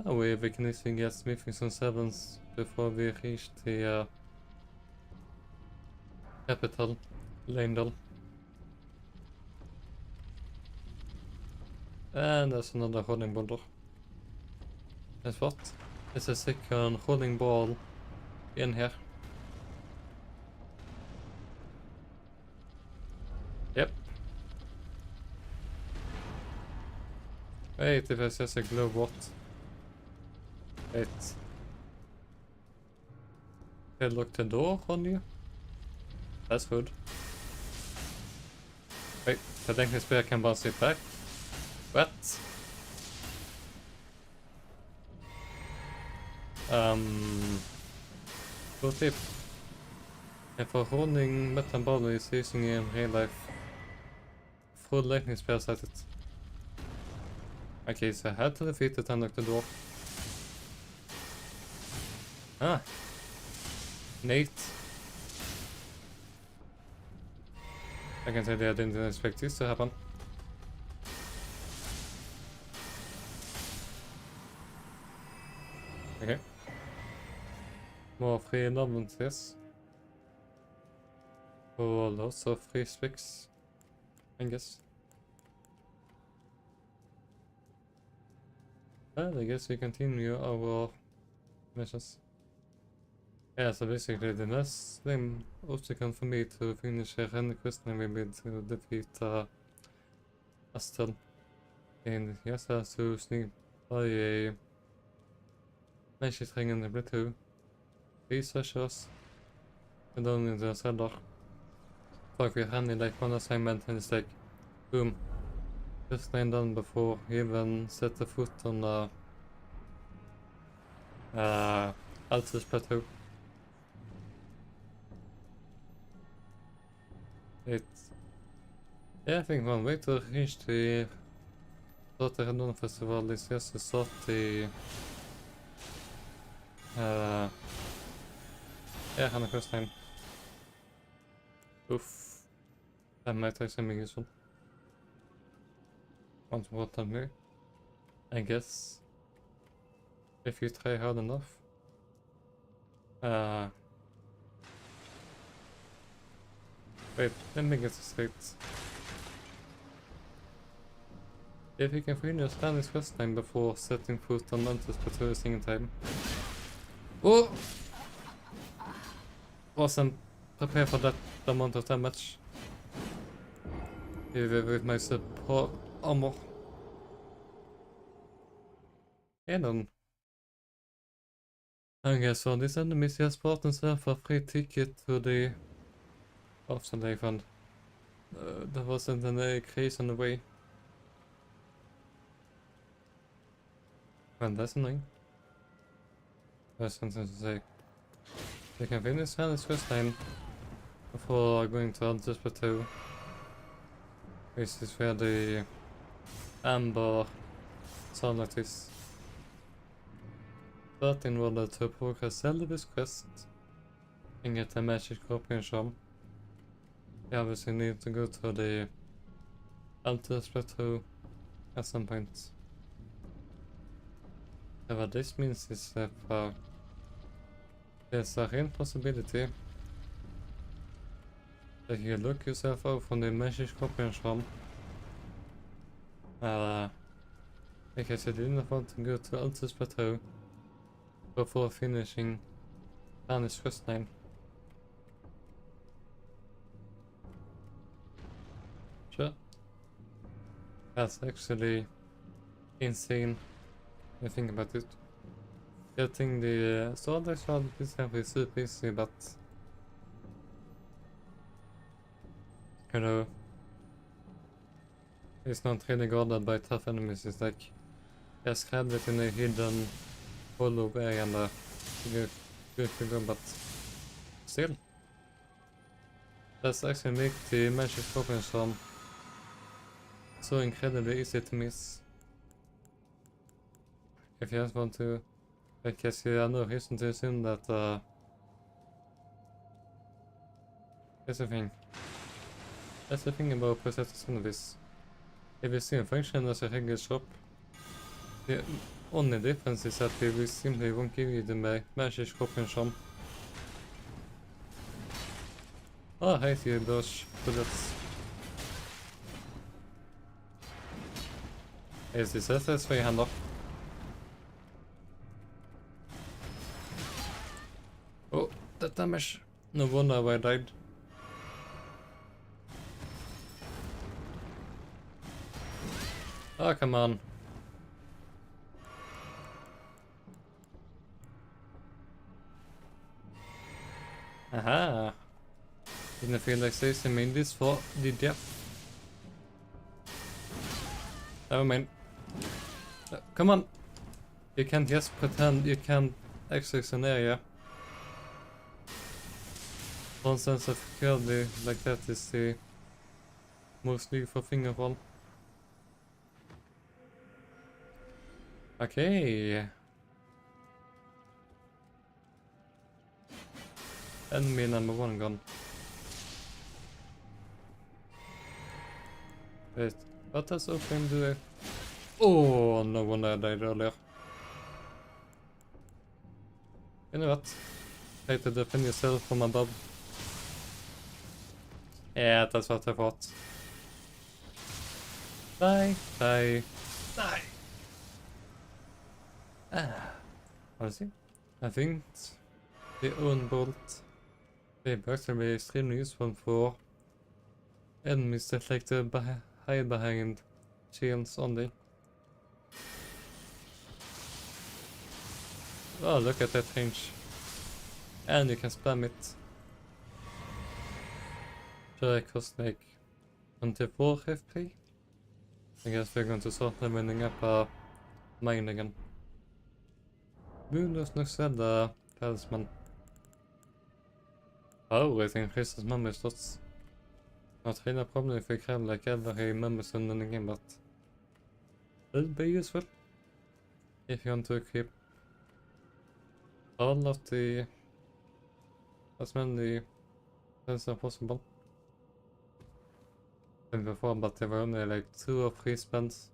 we can easily get smithing stone 7s before we reach the capital, Leyndal. And there's another holding boulder. Guess what? It's a second holding ball in here. Yep. Wait, if it's just a glow, what? Wait. Can I lock the door on you? That's good. Wait, I think this bear can bounce it back. What? Pro tip. If a holding metal ball is using in real life, full lightning spells at it. Okay, so I had to defeat it and unlock the door. Ah. Nate. I can say that I didn't expect this to happen. Okay. More free novelties. Oh, lots of free specs, I guess. Well, I guess we continue our missions. Yeah, so basically the next thing obstacle for me to finish a Ranni questline will be to defeat Astel. And yes, I have to sneak by a magic ring in the blue researchers and down in the cellar. Talk with Ranni like one assignment and it's like, boom. Questline done before he even set the foot on the Altus plateau. Yeah, I think one way to reach the Ranni festival is just to start the Ranni questline. Oof. That might actually be useful. Once more time here. I guess. If you try hard enough. Wait, let me get this straight. If you can finish Ranni's questline before setting foot on Altus plateau a single time. Oh! Wasn't prepared for that amount of damage. Even with my support armor. And then. Okay, so these enemies just bought themselves a free ticket to the afterlife fund. There wasn't any case on the way. Well, that's annoying. There's something to say. We can finish Ranni's questline before going to Elden's Plateau, which is where the amber scarlet is. But in order to progress Elden's quest and get a magic copy charm, we obviously need to go to the Elden's Plateau at some point. And what this means is that there's a real possibility that you look yourself out from the magic copy charm because you didn't want to go to Elden's Plateau before finishing Ranni's questline. Sure. That's actually insane when you think about it. Getting the starter shard is simply super easy, but you know, it's not really guarded by tough enemies. It's like there's scarlet in a hidden hollow area and good to go, but still. That's actually make the magic copy charm so incredibly easy to miss. If you just want to, I guess you have no reason to assume that here's the thing. That's the thing about possessed enemies. If you see a function as a regular shop, the only difference is that we simply won't give you the magic copy charm. Oh, I hate you, those bullets. Is this SS3 hand Oh, that damage. No wonder I died. Oh, come on. Aha. Didn't feel like chasing this for, did ya? Never mind. Come on! You can't just pretend you can't access an area. One sense of security like that is the most lethal thing of all. Okay. Enemy number 1 gone. Wait, what does open do? Oh, no wonder I died earlier. You know what? Try to defend yourself from above. Yeah, that's what I thought. Die, die, die! Honestly, I think the own bolt may actually be extremely useful for enemies that like to hide behind shields only. Oh, look at that range. And you can spam it. Sure, it costs like 24 FP. I guess we're going to start leveling up mine again. Bonus nog sedda talisman. Oh, it increases memory slots. Not really a problem if you grab like every memory stone in the game, but it'll be useful if you want to equip all of the as many as possible. And before, but there were only like 2 or 3 spells,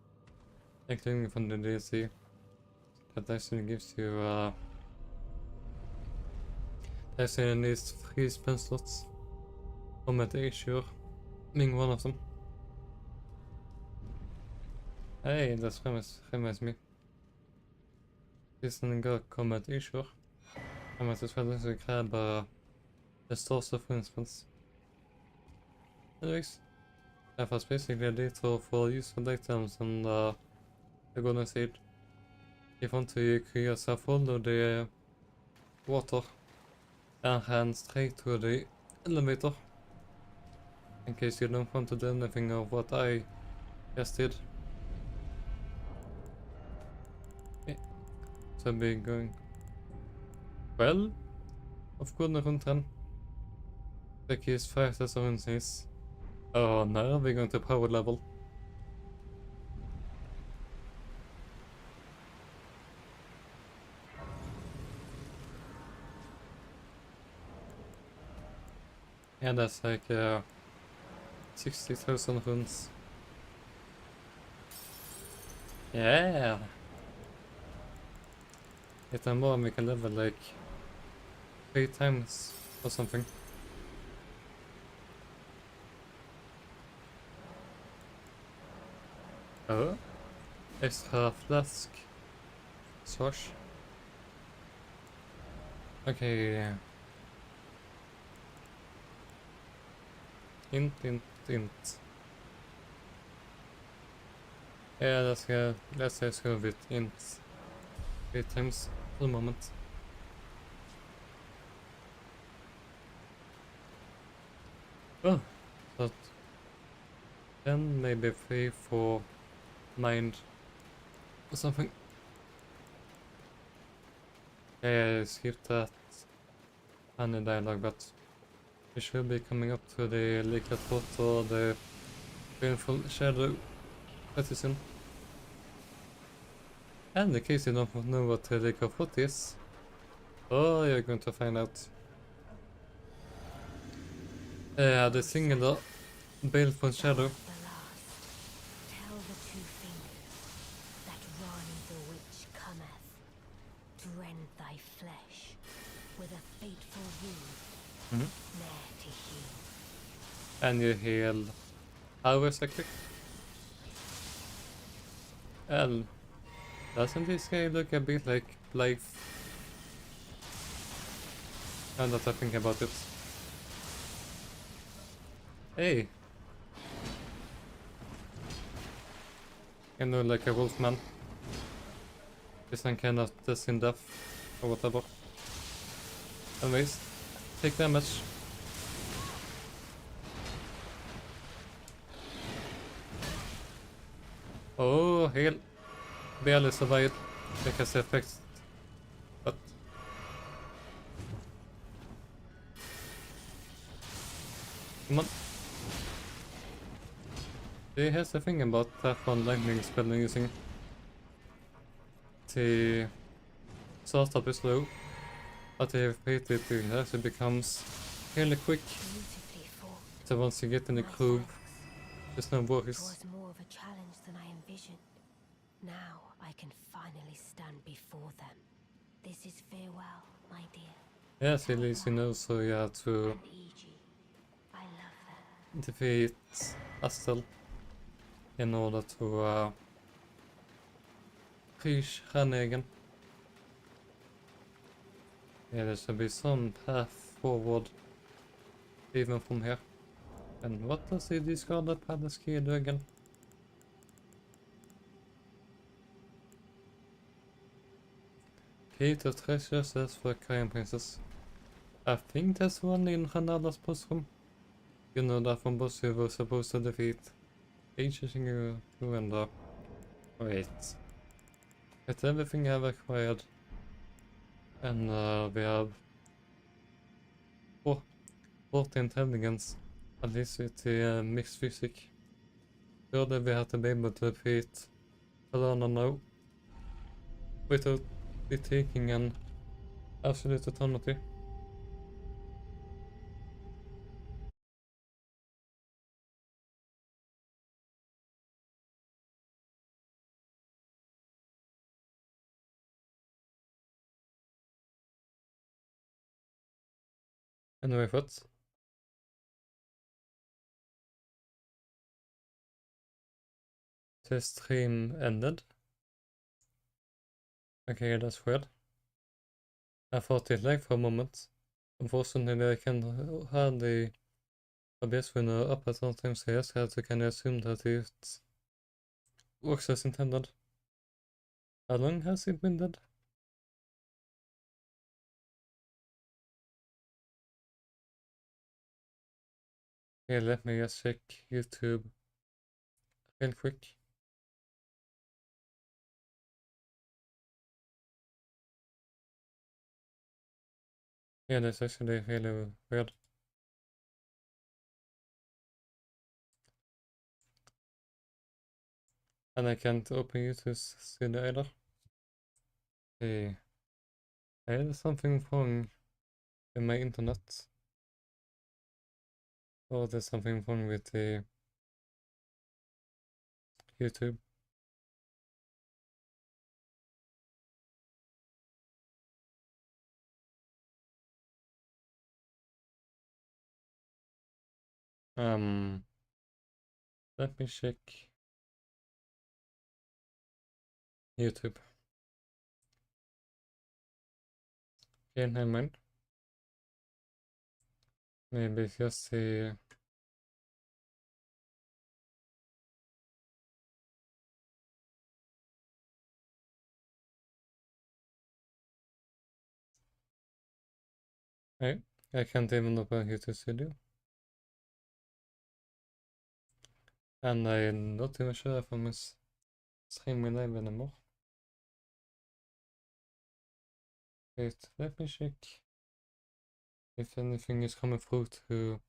including from the DLC, that actually gives you actually needs 3 spell slots. Combat issue being one of them. Hey, that reminds me. Isn't got combat issue. I might as well also grab the saucer, for instance. Anyways, that was basically a detour for useful items and the golden seed. If you want to create yourself, follow the water and hand straight to the elevator. In case you don't want to do anything of what I just did. Okay. So be going. Well, gående runt den. The key is fast as someone says. Oh no, we're going to power level. Yeah, that's like 60,000 runes. Yeah! It's a more we can level like 3 times or something. Oh? Extra flask. Swash. Okay. Int. Yeah, let's just go with int 3 times for the moment. Oh, but then maybe 3 for mind or something. Yeah, I skipped that funny dialogue, but we should be coming up to the Rykard fort or the painful shadow pretty soon. And in case you don't know what the Rykard fort is, oh, you're going to find out. The singular baleful shadow. The last. Tell the two fingers that Ranni the witch cometh to rend thy flesh with a fateful wound, ne'er to heal. And you heal how exactly? Well, doesn't this guy look a bit like life? Now that I think about it. Hey! You know, like a wolf man. This one cannot in death or whatever. Anyways, take damage. Oh, heal. Barely survived because the effects. But come on. Here's the thing about that one lightning spell I'm using. The startup is slow, but if you repeat it, it actually becomes fairly quick. Beautifully fought. So once you get in the My groove, thanks. there's no It worries. was more of a challenge than I envisioned. Now I can finally stand before them. This is farewell, my dear. Yes, at least you know, so you have to And Iji. I love them. defeat Astel in order to reach Ranni again. Yeah, there should be some path forward even from here. And what does the Scarlet Palace key do again? Key to treasures as for Crime Princess. I think that's one in Ranala's boss room. You know that one boss you were supposed to defeat ages ago and wait. It's everything I've acquired. And we have 40 intelligence, at least with the mixed physics. Surely we have to be able to defeat Alana now without it taking an absolute eternity. Anyway, what? The stream ended. Okay, that's weird. I thought it lagged for a moment. Unfortunately, I can hardly OBS window up at all times here, so I can assume that it works as intended. How long has it been dead? Okay, let me just check YouTube real quick. Yeah, that's actually really weird. And I can't open YouTube's studio either. Hey, there's something wrong with my internet. Or there's something wrong with the YouTube. Let me check YouTube. Okay, never mind. Maybe just the I can't even open YouTube Studio. And I'm not even sure if I'm streaming live anymore. Wait, let me check if anything is coming through to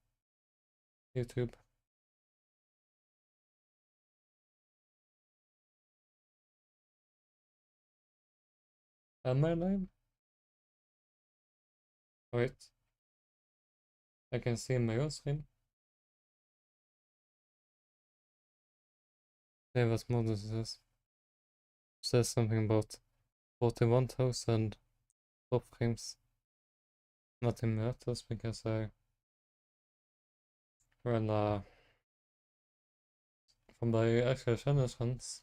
YouTube. Am I live? Wait. I can see my own screen. There was more than this. Says something about 41,000 top frames. Not in meters because I ran from the actual channel chance.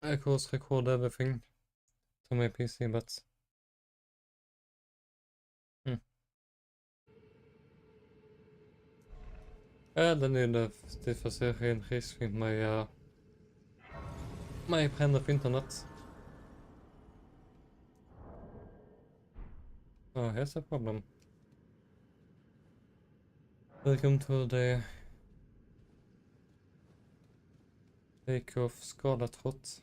I of course record everything to my PC, but den är det för sig en risk with my brand of internet. Oh, here's a problem. Welcome to the take of scarlet hot.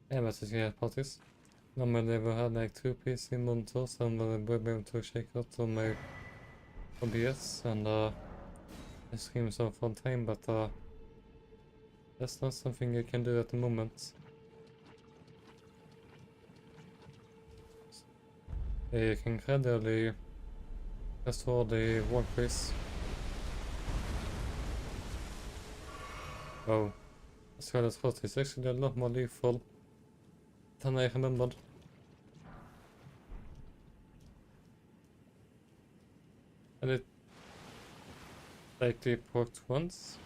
Yeah, but it's great parties. Normally we had like 2 PC monitors and we'll be able to check out on my OBS and the streams on full time, but that's not something you can do at the moment. You can gradually restore the workplace. Oh, Scarlet Hot is actually a lot more lethal than I remembered. And it likely worked once.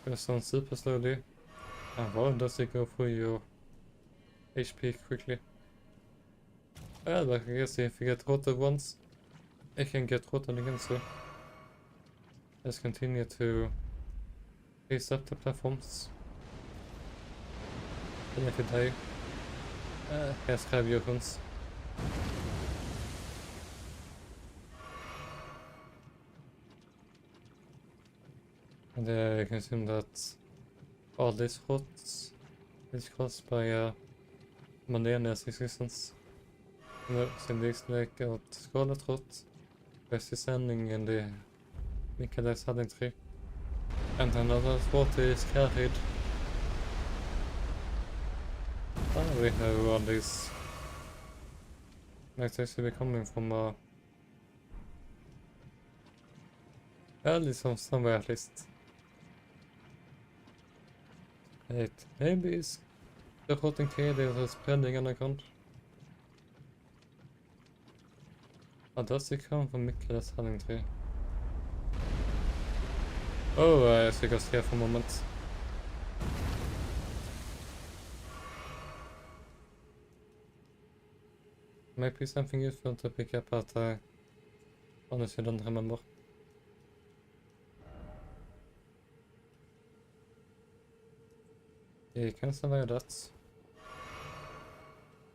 Goes on super slowly. And wow, does it go through your HP quickly? Well, like I guess if you get rotted once, it can get rotted again, so let's continue to base up the platforms. And if you die, let's grab your guns. And you can assume that all these rots is caused by Mandania's existence. No, sen det like out scarlet rot, best descending in the Nicholas Hadding tree. And another rot is carried. We know all these might actually be coming from at least from somewhere at least. Wait, maybe it's the rotting tree that is spreading underground. Oh, does it come from Nicholas Hadding tree? Oh, I think I was here for a moment. Might be something useful to pick up, but I honestly don't remember. You can survive that.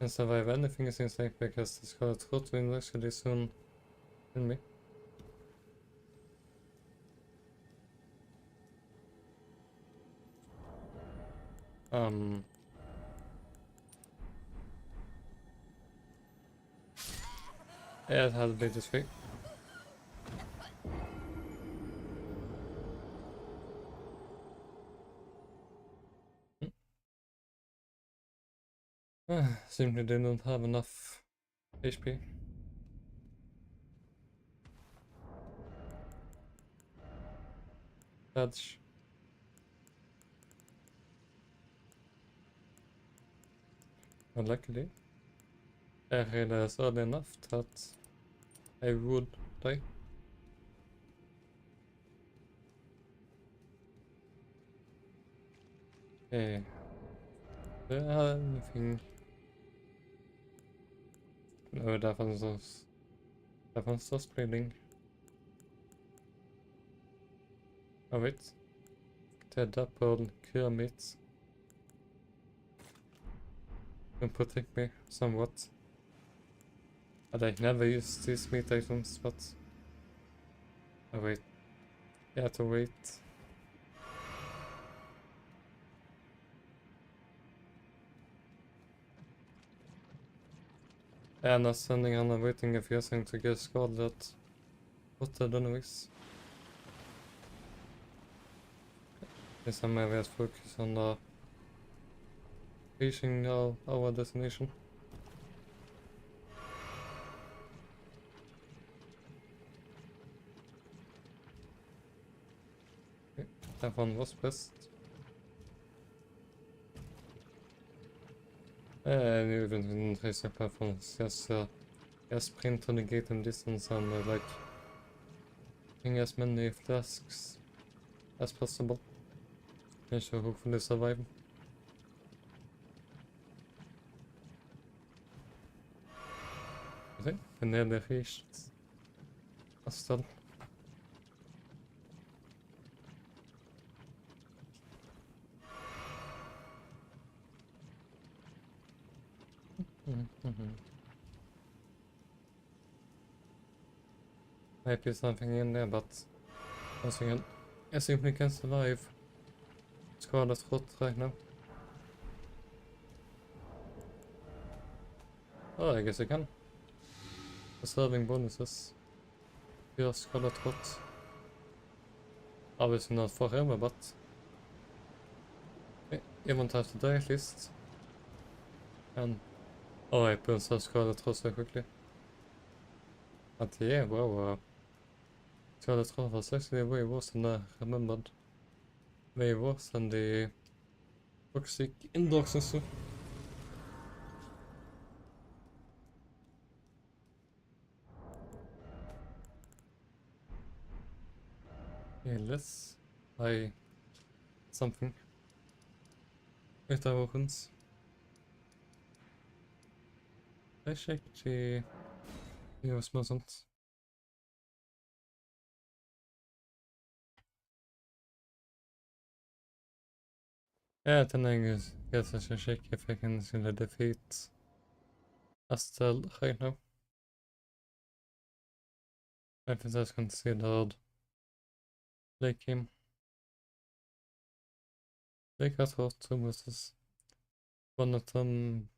Can survive anything it seems like, because the Scarlet Rot will actually soon kill me. Yeah, it had a bit of fake. Simply didn't have enough HP. Badge. Well, luckily, I realized early enough that I would die. Okay. Do I have anything? No, that one's just bleeding. Oh wait. The double cure meat can protect me somewhat. But I never use these meat items, but... Oh wait. You have to wait. Yeah, not standing on and waiting if you're going to get scarlet. What the anyways. In some areas focus on reaching our destination. Okay, that one was best. Nu even in racing platforms, just sprint to the gate in distance and like bring as many flasks as possible. And so hopefully survive. Okay, we nearly reached Astal. Might be something in there, but once again, I simply can't survive Scarlet Rot right now. Oh, I guess I can. Preserving bonuses. Pure Scarlet Rot. Obviously not forever, but you won't have to die at least. And oh, I burnt some Scarlet Rot so quickly. But yeah, wow. Scarlet Rot was actually way worse than I remembered. Way worse than the toxic indogs and stuff. Okay, let's buy something with our weapons. Let's check the small sånt. Yeah, then I guess I should check if I can actually defeat Astel right now. I think that's considered late game. Rykard har 2 versus one of them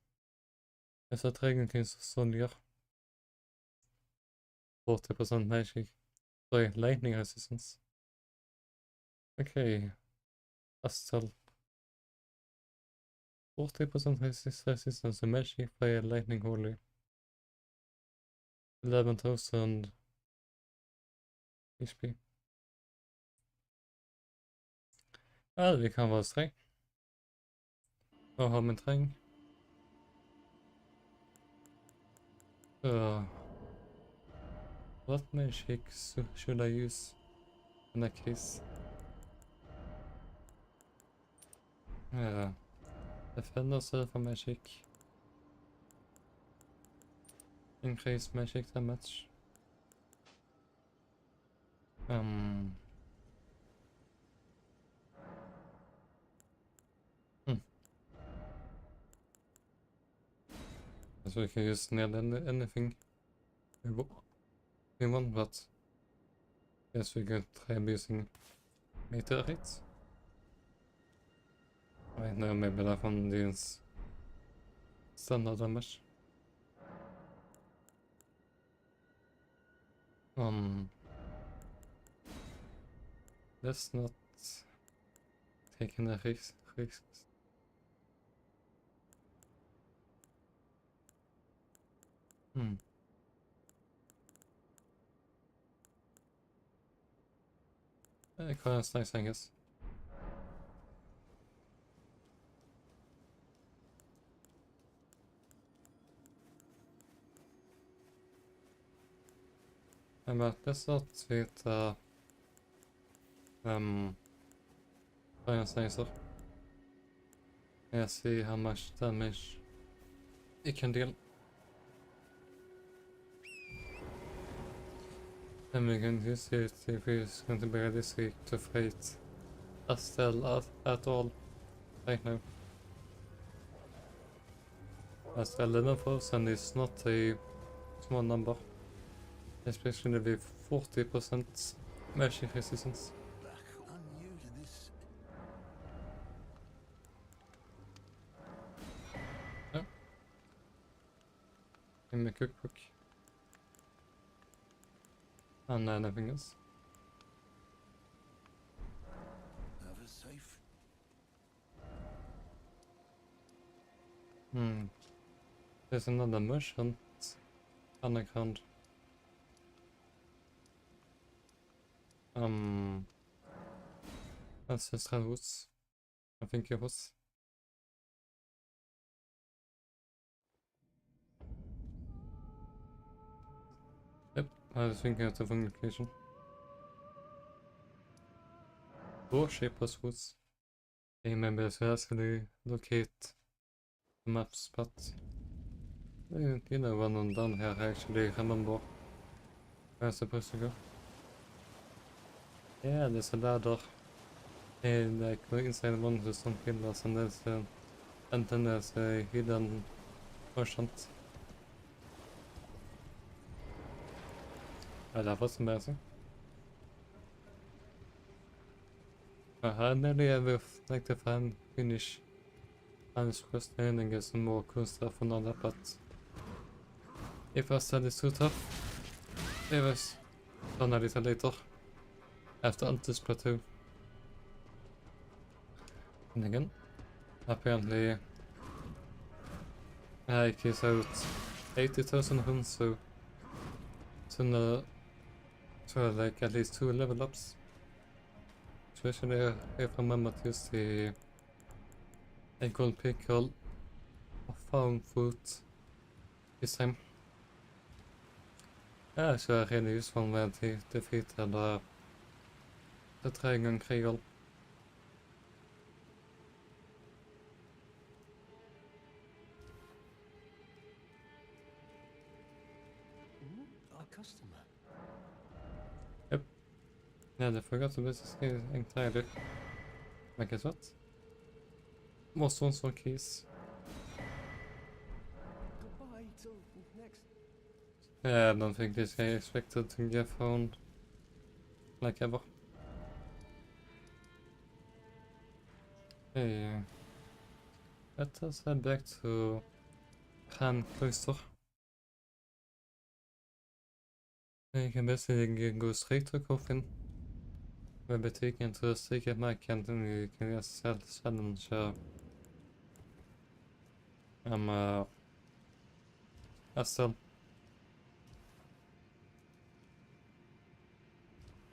is at egentlig sånn gjør 40% magic. Sorry, lightning resistance. Okay, Astel 40% resistance to magic by lightning holy. 11,000 HP. Ja, vi kan være streng. Hva har vi en treng? What magic should I use in that case? Defend ourselves from magic. Increase magic damage. So we can use nearly anything we want, but yes, we could try using meteorites. Wait, no, maybe that one deals standard damage. Let's not take any risks. Quite nice, I guess. But let's start with fire slicer. And see how much damage it can deal. And we can use it if it's going to be realistic to fight Astel at all right now. Astel 11% is not a small number, especially with 40% magic resistance. I'm new to this. In my cookbook. And anything else. Have a safe. There's another merchant underground. Ancestral roots, I think it was. Yep, I was thinking of the wrong location. Or Shapeless Roots. I remember to actually locate the maps, but you know, when I'm done here, I actually remember where I'm supposed to go. Yeah, there's a ladder. And like inside one there's some pillars, and then there's a hidden merchant. That was amazing. I nearly ever like to finish Ranni's questline and get some more cool stuff and all that, but if I study too tough, it was done a little later, after Altus Plateau. And again, apparently I kiss out 80,000 runes, so like at least 2 level ups. Especially if I remember to use the gold pickle of found food this time. Yeah, so I really used one when I defeated the Dragon Kriegel. Our customer. Yep. Yeah, they forgot to visit entirely. But guess what? More stones or keys. Goodbye till next. Yeah, I don't think this guy expected to get found like ever. Hey, let us head back to Khan Cloister. You can basically go straight to Coffin. We'll be taken to a secret market and then you can just challenge Astel.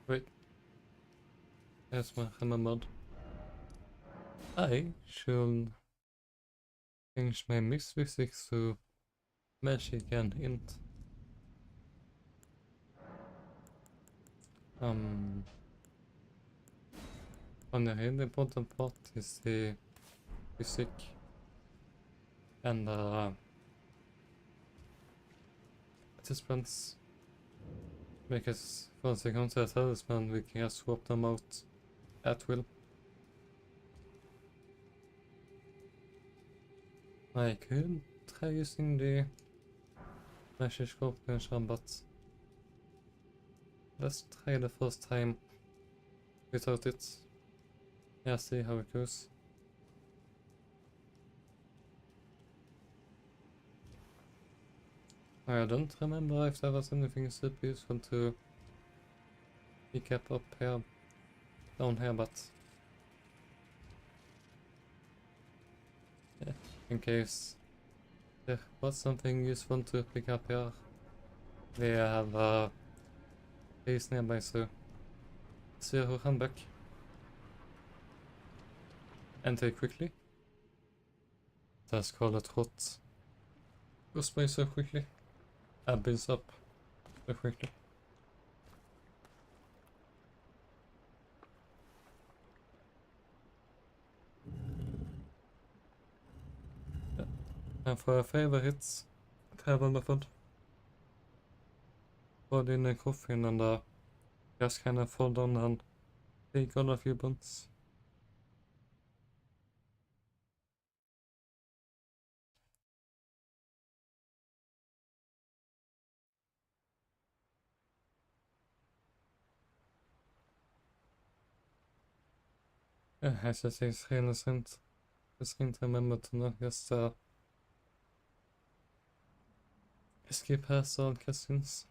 Wait. That's my remembered. I should change my mixed physics to magic and int. On the really important part is the physic and participants, because once they come to a talisman we can just swap them out at will. I could try using the magic scorpion charm, but let's try the first time without it. Yeah, see how it goes. I don't remember if there was anything super useful to he kept up here, down here, but yeah, in case there was something useful to pick up here, we have a base nearby, so let's run back. Enter quickly. The scarlet rot goes by so quickly. Builds up so quickly. Yeah. And for our favorites, travel method. Put in a coffin and just kind of fall down and take all of your bones. Yeah, I should say it's really innocent. Just need to remember to not just skip past all cutscenes.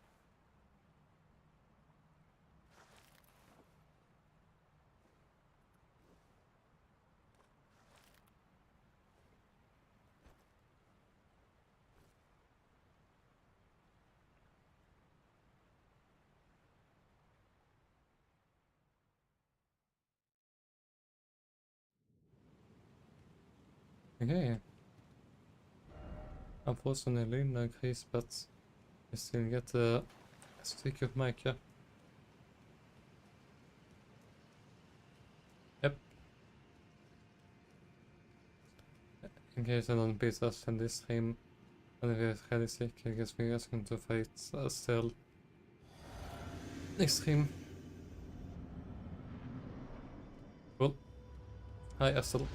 Okay. Unfortunately, no case, but I still get a stick of mica. Yep. In case I don't beat us in this stream, and if it's really sick, I guess we're just going to fight still next stream. Cool. Hi, Estelle.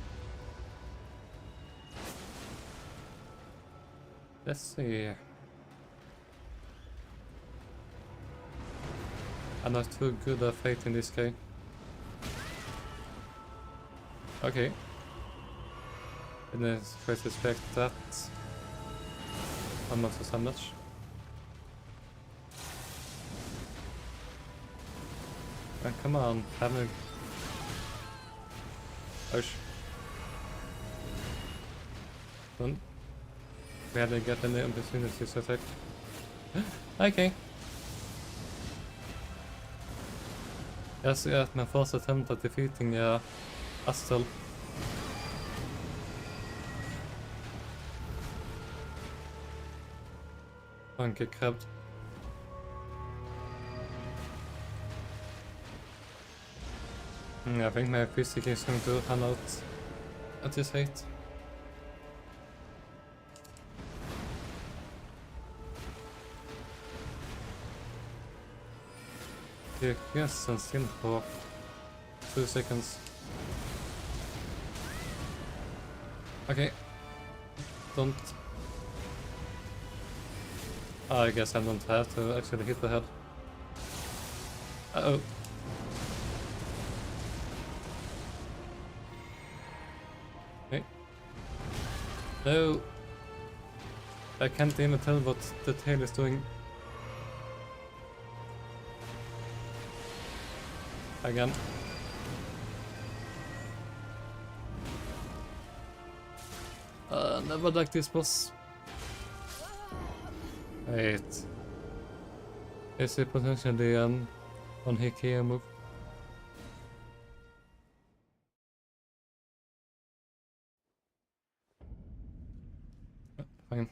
Let's see. I'm not too good at fighting this guy. Okay. Didn't quite expect that. I'm not so much. Come on, have a... Ouch. Don't barely get any opportunities to attack. Okay. Jag ser att min första attempt at defeating Astel. Funky crab. I think my physics is going to run out at this rate. Yes, and still for 2 seconds. Okay. Don't. I guess I don't have to actually hit the head. Uh-oh. Okay. No. I can't even tell what the tail is doing. Again. Never like this boss. Wait. Is it potentially one hit KO move? Fine.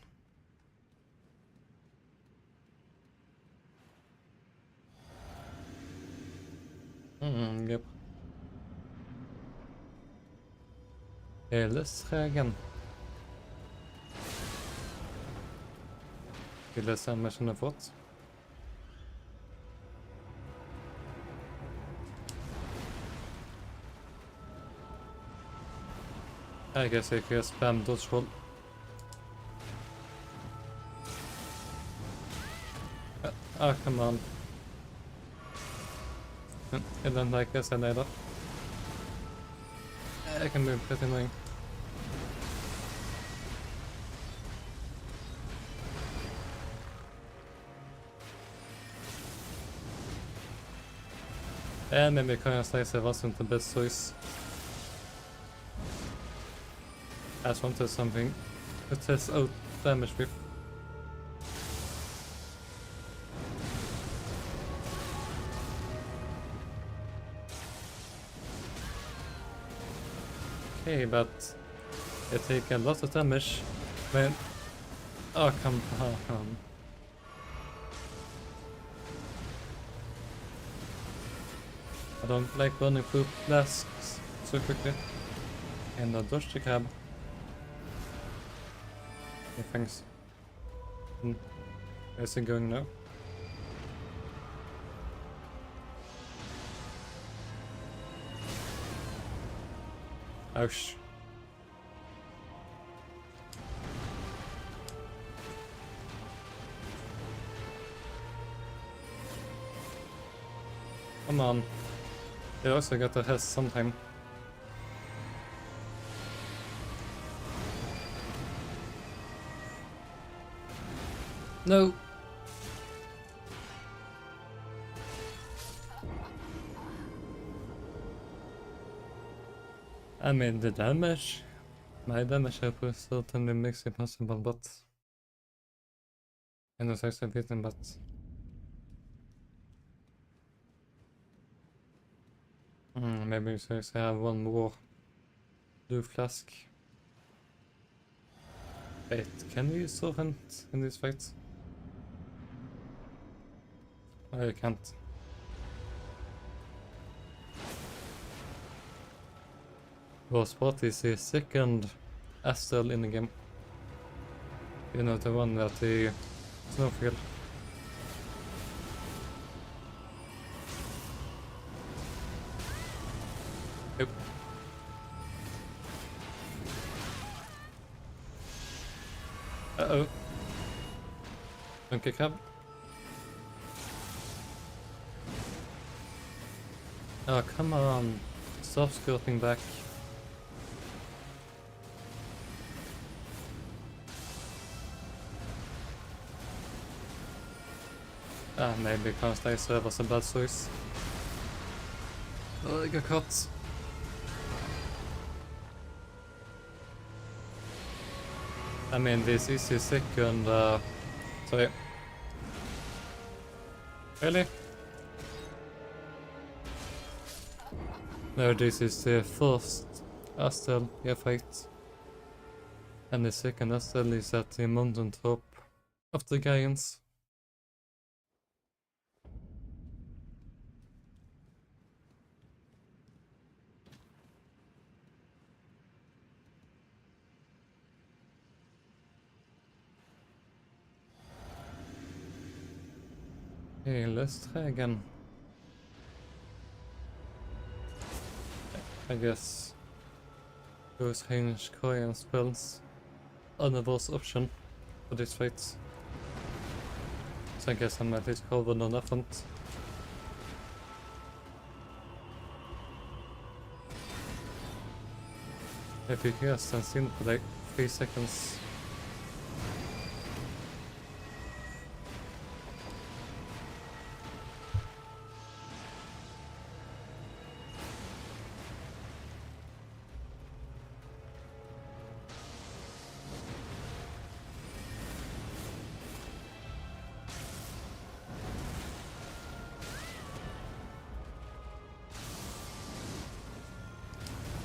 Yep. Let's try again. Till the same mission of what? I guess I can spam dodge roll. Come on. I don't like this either. I can be pretty annoying. And maybe can I say wasn't the best choice. I just wanted something to test out damage with. Okay, but they take a lot of damage when... Oh, come on. I don't like running through flasks so quickly. And I dodge the crab. Okay, thanks. Where's it going now? Ouch. Come on. They also got to rest sometime. No! I mean, the damage. My damage output certainly makes it possible, but... And it's actually beaten, but... maybe we should have one more blue flask. Wait, can we use servant in this fight? Oh, you can't. Our spot is the second astral in the game. You know, the one at the snowfield. Yep. Uh-oh. Monkey crab. Oh, come on. Stop skirting back. Maybe because they serve as a bad choice. Oh, I got caught. I mean, this is the second, sorry. Really? No, this is the first astral fight. And the second astral is at the mountain top of the giants. Okay, let's try again. I guess those range Korean spells are the worst option for this fight. So I guess I'm at least covered on that front. If you hear stands in for like 3 seconds.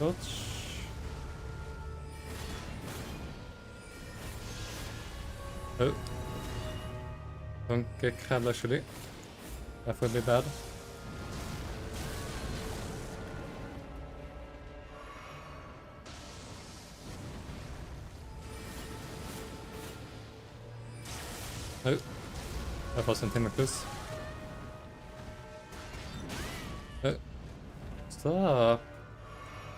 Dodge. Oh. Don't get crab actually. That would be bad. Oh. That wasn't him close. Oh. Stop.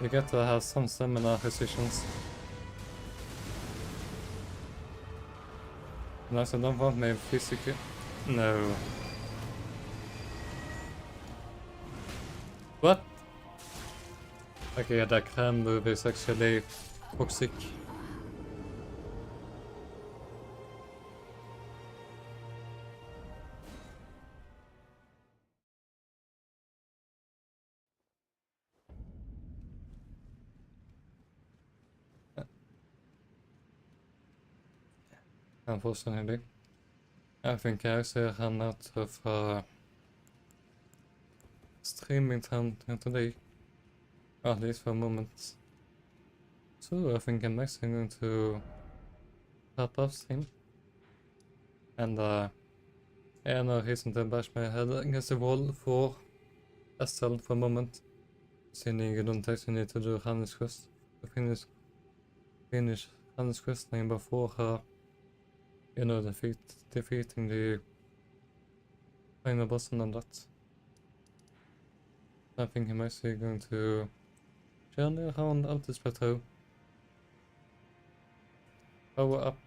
You get to have some stamina positions. No, so don't want me physically. No. What? Okay, yeah, that crab move is actually toxic. unfortunately. I think I actually ran out of streaming time today, at least for a moment. So I think I'm actually going to wrap up stream. And no reason to bash my head against the wall for SL for a moment. Seeing you don't actually need to do Ranni's quest to finish Ranni's questing before you know, defeating the final boss and all that. I think I'm actually going to journey around Altus Plateau, power up,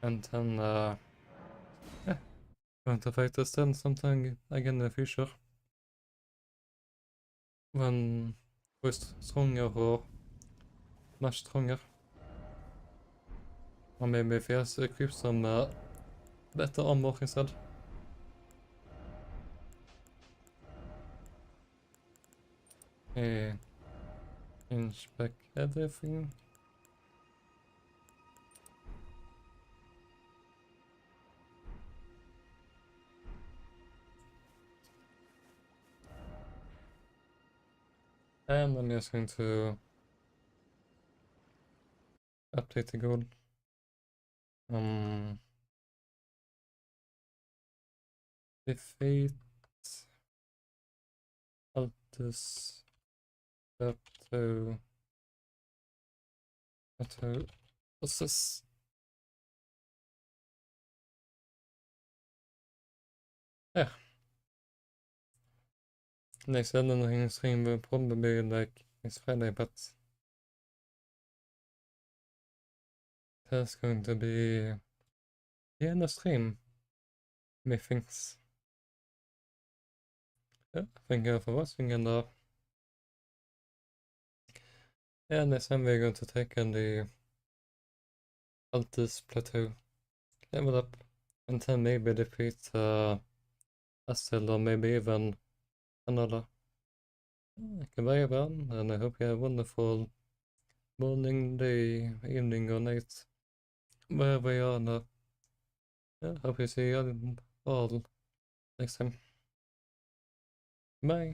and then yeah, going to fight this then sometime again in the future. When we're stronger or much stronger. Or maybe if he has equipped some better armor instead. Inspect everything. And I'm just going to update the goal. Defeat Altus Plateau. What's this? Yeah. Next Elden stream will probably be like next Friday, but that's going to be the end of stream. Methinks. Yeah, thank you for watching, and yeah, next time we're going to take on the Altus Plateau, level up, and then maybe defeat Astel, or maybe even another. Goodbye everyone, and I hope you have a wonderful morning, day, evening, or night, wherever you are now. Yeah, hope you see you all next time. Bye.